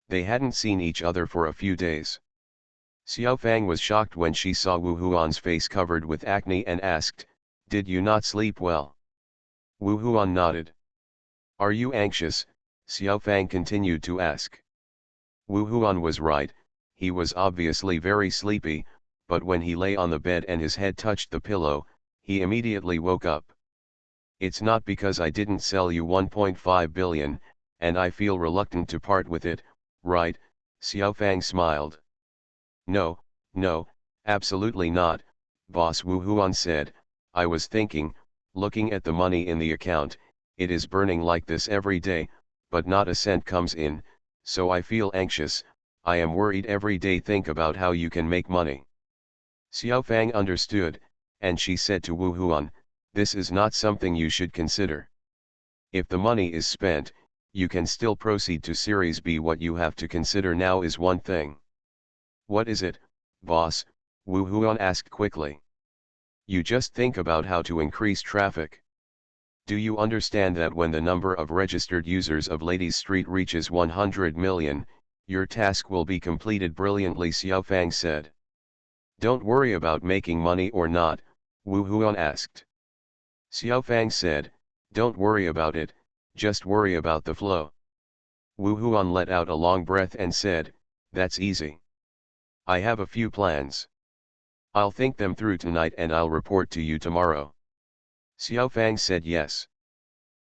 They hadn't seen each other for a few days. Xiaofang was shocked when she saw Wu Huan's face covered with acne and asked, "Did you not sleep well?" Wu Huan nodded. "Are you anxious?" Xiaofang continued to ask. Wu Huan was right, he was obviously very sleepy, but when he lay on the bed and his head touched the pillow, he immediately woke up. "It's not because I didn't sell you 1.5 billion, and I feel reluctant to part with it, right?" Xiaofang smiled. No, absolutely not, boss," Wu Huan said. "I was thinking, looking at the money in the account, it is burning like this every day, but not a cent comes in, so I feel anxious. I am worried every day. Think about how you can make money." Xiaofang understood, and she said to Wu Huan, "This is not something you should consider. If the money is spent, you can still proceed to Series B. What you have to consider now is one thing." "What is it, boss?" Wu Huan asked quickly. "You just think about how to increase traffic. Do you understand that when the number of registered users of Ladies Street reaches 100 million, your task will be completed brilliantly?" Xiaofang said. "Don't worry about making money or not," Wu Huan asked. Xiaofang said, "Don't worry about it, just worry about the flow." Wu Huan let out a long breath and said, "That's easy. I have a few plans. I'll think them through tonight and I'll report to you tomorrow." Xiaofang said yes.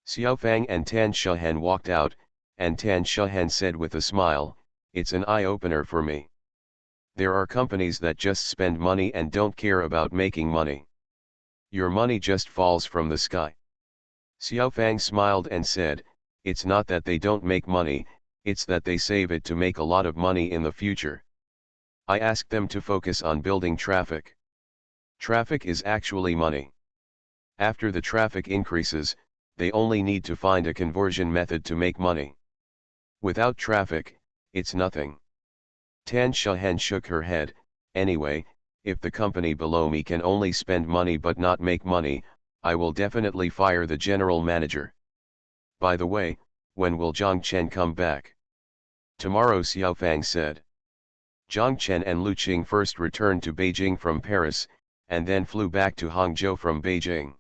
Xiaofang and Tan Shuhen walked out, and Tan Shuhen said with a smile, "It's an eye-opener for me. There are companies that just spend money and don't care about making money. Your money just falls from the sky." Xiaofang smiled and said, "It's not that they don't make money, it's that they save it to make a lot of money in the future. I ask them to focus on building traffic. Traffic is actually money. After the traffic increases, they only need to find a conversion method to make money. Without traffic, it's nothing." Tan Shuhen shook her head. "Anyway, if the company below me can only spend money but not make money, I will definitely fire the general manager. By the way, when will Zhang Chen come back?" "Tomorrow," Xiaofang said. Zhang Chen and Lu Qing first returned to Beijing from Paris, and then flew back to Hangzhou from Beijing.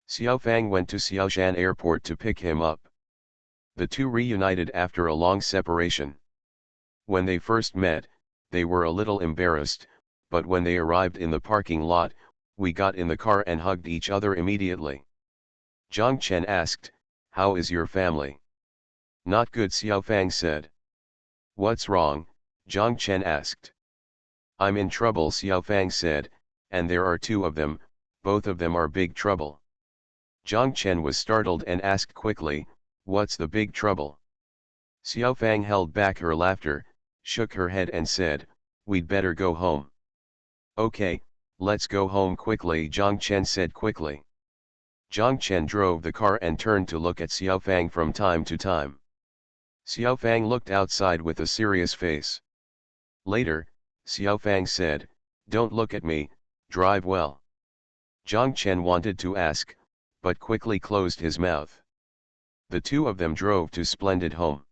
Xiaofang went to Xiaoshan Airport to pick him up. The two reunited after a long separation. When they first met, they were a little embarrassed, but when they arrived in the parking lot, we got in the car and hugged each other immediately. Zhang Chen asked, "How is your family?" "Not good," Xiaofang said. "What's wrong?" Zhang Chen asked. "I'm in trouble," Xiaofang said, "and there are two of them, both of them are big trouble." Zhang Chen was startled and asked quickly, "What's the big trouble?" Xiaofang held back her laughter, shook her head and said, "We'd better go home." Okay, let's go home quickly, Jiang Chen said quickly. Jiang Chen drove the car and turned to look at Xiaofang from time to time. Xiaofang looked outside with a serious face. Later, Xiaofang said, "Don't look at me, drive well." Jiang Chen wanted to ask, but quickly closed his mouth. The two of them drove to splendid home.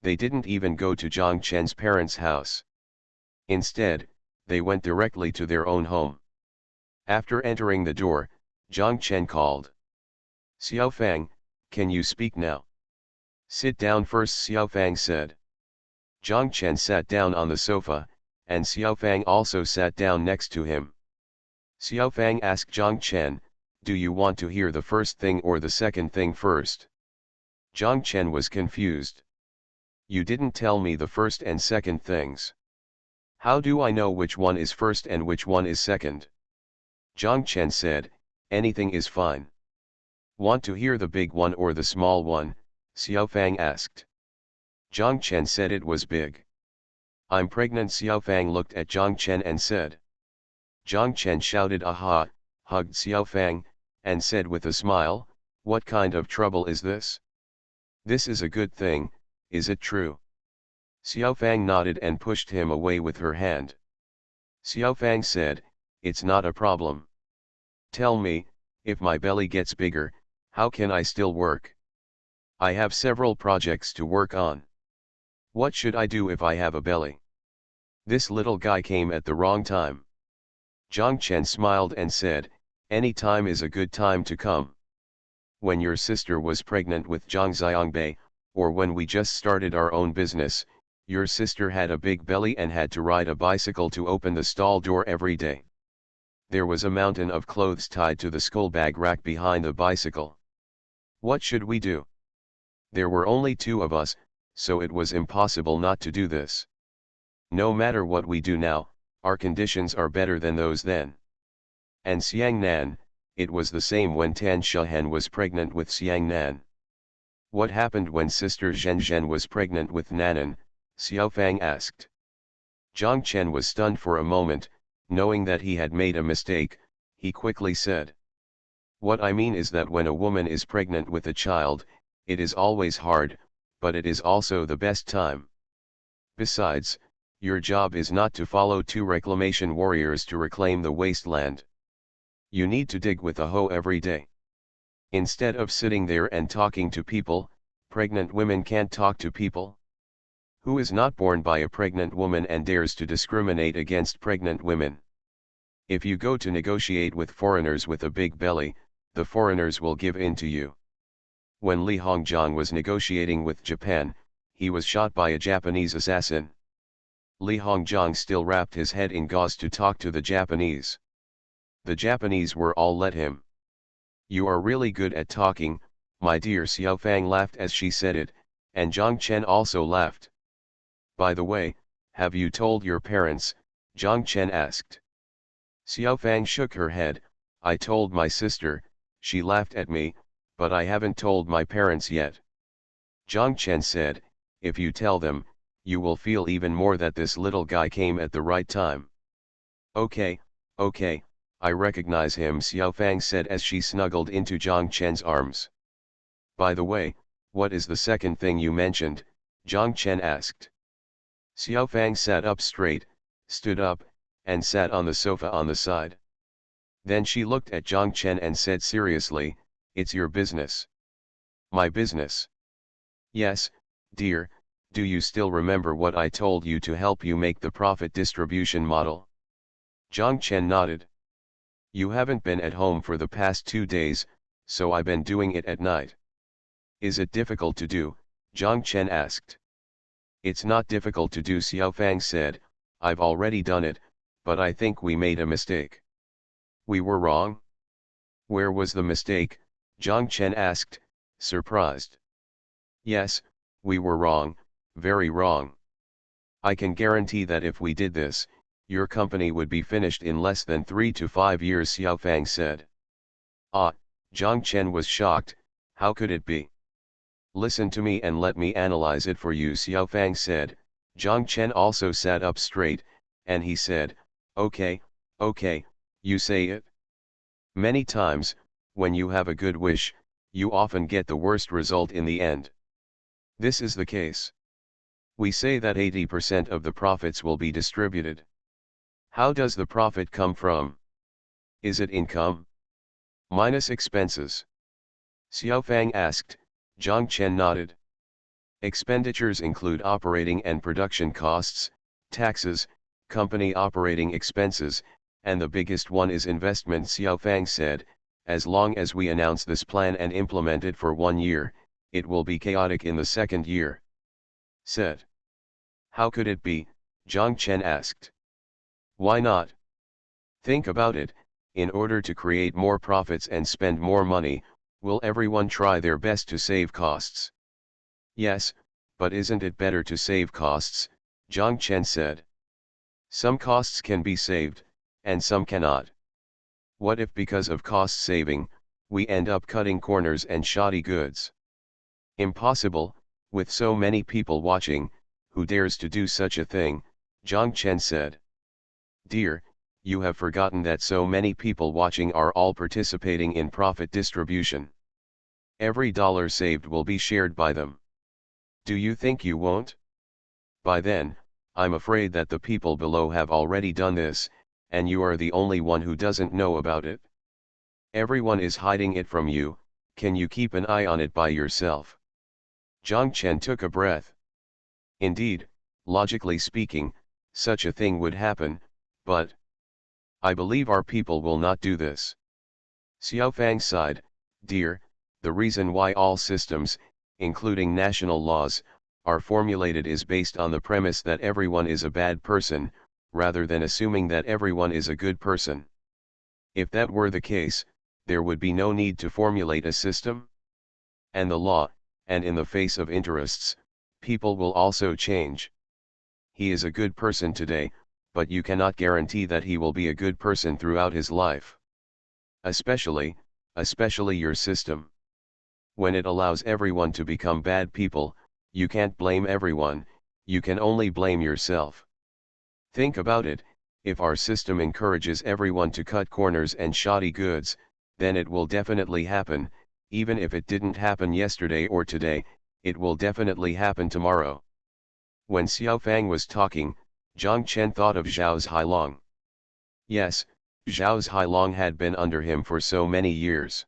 They didn't even go to Jiang Chen's parents' house. Instead, they went directly to their own home. After entering the door, Jiang Chen called. "Xiaofang, can you speak now?" "Sit down first," Xiaofang said. Jiang Chen sat down on the sofa, and Xiaofang also sat down next to him. Xiaofang asked Jiang Chen, "Do you want to hear the first thing or the second thing first?" Jiang Chen was confused. "You didn't tell me the first and second things. How do I know which one is first and which one is second?" Jiang Chen said, "Anything is fine." "Want to hear the big one or the small one?" Xiaofang asked. Jiang Chen said it was big. "I'm pregnant." Xiaofang looked at Jiang Chen and said. Jiang Chen shouted "Aha!" hugged Xiaofang, and said with a smile, "What kind of trouble is this? This is a good thing, is it true?" Xiaofang nodded and pushed him away with her hand. Xiaofang said, "It's not a problem. Tell me, if my belly gets bigger, how can I still work? I have several projects to work on. What should I do if I have a belly?" This little guy came at the wrong time. Jiang Chen smiled and said, "Any time is a good time to come. When your sister was pregnant with Zhang Xiangbei, or when we just started our own business, your sister had a big belly and had to ride a bicycle to open the stall door every day. There was a mountain of clothes tied to the school bag rack behind the bicycle. What should we do? There were only two of us, so it was impossible not to do this. No matter what we do now, our conditions are better than those then. And Xiang Nan, it was the same when Tan Shahan was pregnant with Xiang Nan. What happened when sister Zhen Zhen was pregnant with Nanan?" Xiaofang asked. Jiang Chen was stunned for a moment, knowing that he had made a mistake. He quickly said, "What I mean is that when a woman is pregnant with a child, it is always hard, but it is also the best time. Besides, your job is not to follow two reclamation warriors to reclaim the wasteland. You need to dig with a hoe every day. Instead of sitting there and talking to people, pregnant women can't talk to people. Who is not born by a pregnant woman and dares to discriminate against pregnant women? If you go to negotiate with foreigners with a big belly, the foreigners will give in to you." When Li Hongjiang was negotiating with Japan, he was shot by a Japanese assassin. Li Hongjiang still wrapped his head in gauze to talk to the Japanese. The Japanese were all let him. "You are really good at talking, my dear." Xiaofang laughed as she said it, and Jiang Chen also laughed. "By the way, have you told your parents?" Jiang Chen asked. Xiaofang shook her head. "I told my sister, she laughed at me, but I haven't told my parents yet." Jiang Chen said, "If you tell them, you will feel even more that this little guy came at the right time." Okay, I recognize him," Xiaofang said as she snuggled into Jiang Chen's arms. "By the way, what is the second thing you mentioned?" Jiang Chen asked. Xiaofang sat up straight, stood up, and sat on the sofa on the side. Then she looked at Jiang Chen and said seriously, "It's your business." "My business?" "Yes, dear, do you still remember what I told you to help you make the profit distribution model?" Jiang Chen nodded. "You haven't been at home for the past 2 days, so I've been doing it at night." "Is it difficult to do?" Jiang Chen asked. "It's not difficult to do," Xiaofang said, "I've already done it, but I think we made a mistake." "We were wrong?" "Where was the mistake?" Jiang Chen asked, surprised. "Yes, we were wrong, very wrong. I can guarantee that if we did this, your company would be finished in less than 3 to 5 years," Xiaofang said. "Ah," Jiang Chen was shocked, "how could it be?" "Listen to me and let me analyze it for you," Xiaofang said. Jiang Chen also sat up straight, and he said, "Okay, Okay, you say it. Many times, when you have a good wish, you often get the worst result in the end. This is the case. We say that 80% of the profits will be distributed. How does the profit come from? Is it income? Minus expenses. Xiaofang asked. Zhang Chen nodded. Expenditures include operating and production costs, taxes, company operating expenses, and the biggest one is investment. Xiaofang said, as long as we announce this plan and implement it for 1 year, it will be chaotic in the second year. Said. How could it be? Zhang Chen asked. Why not? Think about it, in order to create more profits and spend more money, will everyone try their best to save costs? Yes, but isn't it better to save costs? Zhang Chen said. Some costs can be saved, and some cannot. What if because of cost saving, we end up cutting corners and shoddy goods? Impossible, with so many people watching. Who dares to do such a thing? Zhang Chen said. Dear, you have forgotten that so many people watching are all participating in profit distribution. Every dollar saved will be shared by them. Do you think you won't? By then, I'm afraid that the people below have already done this, and you are the only one who doesn't know about it. Everyone is hiding it from you. Can you keep an eye on it by yourself? Zhang Chen took a breath. Indeed, logically speaking, such a thing would happen, but I believe our people will not do this. Xiaofang sighed. Dear, the reason why all systems, including national laws, are formulated is based on the premise that everyone is a bad person, rather than assuming that everyone is a good person. If that were the case, there would be no need to formulate a system. And the law, and in the face of interests, people will also change. He is a good person today, but you cannot guarantee that he will be a good person throughout his life. Especially your system. When it allows everyone to become bad people, you can't blame everyone, you can only blame yourself. Think about it, if our system encourages everyone to cut corners and shoddy goods, then it will definitely happen. Even if it didn't happen yesterday or today, it will definitely happen tomorrow. When Xiaofang was talking, Zhang Chen thought of Zhao's Hailong. Yes, Zhao's Hailong had been under him for so many years.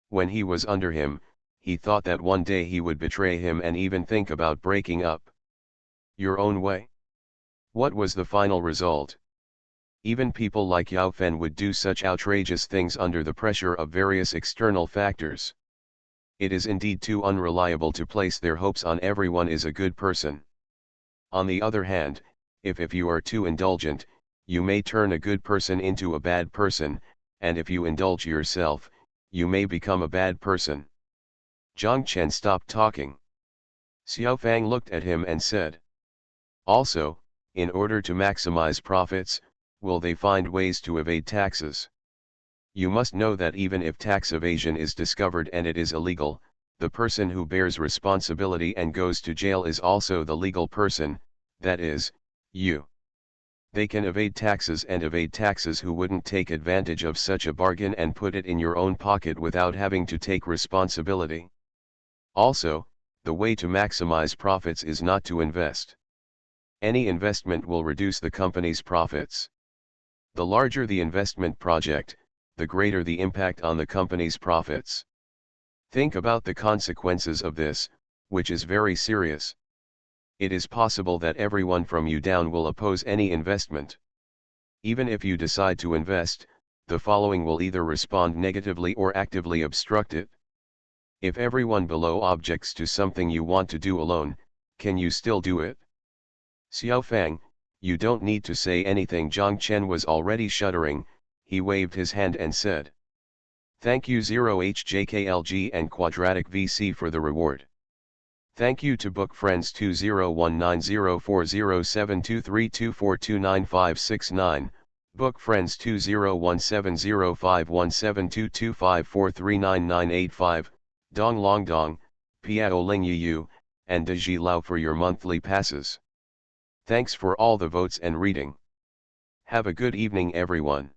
When he was under him, he thought that one day he would betray him and even think about breaking up. Your own way? What was the final result? Even people like Yao Fen would do such outrageous things under the pressure of various external factors. It is indeed too unreliable to place their hopes on everyone is a good person. On the other hand, if you are too indulgent, you may turn a good person into a bad person, and if you indulge yourself, you may become a bad person. Zhang Chen stopped talking. Xiaofang looked at him and said. Also, in order to maximize profits, will they find ways to evade taxes? You must know that even if tax evasion is discovered and it is illegal, the person who bears responsibility and goes to jail is also the legal person, that is, you. They can evade taxes who wouldn't take advantage of such a bargain and put it in your own pocket without having to take responsibility. Also, the way to maximize profits is not to invest. Any investment will reduce the company's profits. The larger the investment project, the greater the impact on the company's profits. Think about the consequences of this, which is very serious. It is possible that everyone from you down will oppose any investment. Even if you decide to invest, the following will either respond negatively or actively obstruct it. If everyone below objects to something you want to do alone, can you still do it? Xiaofang, you don't need to say anything. Zhang Chen was already shuddering. He waved his hand and said. Thank you 0HJKLG and Quadratic VC for the reward. Thank you to Book Friends 2019040723242959, Book Friends 201705172254399985, Dong Long Dong, Piao Ling Yu, and Deji Lao for your monthly passes. Thanks for all the votes and reading. Have a good evening everyone.